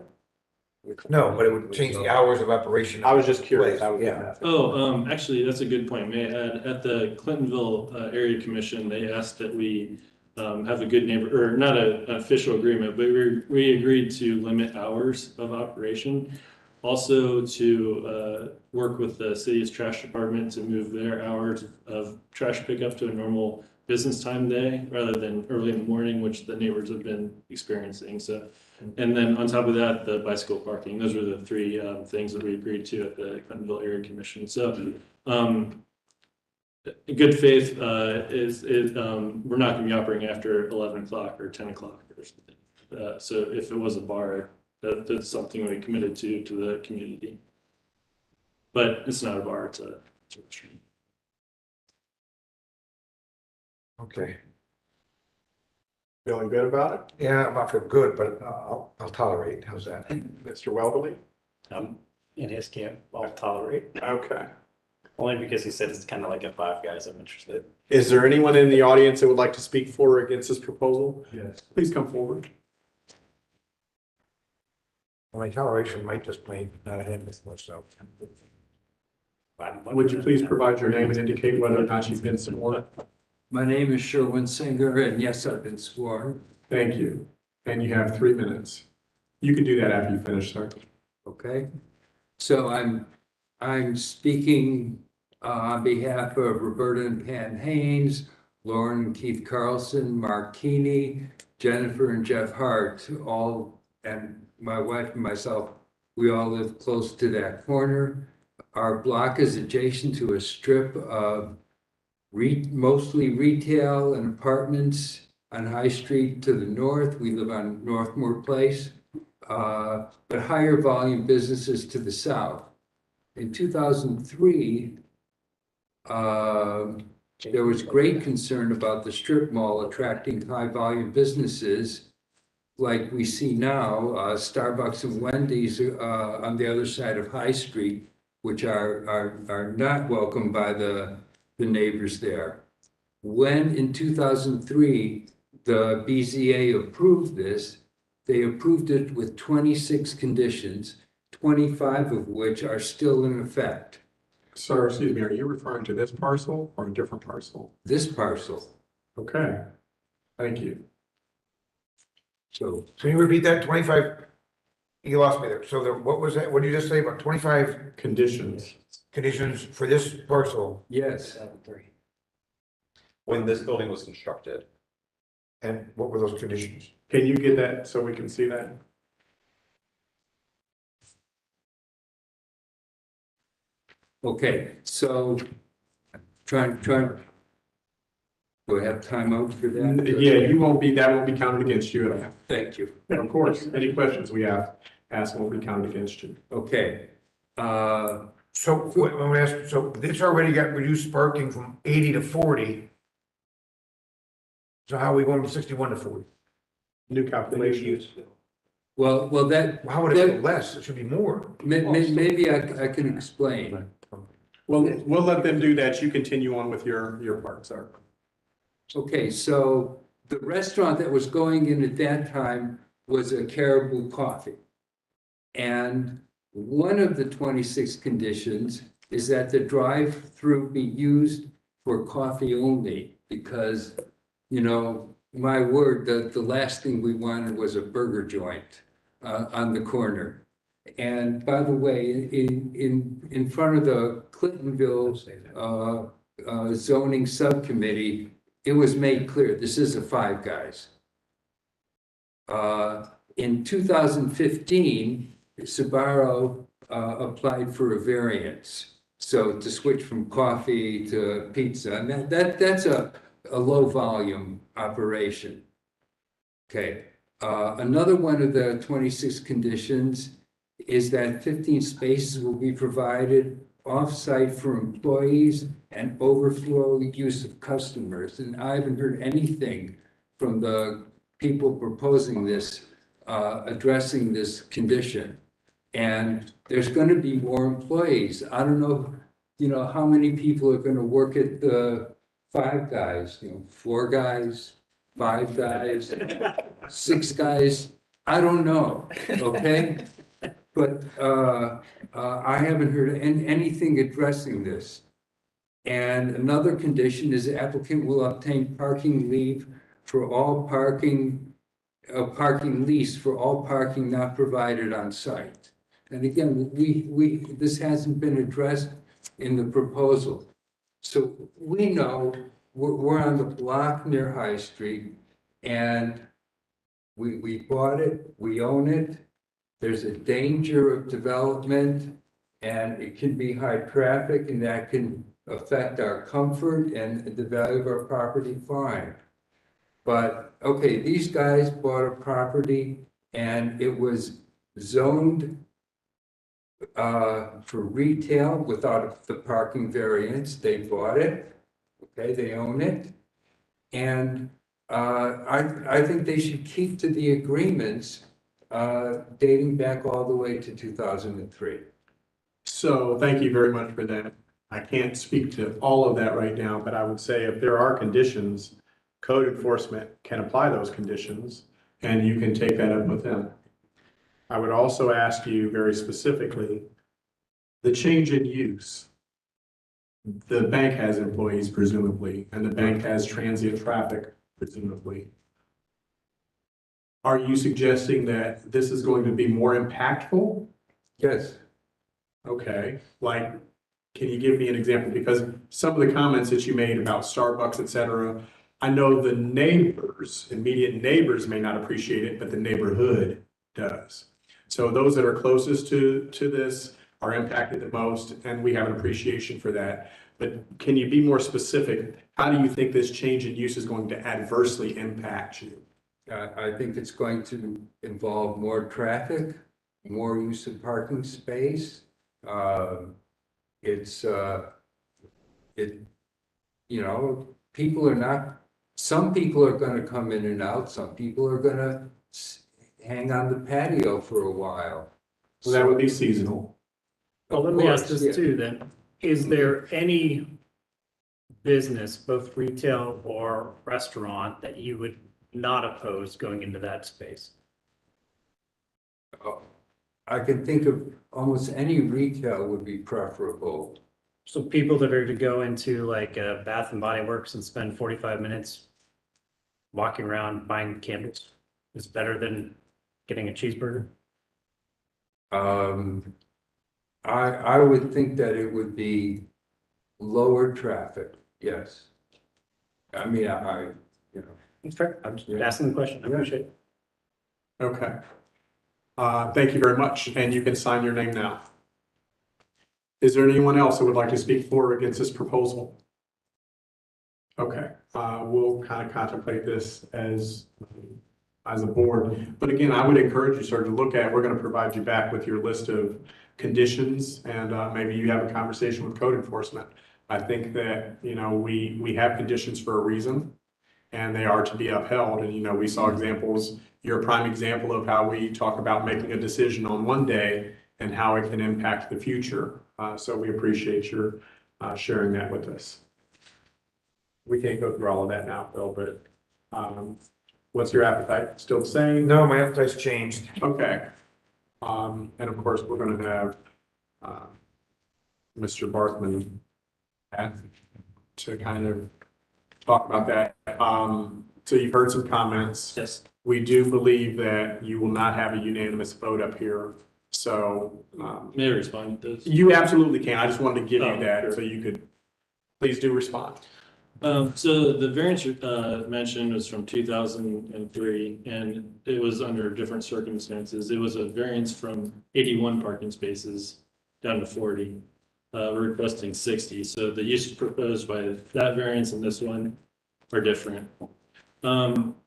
No, but it would change the hours of operation. I was just curious. Yeah. Oh, actually, that's a good point. May I add, at the Clintonville Area Commission, they asked that we have a good neighbor, or not an official agreement, but we agreed to limit hours of operation. Also to work with the city's trash department to move their hours of trash pickup to a normal business time day rather than early in the morning, which the neighbors have been experiencing. So, and then on top of that, the bicycle parking. Those were the 3 things that we agreed to at the Clintonville Area Commission. So, good faith is we're not going to be operating after 11 o'clock or 10 o'clock or something. So if it was a bar, that's something we committed to the community. But it's not a bar, it's a restaurant. Okay. Feeling good about it? Yeah, I'm not feel good, but I'll tolerate. How's that? Mr. Welderly? In his camp, I'll tolerate, Okay. only because he said it's kind of like a Five Guys, I'm interested. Is there anyone in the audience that would like to speak for or against this proposal? Yes. Please come forward. My toleration might just be not have this much, so. Would you please provide your name and indicate whether or not you've been sworn? My name is Sherwin Singer, and yes, I've been sworn. Thank you. And you have 3 minutes. You can do that after you finish, sir. Okay, so I'm speaking on behalf of Roberta and Pan Haynes, Lauren and Keith Carlson, Mark Keeney, Jennifer and Jeff Hart, all, and my wife and myself, we all live close to that corner. Our block is adjacent to a strip of mostly retail and apartments on High Street to the north. We live on Northmore Place, but higher volume businesses to the south. In 2003, There was great concern about the strip mall attracting high-volume businesses like we see now, Starbucks and Wendy's on the other side of High Street, which are not welcomed by the neighbors there. When in 2003, the BZA approved this, they approved it with 26 conditions, 25 of which are still in effect. Sir, excuse me, are you referring to this parcel or a different parcel? This parcel. Okay, thank you. So Can you repeat that, 25? You lost me there. So what was that? What did you just say about 25 Conditions. conditions for this parcel? yes, When this building was constructed. And what were those conditions? Can you get that so we can see that? okay, so trying, do I have time out for that? Yeah, you won't be, that won't be counted against you at all. Thank you. Of course, any questions we have, ask won't be counted against you. Okay. So what, I'm gonna ask, so this already got reduced parking from 80 to 40. So how are we going from 61 to 40? New calculation. Well, that. How would it be less? It should be more. Maybe I can explain. Well, we'll let them do that. You continue on with your part, sir. Okay, so the restaurant that was going in at that time was a Caribou Coffee. And one of the 26 conditions is that the drive-through be used for coffee only, because, you know, my word, the last thing we wanted was a burger joint on the corner. And by the way, in front of the Clintonville zoning subcommittee, it was made clear, this is a Five Guys. In 2015, Sbarro applied for a variance. So to switch from coffee to pizza, and that's a low volume operation. Okay, another one of the 26 conditions is that 15 spaces will be provided off-site for employees and overflow use of customers. And I haven't heard anything from the people proposing this, addressing this condition. And there's going to be more employees. I don't know, you know, how many people are going to work at the Five Guys, you know, 4 guys, 5 guys, 6 guys. I don't know, okay? But I haven't heard anything addressing this. And another condition is the applicant will obtain parking leave for all parking, parking lease for all parking not provided on site. And again, this hasn't been addressed in the proposal. So we know we're on the block near High Street, and we bought it, we own it. There's a danger of development, and it can be high traffic, and that can affect our comfort and the value of our property, fine. But, okay, these guys bought a property and it was zoned for retail without the parking variance. They bought it, okay, they own it. And I think they should keep to the agreements dating back all the way to 2003. So thank you very much for that. I can't speak to all of that right now, but I would say if there are conditions, code enforcement can apply those conditions, and you can take that up with them. I would also ask you very specifically, the change in use. The bank has employees presumably, and the bank has transient traffic presumably. Are you suggesting that this is going to be more impactful? Yes. Okay, like, can you give me an example? Because some of the comments that you made about Starbucks, et cetera, I know the neighbors, immediate neighbors may not appreciate it, but the neighborhood does. So those that are closest to this are impacted the most, and we have an appreciation for that. But can you be more specific? How do you think this change in use is going to adversely impact you? I think it's going to involve more traffic, more use of parking space. It's it, you know, people are not, some people are gonna come in and out, some people are gonna hang on the patio for a while. So that would be seasonal. Well, let me ask this too then. Is there any business, both retail or restaurant, that you would not oppose going into that space? I can think of almost any retail would be preferable. So people that are to go into like a Bath and Body Works and spend 45 minutes walking around buying candles is better than getting a cheeseburger? I would think that it would be lower traffic, yes. I mean, you know. It's fair. I'm just asking the question. I appreciate it. Okay. Thank you very much, and you can sign your name now. Is there anyone else who would like to speak for or against this proposal? Okay, we'll kind of contemplate this as a board. But again, I would encourage you, sir, to look at, we're going to provide you back with your list of conditions, and maybe you have a conversation with code enforcement. I think that, you know, we have conditions for a reason, and they are to be upheld. And, you know, we saw examples, you're a prime example of how we talk about making a decision on one day and how it can impact the future. So we appreciate your sharing that with us. We can't go through all of that now, Phil, but what's your appetite? Still the same? No, my appetite's changed. Okay. And of course, we're going to have Mr. Barthman to kind of talk about that. So you've heard some comments. Yes. We do believe that you will not have a unanimous vote up here. So May I respond to this? you absolutely can. I just wanted to give you that sure. so you could, please do respond. So the variance mentioned was from 2003, and it was under different circumstances. It was a variance from 81 parking spaces down to 40. We're requesting 60. So the use proposed by that variance and this one are different.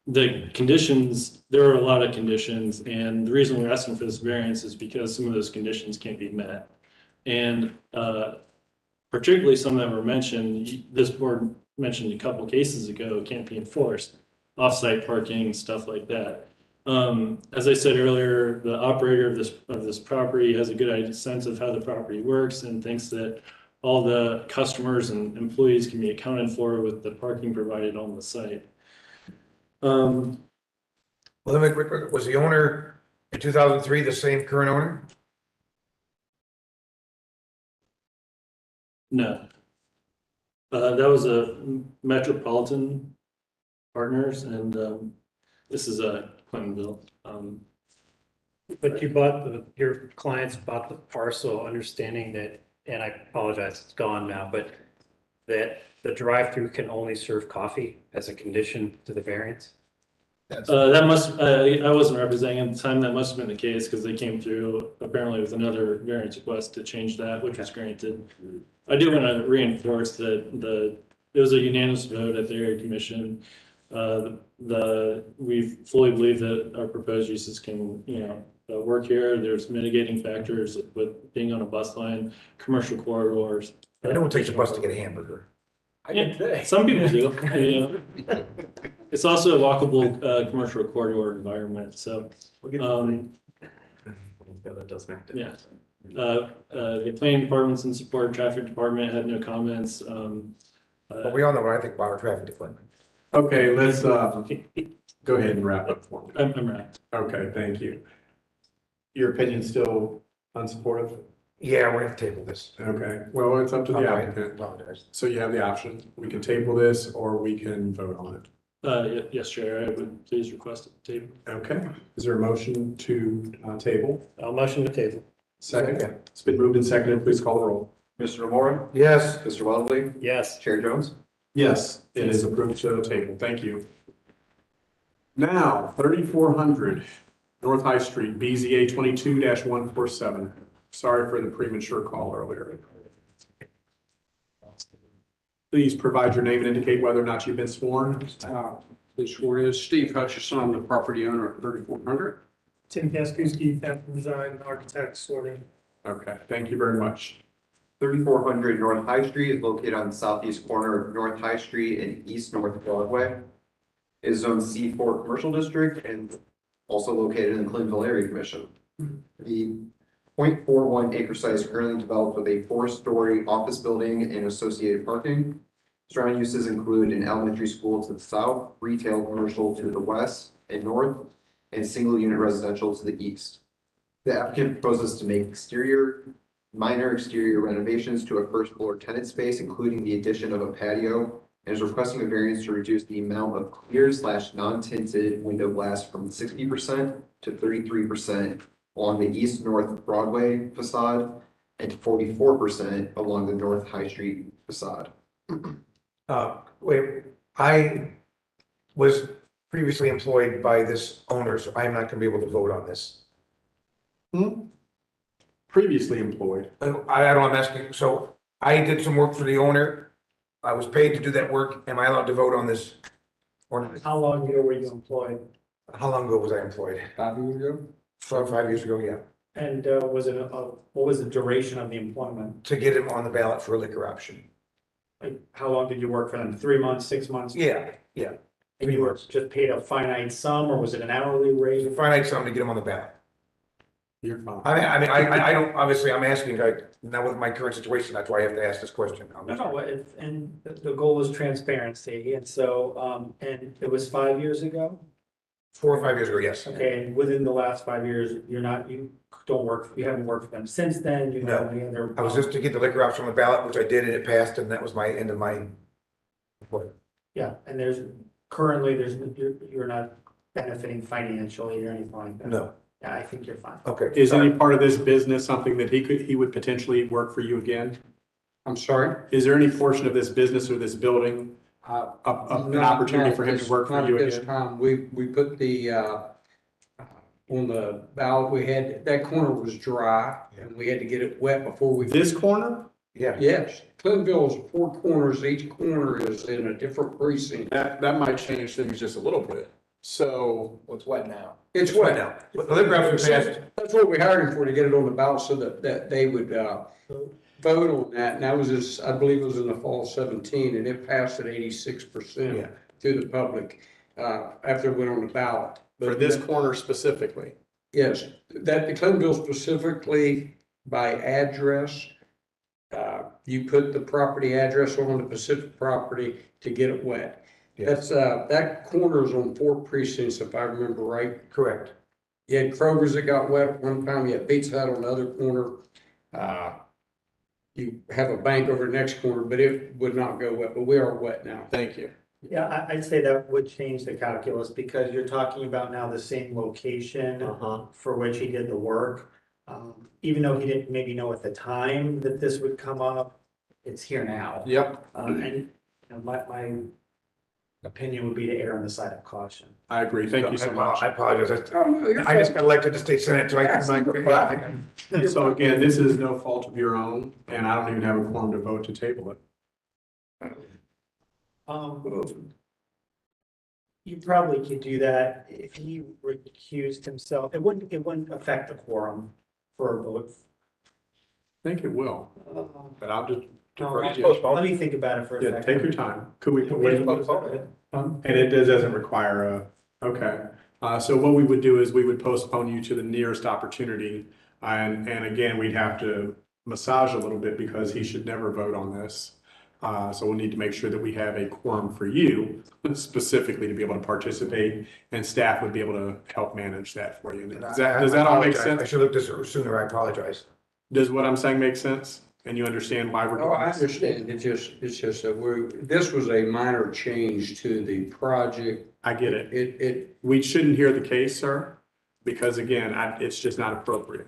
The conditions, there are a lot of conditions, and the reason we're asking for this variance is because some of those conditions can't be met. And particularly some that were mentioned, this board mentioned a couple cases ago, can't be enforced, off-site parking, stuff like that. As I said earlier, the operator of this property has a good sense of how the property works and thinks that all the customers and employees can be accounted for with the parking provided on the site. Well, let me, was the owner in 2003 the same current owner? No. That was a Metropolitan Partners, and this is a Clintonville. But your clients bought the parcel understanding that, and I apologize, it's gone now, but that the drive-through can only serve coffee as a condition to the variance? That must, I wasn't representing at the time, that must have been the case because they came through apparently with another variance request to change that, which was granted. I do want to reinforce that it was a unanimous vote at the area commission. We fully believe that our proposed uses can, work here. There's mitigating factors with being on a bus line, commercial corridors. I know it takes a bus to get a hamburger. Yeah, some people do. It's also a walkable commercial corridor environment. So, that does make it. yeah. The planning departments and support traffic department had no comments. But we all know what I think about our traffic department. Okay, let's go ahead and wrap up for me. I'm wrapped. Okay, thank you. Your opinion still unsupportive? Yeah, we're gonna table this. Okay, well, it's up to the Okay. applicant. So you have the option. We can table this or we can vote on it. Yes, Chair, I would please request a table. Okay, is there a motion to table? I'll motion to table. Second, it's been moved and seconded. Please call the roll. Mr. Amora? Yes. Mr. Weatherly? Yes. Chair Jones? Yes, it is approved to table. Thank you. Now, 3400 North High Street, BZA 22-147. Sorry for the premature call earlier. Please provide your name and indicate whether or not you've been sworn. This one is Steve Hutchison, I'm the property owner at 3400. Tim Kaskuski, Fashion Design, Architect, sorting. Okay, thank you very much. 3400 North High Street is located on the southeast corner of North High Street and East North Broadway. It is Zone C4 Commercial District and also located in the Clintonville Area Commission. The 0.41 acre site is currently developed with a 4-story office building and associated parking. Surrounding uses include an elementary school to the south, retail commercial to the west and north, and single unit residential to the east. The applicant proposes to make minor exterior renovations to a first floor tenant space, including the addition of a patio, and is requesting a variance to reduce the amount of clear/non-tinted window glass from 60% to 33% along the east-north Broadway facade and to 44% along the North High Street facade. Wait, I was previously employed by this owner, so I am not gonna be able to vote on this. Previously employed. I don't, I'm asking, so I did some work for the owner. I was paid to do that work. Am I allowed to vote on this? Ordinance? How long ago were you employed? How long ago was I employed? 5 years ago? 5 years ago, yeah. And was it, what was the duration of the employment? To get him on the ballot for a liquor option. Like, how long did you work for them? 3 months, 6 months? Yeah, yeah. And you were just paid a finite sum, or was it an hourly rate? It's a finite sum to get him on the ballot. You're fine. I don't, obviously, I'm asking, like, now with my current situation, that's why I have to ask this question. No, and the goal is transparency, and so, and it was 5 years ago? 4 or 5 years ago, yes. Okay, and within the last 5 years, you haven't worked for them since then, you know, any other? I was just to get the liquor option on the ballot, which I did, and it passed, and that was my end of my employment. Yeah, and you're not benefiting financially or anything like that? No. Yeah, I think you're fine. Okay. Is any part of this business something that he would potentially work for you again? I'm sorry? Is there any portion of this business or this building, an opportunity for him to work for you Not at this again? time. We put the, on the ballot, that corner was dry and we had to get it wet before we. This corner? Yeah. Yes, Clintonville is 4 corners. Each corner is in a different precinct. That might change things just a little bit. So. Well, it's wet now. It's wet now. But the liquor option passed. That's what we hired him for, to get it on the ballot so that they would, vote on that. And that was, I believe it was in the fall of 17, and it passed at 86% to the public, after it went on the ballot. For this corner specifically? Yes, that the Clintonville specifically by address. You put the property address on the Pacific property to get it wet. That's, that corner is on 4 precincts, if I remember right. Correct. You had Kroger's that got wet at one time, you had Pizza Hut on the other corner. You have a bank over the next corner, but it would not go wet, but we are wet now. Thank you. Yeah, I'd say that would change the calculus, because you're talking about now the same location for which he did the work. Even though he didn't maybe know at the time that this would come up, it's here now. Yep. And my opinion would be to err on the side of caution. I agree. Thank you so much. I apologize. I just got elected to state senate, so I. So again, this is no fault of your own, and I don't even have a quorum to vote to table it. You probably could do that if he recused himself. It wouldn't affect the quorum for a vote. I think it will, but I'll just. Let me think about it for a second. Take your time. Could we? And it doesn't require okay. So what we would do is we would postpone you to the nearest opportunity. And again, we'd have to massage a little bit because he should never vote on this. So we'll need to make sure that we have a quorum for you specifically to be able to participate, and staff would be able to help manage that for you. Does that all make sense? I should have looked this sooner. I apologize. Does what I'm saying make sense? And you understand why we're doing Oh, I this? understand. It's just that this was a minor change to the project. I get it. We shouldn't hear the case, sir, because again, it's just not appropriate.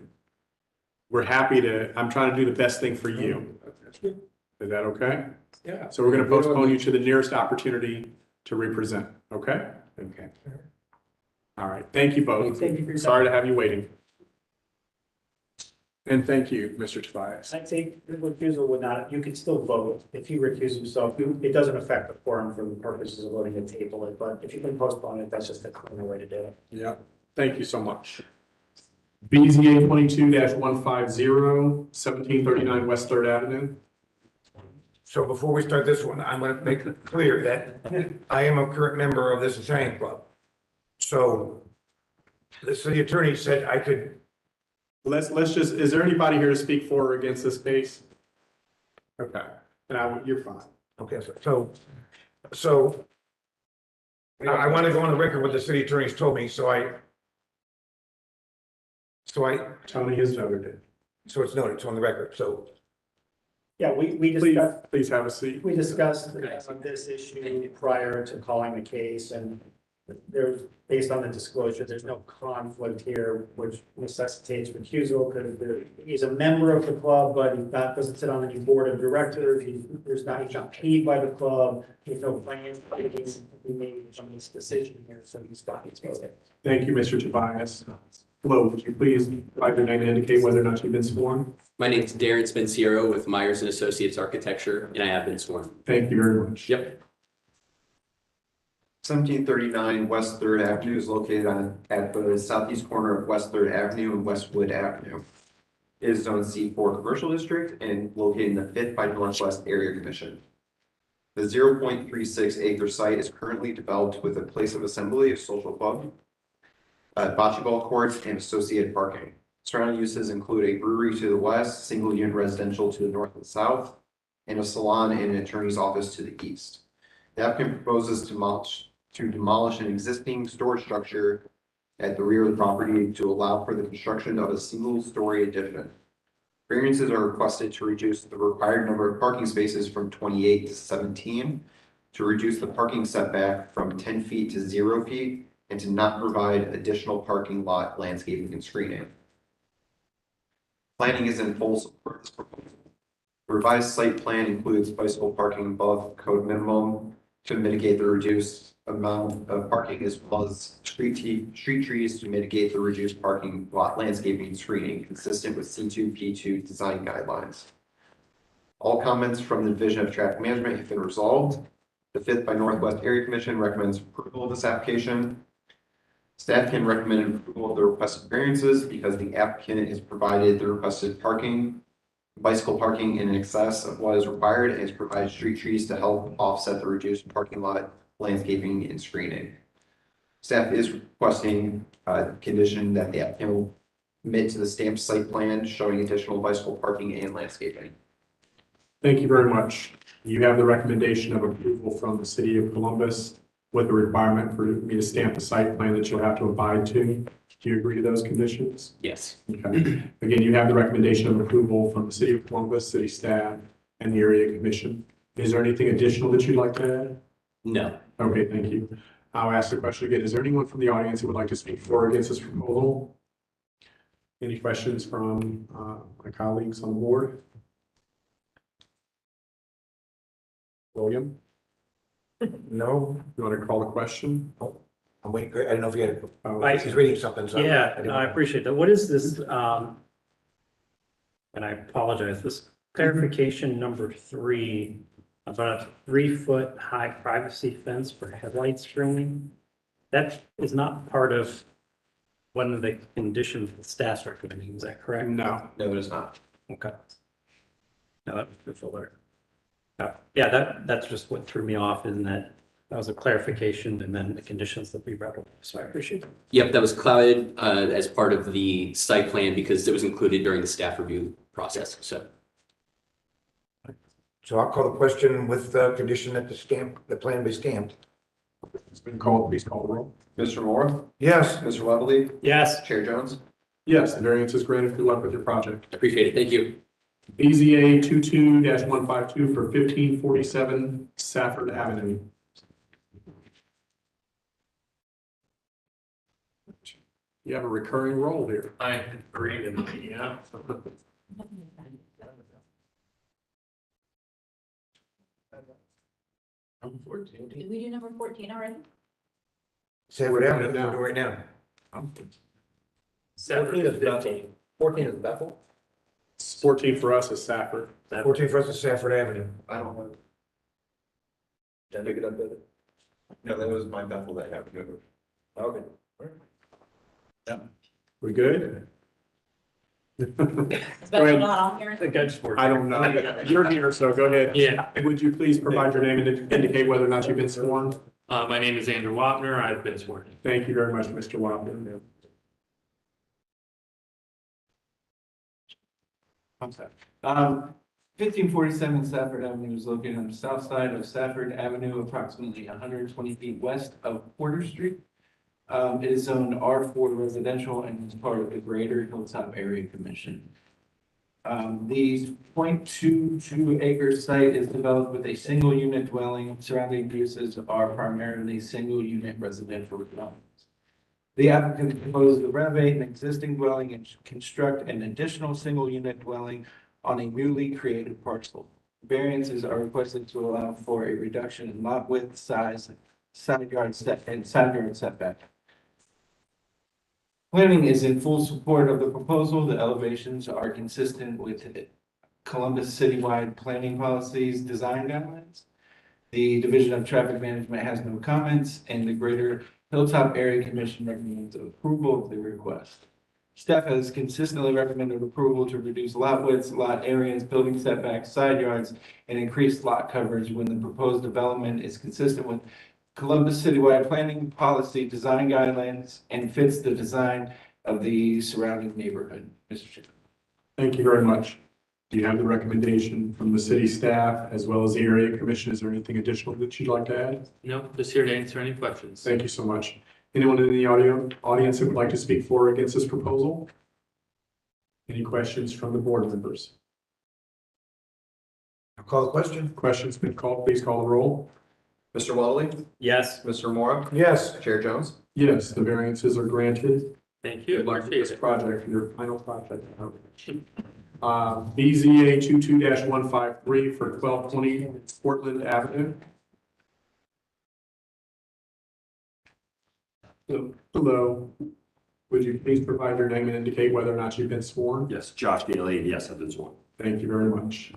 We're happy I'm trying to do the best thing for you. Is that okay? Yeah. So we're going to postpone you to the nearest opportunity to represent, okay? Okay. All right, thank you both. Thank you for your time. Sorry to have you waiting. And thank you, Mr. Tobias. I'd say the recusal would not, you could still vote. If he recused himself, it doesn't affect the quorum for the purposes of voting to table it, but if you can postpone it, that's just a cleaner way to do it. Yeah, thank you so much. BZA 22-150, 1739 West Third Avenue. So before we start this one, I'm gonna make it clear that I am a current member of this Italian club. So the city attorney said I could, Let's just, is there anybody here to speak for or against this case? Okay, and you're fine. okay, so I want to go on the record what the city attorney's told me, so I, Tony has noted it. so it's noted, it's on the record, so. Yeah, we Please, discussed, please have a seat. we discussed this issue prior to calling the case, and there's, based on the disclosure, there's no conflict here, which necessitates recusal, because he's a member of the club, but he's not, doesn't sit on any board of directors, he's not paid by the club, there's no plans to be made from this decision here, so he's not exposed. Thank you, Mr. Tobias. Hello, would you please provide your name and indicate whether or not you've been sworn? My name is Darren Spenciero with Myers and Associates Architecture, and I have been sworn. Thank you very much. Yep. 1739 West Third Avenue is located at the southeast corner of West Third Avenue and Westwood Avenue. It is Zone C4 Commercial District and located in the 5th by Northwest Area Commission. The 0.36 acre site is currently developed with a place of assembly, a social club, bocce ball courts, and associated parking. Surrounding uses include a brewery to the west, single unit residential to the north and south, and a salon and an attorney's office to the east. The applicant proposes to demolish an existing storage structure at the rear of the property to allow for the construction of a single-story addition. Variances are requested to reduce the required number of parking spaces from 28 to 17, to reduce the parking setback from 10 feet to 0 feet, and to not provide additional parking lot landscaping and screening. Planning is in full support of this proposal. The revised site plan includes bicycle parking above code minimum to mitigate the reduced amount of parking, as well as street trees to mitigate the reduced parking lot landscaping and screening, consistent with C2P2 design guidelines. All comments from the Division of Traffic Management have been resolved. The 5th by Northwest Area Commission recommends approval of this application. Staff can recommend approval of the requested variances because the applicant has provided the requested bicycle parking in excess of what is required, and has provided street trees to help offset the reduced parking lot landscaping and screening. Staff is requesting a condition that the applicant will commit to the stamped site plan showing additional bicycle parking and landscaping. Thank you very much. You have the recommendation of approval from the city of Columbus with the requirement for me to stamp the site plan that you'll have to abide to. Do you agree to those conditions? Yes. Okay. Again, you have the recommendation of approval from the city of Columbus, city staff, and the area commission. Is there anything additional that you'd like to add? No. Okay, thank you. I'll ask the question again. Is there anyone from the audience who would like to speak for or against this proposal? Any questions from my colleagues on the board? William? No. You want to call the question? I'm waiting, I don't know if you had, I- he's reading something, so. Yeah, didn't- no, I appreciate that. What is this, and I apologize, this clarification number 3 about a 3-foot high privacy fence for headlight screening? That is not part of one of the conditions the staff's recommending, is that correct? No. No, it is not. Okay. No, that was good for alert. Yeah, that's just what threw me off, in that was a clarification and then the conditions that we read. So I appreciate it. Yep, that was clouded as part of the site plan because it was included during the staff review process, so. So I'll call the question with the condition that the plan be stamped. It's been called. Please call the roll. Mr. Moore? Yes. Mr. Weatherly? Yes. Chair Jones? Yes, the variance is granted. Good luck with your project. Appreciate it. Thank you. BZA 22-152 for 1547 Safford Avenue. You have a recurring role here. I agree, yeah. Did we do number 14 already? Say what happened, we're doing right now. 14 is Bethel. 14 is Bethel? 14 for us is Safford. 14 for us is Safford Avenue. I don't know. Did I pick it up with it? No, that was my Bethel that happened. Okay. We good? I think I just worked. I don't know. You're here, so go ahead. Yeah. Would you please provide your name and indicate whether or not you've been sworn? My name is Andrew Wapner. I've been sworn in. Thank you very much, Mr. Wapner. I'm sorry. 1547 Safford Avenue is located on the south side of Safford Avenue, approximately 120 feet west of Porter Street. It is zoned R4 residential and is part of the Greater Hilltop Area Commission. The 0.22 acre site is developed with a single unit dwelling. Surrounding uses are primarily single unit residential dwellings. The applicant proposes to renovate an existing dwelling and construct an additional single unit dwelling on a newly created parcel. Variances are requested to allow for a reduction in lot width, size, side yard setback. Planning is in full support of the proposal. The elevations are consistent with Columbus citywide planning policies, design guidelines. The Division of Traffic Management has no comments, and the Greater Hilltop Area Commission recommends approval of the request. Staff has consistently recommended approval to reduce lot widths, lot areas, building setbacks, side yards, and increase lot coverage when the proposed development is consistent with Columbus citywide planning policy, design guidelines, and fits the design of the surrounding neighborhood. Mr. Chairman. Thank you very much. Do you have the recommendation from the city staff as well as the area commission? Is there anything additional that you'd like to add? No, just here to answer any questions. Thank you so much. Anyone in the audience that would like to speak for or against this proposal? Any questions from the board members? I'll call the question. Questions been called, please call the roll. Mr. Waddle? Yes. Mr. Mora? Yes. Chair Jones? Yes, the variances are granted. Thank you. Good luck with Appreciate this it. project, your final project. BZA 22-153 for 1220 Portland Avenue. Hello. Would you please provide your name and indicate whether or not you've been sworn? Yes, Josh Daly, yes, I've been sworn. Thank you very much.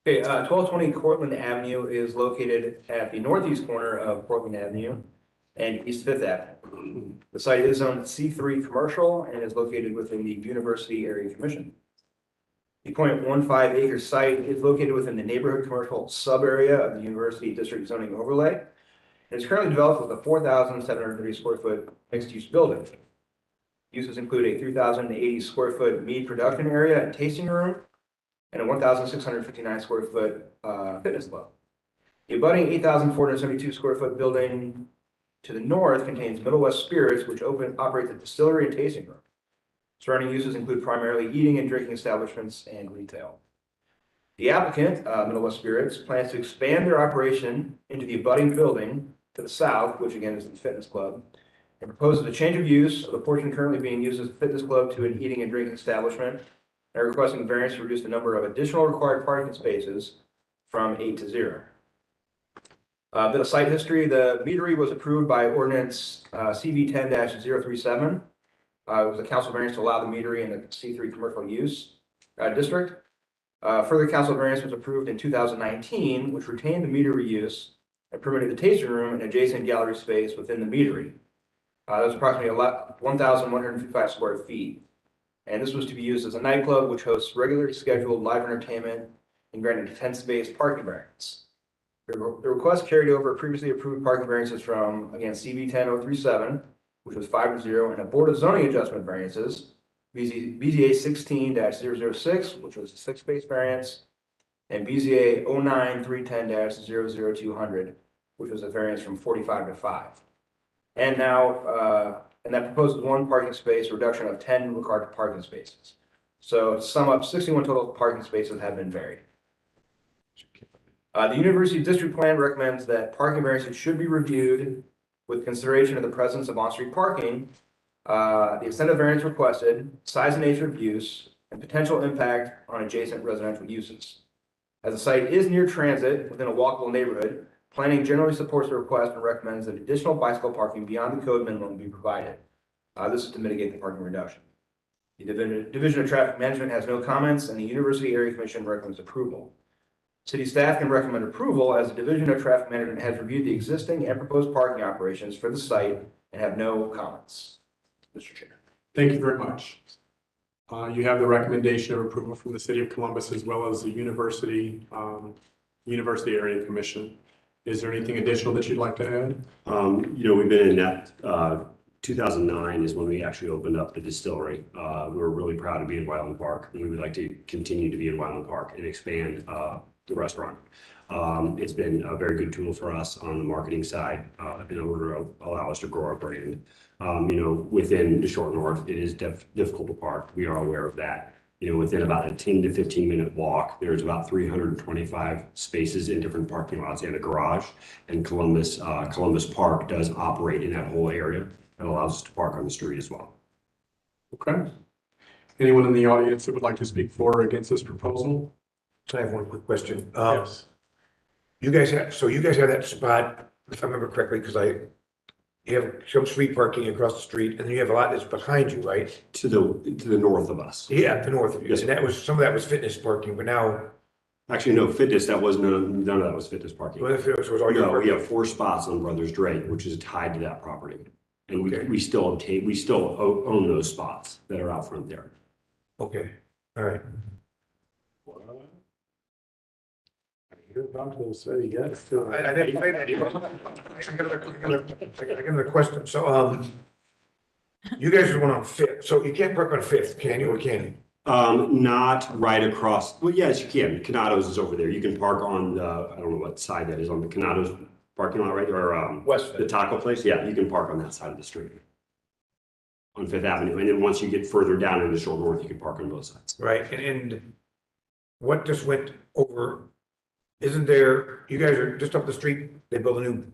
Okay, 1220 Cortlandt Avenue is located at the northeast corner of Portland Avenue and East Fifth Avenue. The site is zoned C3 commercial and is located within the University Area Commission. The 0.15 acre site is located within the neighborhood commercial sub-area of the University District Zoning Overlay. It is currently developed with a 4,730 square foot mixed-use building. Uses include a 3,080 square foot meat production area and tasting room, and a 1,659 square foot fitness club. The abutting 8,472 square foot building to the north contains Middle West Spirits, which operates a distillery and tasting room. Surrounding uses include primarily eating and drinking establishments and retail. The applicant, Middle West Spirits, plans to expand their operation into the abutting building to the south, which again is the fitness club, and proposes a change of use of the portion currently being used as a fitness club to an eating and drinking establishment. They're requesting variance to reduce the number of additional required parking spaces from 8 to 0. A bit of site history. The meadery was approved by ordinance CV 10-037. It was a council variance to allow the meadery in the C3 commercial use district. Further council variance was approved in 2019, which retained the meadery use and permitted the tasting room and adjacent gallery space within the meadery. That was approximately 1,155 square feet. And this was to be used as a nightclub, which hosts regularly scheduled live entertainment and granted a 10-space parking variance. The request carried over previously approved parking variances from, again, CV 10-037, which was 5 to 0, and a Board of Zoning Adjustment variances, BZA 16-006, which was a 6-space variance, and BZA 09-310-00200, which was a variance from 45 to 5. And now, and that proposes one parking space, a reduction of 10 required parking spaces. So to sum up, 61 total parking spaces have been varied. The University District Plan recommends that parking variances should be reviewed with consideration of the presence of on-street parking, the extent of variance requested, size and nature of use, and potential impact on adjacent residential uses. As the site is near transit within a walkable neighborhood, planning generally supports the request and recommends that additional bicycle parking beyond the code minimum be provided. This is to mitigate the parking reduction. The Division of Traffic Management has no comments, and the University Area Commission recommends approval. City staff can recommend approval as the Division of Traffic Management has reviewed the existing and proposed parking operations for the site and have no comments. Mr. Chair. Thank you very much. You have the recommendation of approval from the city of Columbus as well as the University Area Commission. Is there anything additional that you'd like to add? We've been in that, 2009 is when we actually opened up the distillery. We're really proud to be in Wyland Park, and we would like to continue to be in Wyland Park and expand the restaurant. It's been a very good tool for us on the marketing side in order to allow us to grow our brand. Within the short north, it is difficult to park. We are aware of that. Within about a 10 to 15 minute walk, there's about 325 spaces in different parking lots and a garage. And Columbus Park does operate in that whole area. It allows us to park on the street as well. Okay. Anyone in the audience that would like to speak for or against this proposal? I have one quick question. Yes. You guys have that spot, if I remember correctly, because you have some street parking across the street, and then you have a lot that's behind you, right? To the north of us. Yeah, the north of you. Yes, And that was, some of that was fitness parking, but now, Actually, no, fitness, none of that was fitness parking. well, if it was all your No, we parking. have 4 spots on Brothers Drake, which is tied to that property. And Okay. we still own those spots that are out front there. Okay, all right. You're about to say yes. I didn't say that. I got another question. So, you guys are one on Fifth, so you can't park on Fifth, can you, or can you? Not right across, well, yes, you can. Canado's is over there. You can park on the, I don't know what side that is, on the Canado's parking lot right there, or West the taco place. Yeah, you can park on that side of the street. On Fifth Avenue. And then once you get further down in the short north, you can park on both sides. Right, and what just went over, isn't there, you guys are just up the street, they built a new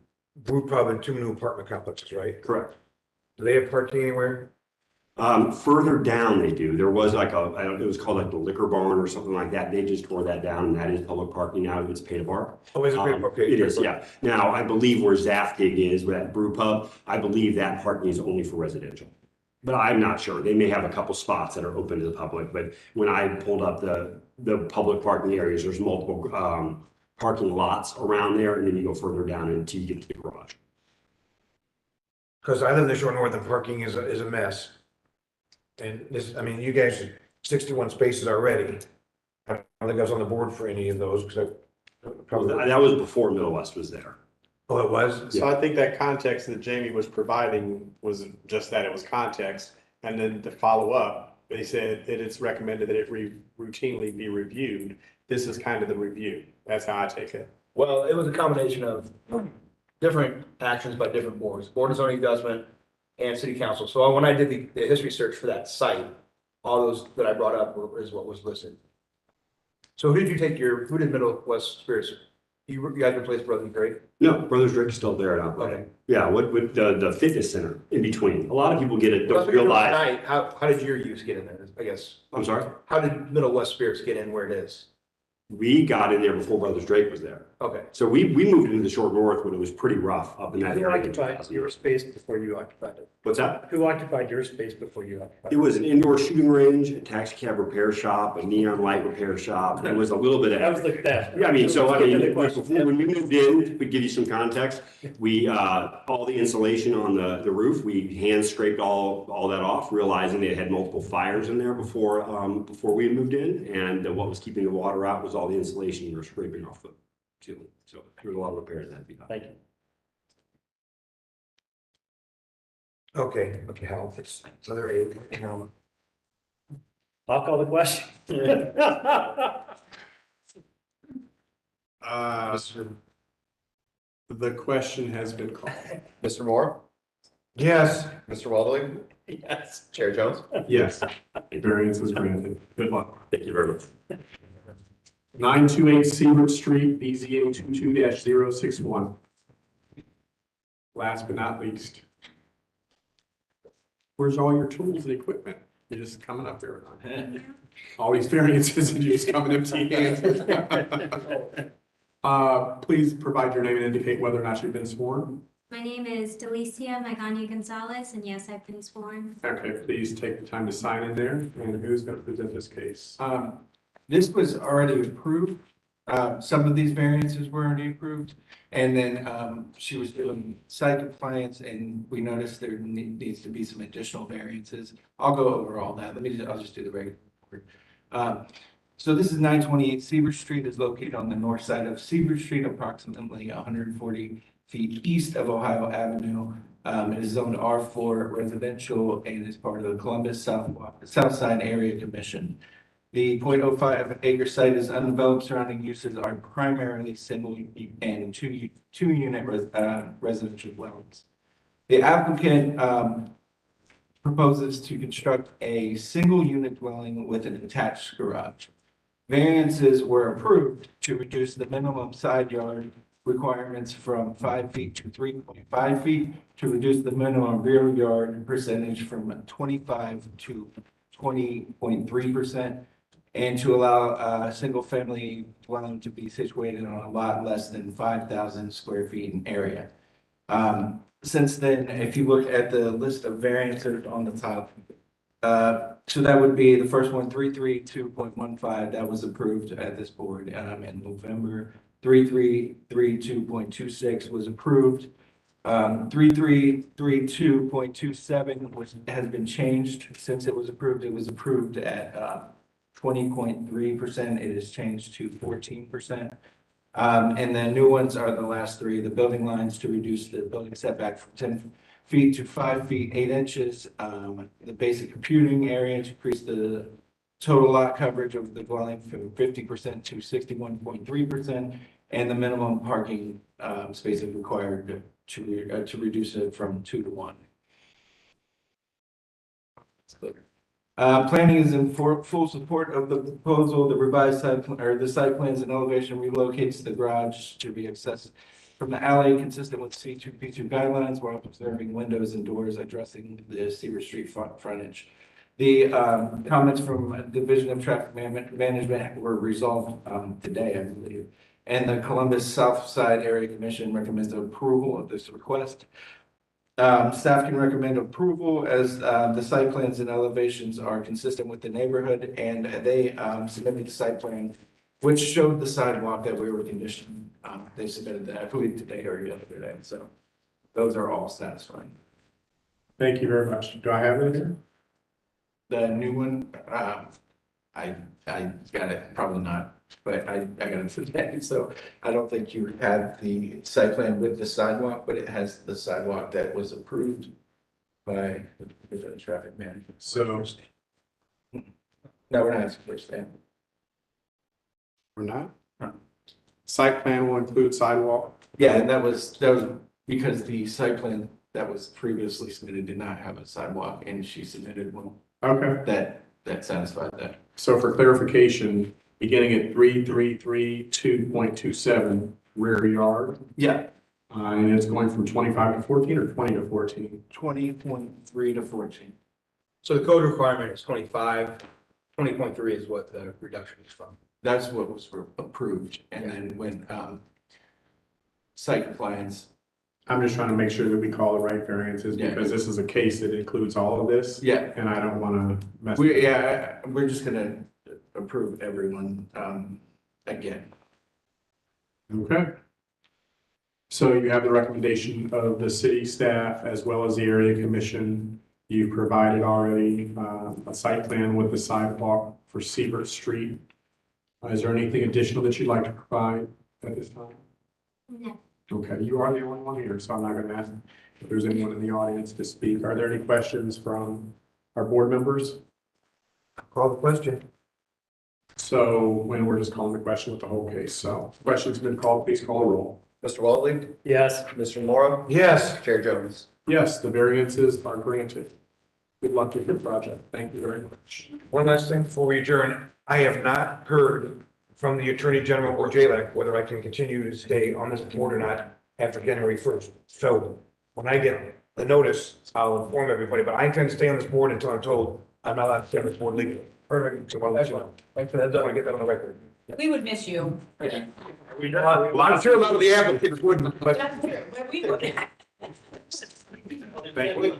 brew pub and 2 new apartment complexes, right? Correct. Do they have parking anywhere? Further down they do. There was like it was called like the liquor barn or something like that. They just tore that down, and that is public parking now. It's pay to park. Oh, is it paid? Okay. It is, yeah. Now, I believe where Zaftig is, where that brew pub, I believe that parking is only for residential. But I'm not sure. They may have a couple spots that are open to the public, but when I pulled up the public parking areas, there's multiple parking lots around there, and then you go further down until you get to the garage. Because I live in the short north and parking is a mess. And this, I mean, you guys, 61 spaces already. I don't think I was on the board for any of those, because That was before Middle West was there. Oh, it was? So I think that context that Jamie was providing was just that, it was context. And then to follow up, they said that it's recommended that it routinely be reviewed. This is kind of the review. That's how I take it. Well, it was a combination of different actions by different boards, Board of Zoning Adjustment and City Council. So when I did the history search for that site, all those that I brought up is what was listed. So who did Middle West Spirits? You guys replaced Brothers Drake? No, Brothers Drake's still there now. Okay. Yeah, with the fitness center in between. A lot of people don't Well, realize. tonight, how did your use get in there, I guess? I'm sorry? How did Middle West Spirits get in where it is? We got in there before Brothers Drake was there. Okay. So we moved into the short north when it was pretty rough up in that Who area. occupied your space before you occupied it? What's that? Who occupied your space before you occupied It was an indoor shooting range, a taxi cab repair shop, a neon light repair shop. It was a little bit of. That was that. Yeah, I mean, so I mean, Let's get to the question. when we moved in, to give you some context, we, all the insulation on the roof, we hand scraped all that off, realizing they had multiple fires in there before we had moved in. And what was keeping the water out was all the insulation we were scraping off the ceiling. So there was a lot of repairs that had to be done. Thank you. Okay, Hal, it's another 8. I'll call the question. The question has been called. Mr. Moore? Yes. Mr. Walderly? Yes. Chair Jones? Yes, variance is granted. Good luck. Thank you very much. 928 Seabrook Street, BZA 22-061. Last but not least. Where's all your tools and equipment? You're just coming up there. All these variances and you're just coming empty handed. Please provide your name and indicate whether or not you've been sworn. My name is Delicia Magana Gonzalez, and yes, I've been sworn. Okay, please take the time to sign in there. And who's going to present this case? This was already approved Some of these variances were already approved. And then she was doing site compliance and we noticed there needs to be some additional variances. I'll go over all that. I'll just do the regular report. So this is 928 Seaver Street, is located on the north side of Seaver Street, approximately 140 feet east of Ohio Avenue. It is zoned R4 residential and is part of the Columbus South Side Area Commission. The 0.05 acre site is undeveloped. Surrounding uses are primarily single and two unit residential dwellings. The applicant proposes to construct a single unit dwelling with an attached garage. Variances were approved to reduce the minimum side yard requirements from 5 feet to 3.5 feet, to reduce the minimum rear yard percentage from 25 to 20.3%, and to allow a single family dwelling to be situated on a lot less than 5,000 square feet in area. Since then, if you look at the list of variances on the top, so that would be the first one, 332.15, that was approved at this board in November. 3332.26 was approved. 3332.27 has been changed since it was approved. It was approved at 20.3%. It is changed to 14%. And then new ones are the last three: the building lines to reduce the building setback from 10 feet to 5 feet 8 inches. The basic computing area to increase the total lot coverage of the dwelling from 50% to 61.3%, and the minimum parking spaces required to reduce it from 2 to 1. Planning is in full support of the proposal. The revised site plans and elevation relocates the garage to be accessed from the alley, consistent with C2P2 guidelines, while preserving windows and doors addressing the Seaver Street frontage. The comments from Division of Traffic Management were resolved today, I believe. And the Columbus South Side Area Commission recommends approval of this request. Staff can recommend approval as the site plans and elevations are consistent with the neighborhood, and they submitted the site plan, which showed the sidewalk that we were conditioned. They submitted that, I believe, today or the other day. So those are all satisfying. Thank you very much. Do I have it here? The new one, I got it, probably not, but I got it today. So I don't think you had the site plan with the sidewalk, but it has the sidewalk that was approved by the traffic management. So. No, we're not asking for a stamp. We're not? Site plan will include sidewalk? Yeah, and that was because the site plan that was previously submitted did not have a sidewalk, and she submitted one. Okay. That satisfied that. So for clarification, beginning at 3332.27 rear yard. Yeah. And it's going from 25 to 14 or 20 to 14? 20.3 to 14. So the code requirement is 25, 20.3 is what the reduction is from. That's what was approved, and then when site compliance. I'm just trying to make sure that we call the right variances, because this is a case that includes all of this. Yeah. And I don't want to mess. We're just gonna approve everyone again. Okay. So you have the recommendation of the city staff as well as the area commission. You provided already a site plan with the sidewalk for Seaver Street. Is there anything additional that you'd like to provide at this time? No. Okay, you are the only one here, so I'm not going to ask if there's anyone in the audience to speak. Are there any questions from our board members? Call the question. So when we're just calling the question with the whole case. So question's been called, please call the roll. Mr. Waltley? Yes. Mr. Mora? Yes. Chair Jones? Yes, the variances are granted. Good luck with your project. Thank you very much. One last thing before we adjourn. I have not heard from the Attorney General or JLAC whether I can continue to stay on this board or not after January 1st. So when I get the notice, I'll inform everybody, but I intend to stay on this board until I'm told I'm not allowed to stay on this board legally. Perfect. So I'll let you know. Thanks for that. I want to get that on the record. We would miss you. Well, I'm sure a lot of the applicants wouldn't, but. That's true, but we would. Thank you.